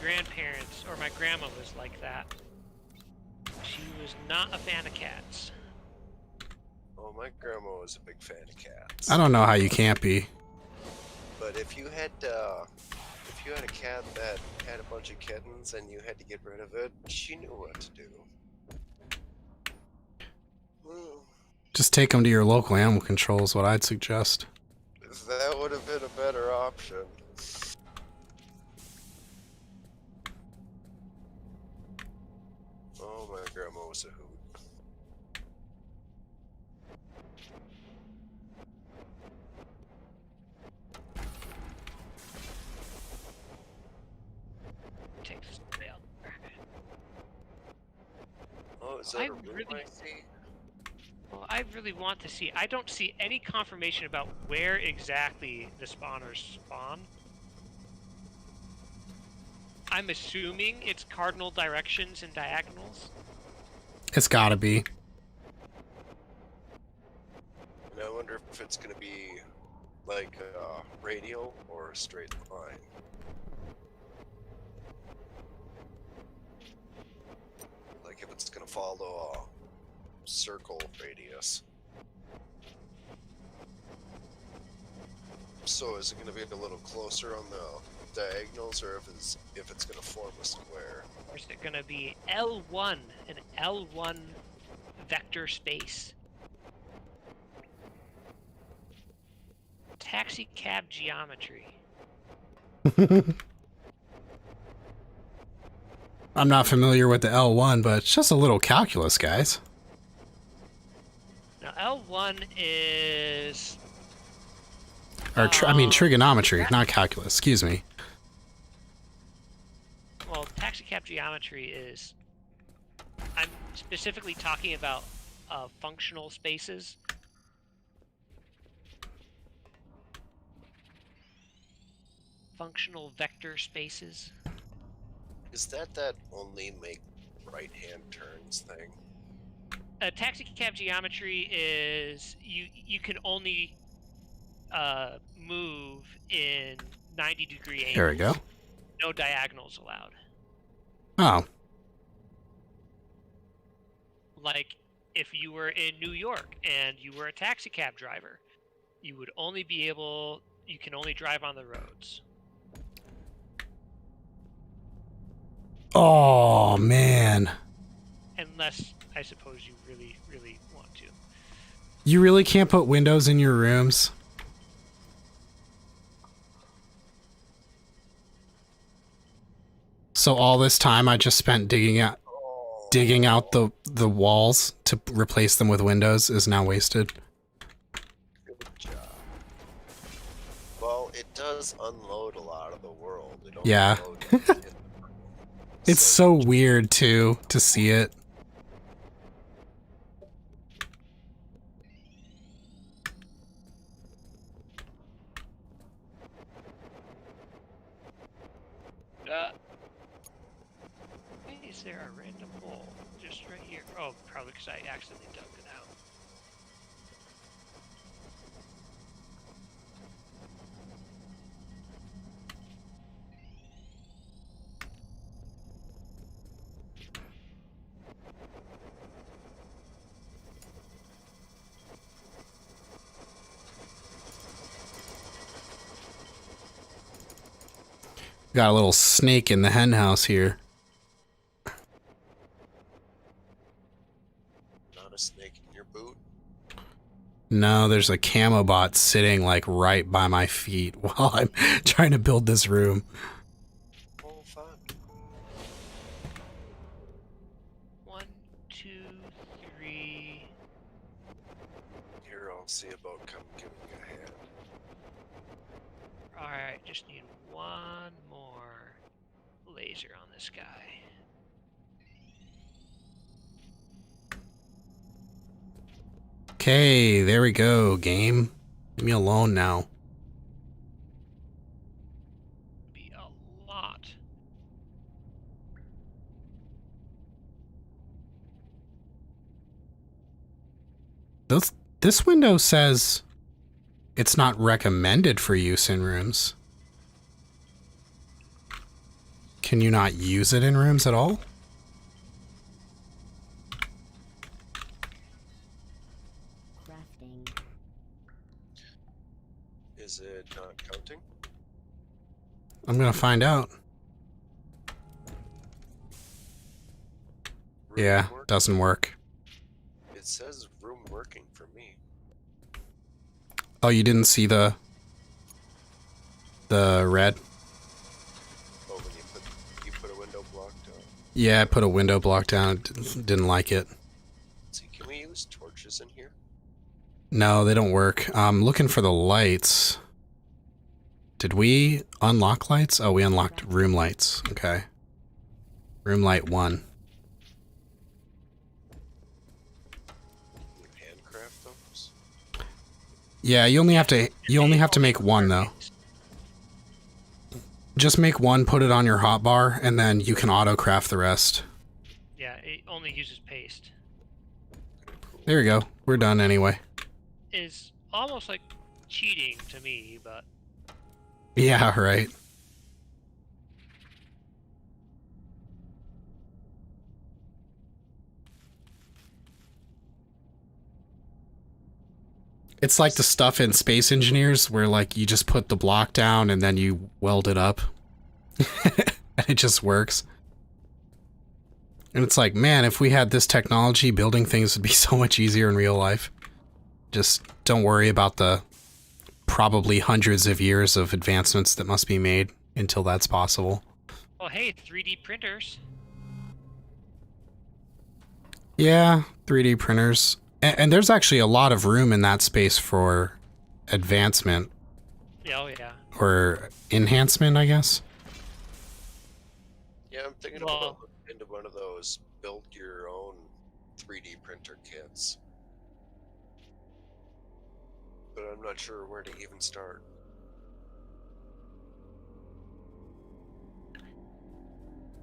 Speaker 3: grandparents, or my grandma was like that. She was not a fan of cats.
Speaker 1: Oh, my grandma was a big fan of cats.
Speaker 2: I don't know how you can't be.
Speaker 1: But if you had a cat that had a bunch of kittens and you had to get rid of it, she knew what to do.
Speaker 2: Just take them to your local animal control is what I'd suggest.
Speaker 1: That would have been a better option. Oh, my grandma was a hoot.
Speaker 3: Take this out.
Speaker 1: Oh, is that
Speaker 3: I
Speaker 1: a room
Speaker 3: really-
Speaker 1: I see?
Speaker 3: Well, I really want to see. I don't see any confirmation about where exactly the spawners spawn. I'm assuming it's cardinal directions and diagonals.
Speaker 2: It's gotta be.
Speaker 1: And I wonder if it's gonna be like radial or a straight line. Like if it's gonna follow a circle radius. So is it gonna be a little closer on the diagonals, or if it's gonna form a square?
Speaker 3: Or is it going to be L1, an L1 vector space? Taxi cab geometry.
Speaker 2: I'm not familiar with the L1, but it's just a little calculus, guys.
Speaker 3: Now L1 is...
Speaker 2: Or I mean trigonometry, not calculus. Excuse me.
Speaker 3: Well, taxi cab geometry is... I'm specifically talking about functional spaces. Functional vector spaces.
Speaker 1: Is that only make right-hand turns thing?
Speaker 3: Taxi cab geometry is you can only move in 90-degree angles.
Speaker 2: There we go.
Speaker 3: No diagonals allowed.
Speaker 2: Oh.
Speaker 3: Like if you were in New York and you were a taxi cab driver, you would only be able. You can only drive on the roads.
Speaker 2: Oh, man.
Speaker 3: Unless, I suppose, you really, really want to.
Speaker 2: You really can't put windows in your rooms? So all this time I just spent digging out the walls to replace them with windows is now wasted.
Speaker 1: Good job. Well, it does unload a lot of the world. It only
Speaker 2: Yeah.
Speaker 1: loads in the room.
Speaker 2: It's so weird, too, to see it.
Speaker 3: is there a random hole just right here? Oh, probably because I accidentally dug it out.
Speaker 2: Got a little snake in the hen house here.
Speaker 1: Not a snake in your boot.
Speaker 2: No, there's a camo bot sitting like right by my feet while I'm trying to build this room.
Speaker 1: Oh, fun.
Speaker 3: 1, 2, 3.
Speaker 1: Here, I'll see about come giving you a hand.
Speaker 3: Alright, just need one more laser on this guy.
Speaker 2: Okay, there we go, game. Leave me alone now.
Speaker 3: Be a lot.
Speaker 2: This window says it's not recommended for use in rooms. Can you not use it in rooms at all?
Speaker 4: Crafting.
Speaker 1: Is it not counting?
Speaker 2: I'm gonna find out.
Speaker 1: Room
Speaker 2: Yeah,
Speaker 1: work?
Speaker 2: doesn't work.
Speaker 1: It says room working for me.
Speaker 2: Oh, you didn't see the red?
Speaker 1: Oh, when you put a window block down.
Speaker 2: Yeah, I put a window block down. Didn't like it.
Speaker 1: Let's see, can we use torches in here?
Speaker 2: No, they don't work. I'm looking for the lights. Did we unlock lights? Oh, we unlocked room lights. Okay. Room light 1.
Speaker 1: Can you handcraft those?
Speaker 2: Yeah, you only have to make one though. Just make one, put it on your hotbar, and then you can auto craft the rest.
Speaker 3: Yeah, it only uses paste.
Speaker 1: Cool.
Speaker 2: There we go. We're done anyway.
Speaker 3: Is almost like cheating to me, but
Speaker 2: Yeah, right. It's like the stuff in Space Engineers where like you just put the block down and then you weld it up. And it just works. And it's like, man, if we had this technology, building things would be so much easier in real life. Just don't worry about the probably hundreds of years of advancements that must be made until that's possible.
Speaker 3: oh hey, 3D printers.
Speaker 2: Yeah, 3D printers. And there's actually a lot of room in that space for advancement.
Speaker 3: Yeah, oh yeah.
Speaker 2: Or enhancement, I guess.
Speaker 1: Yeah, I'm thinking
Speaker 3: Well-
Speaker 1: about looking into one of those build your own 3D printer kits. But I'm not sure where to even start.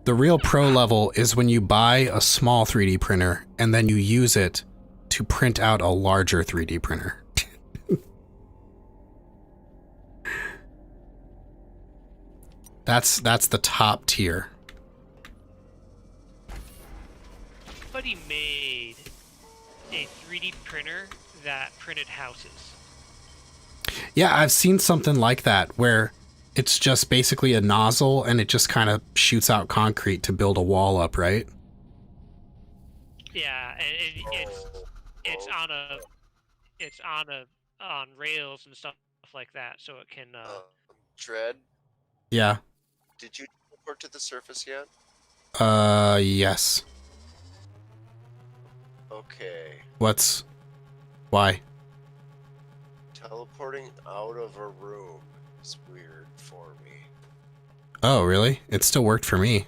Speaker 2: The real pro level is when you buy a small 3D printer and then you use it to print out a larger 3D printer. That's the top tier.
Speaker 3: Somebody made a 3D printer that printed houses.
Speaker 2: Yeah, I've seen something like that where it's just basically a nozzle and it just kind of shoots out concrete to build a wall up, right?
Speaker 3: Yeah, and it's on rails and stuff like that, so it can.
Speaker 1: Dread,
Speaker 2: Yeah.
Speaker 1: did you teleport to the surface yet?
Speaker 2: Yes.
Speaker 1: Okay.
Speaker 2: Why?
Speaker 1: Teleporting out of a room is weird for me.
Speaker 2: Oh, really? It still worked for me.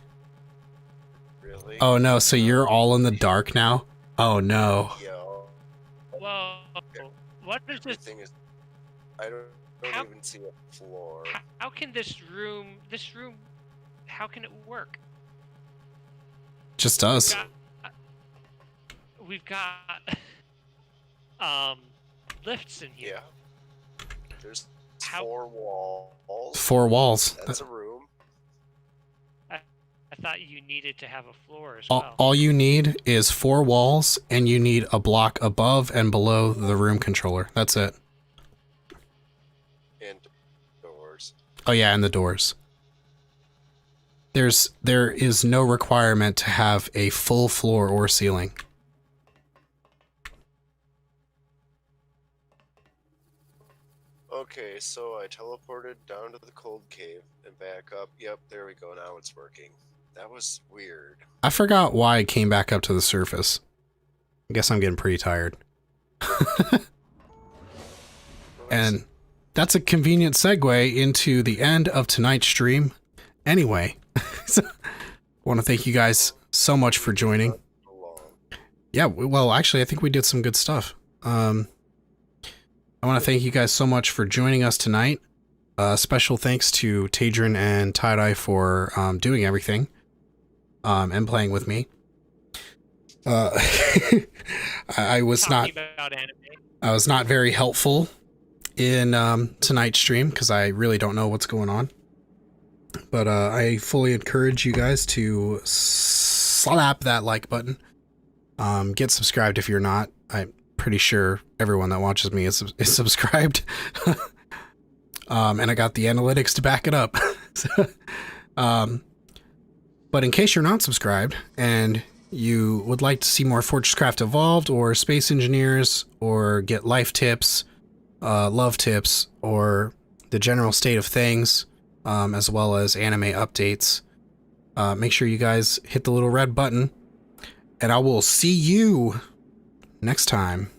Speaker 1: Really?
Speaker 2: Oh no, so you're all in the dark now? Oh no.
Speaker 1: Yo.
Speaker 3: Whoa! What is this?
Speaker 1: Everything is. I don't
Speaker 3: How-
Speaker 1: even see a floor.
Speaker 3: How can this room? How can it work?
Speaker 2: Just us.
Speaker 3: We've got lifts in here.
Speaker 1: Yeah. There's 4 walls.
Speaker 2: 4 walls.
Speaker 1: That's a room.
Speaker 3: I thought you needed to have a floor as well.
Speaker 2: All you need is 4 walls, and you need a block above and below the room controller. That's it.
Speaker 1: And doors.
Speaker 2: Oh yeah, and the doors. There is no requirement to have a full floor or ceiling.
Speaker 1: Okay, so I teleported down to the cold cave and back up. Yep, there we go. Now it's working. That was weird.
Speaker 2: I forgot why it came back up to the surface. I guess I'm getting pretty tired. And that's a convenient segue into the end of tonight's stream. Anyway, I want to thank you guys so much for joining. Yeah, well, actually, I think we did some good stuff. I want to thank you guys so much for joining us tonight. Special thanks to Tadrin and Tie-Dye for doing everything and playing with me. I was not very helpful in tonight's stream because I really don't know what's going on. But I fully encourage you guys to slap that like button. Get subscribed if you're not. I'm pretty sure everyone that watches me is subscribed. And I got the analytics to back it up. But in case you're not subscribed and you would like to see more FortressCraft Evolved or Space Engineers or get life tips, love tips, or the general state of things, as well as anime updates, make sure you guys hit the little red button, and I will see you next time.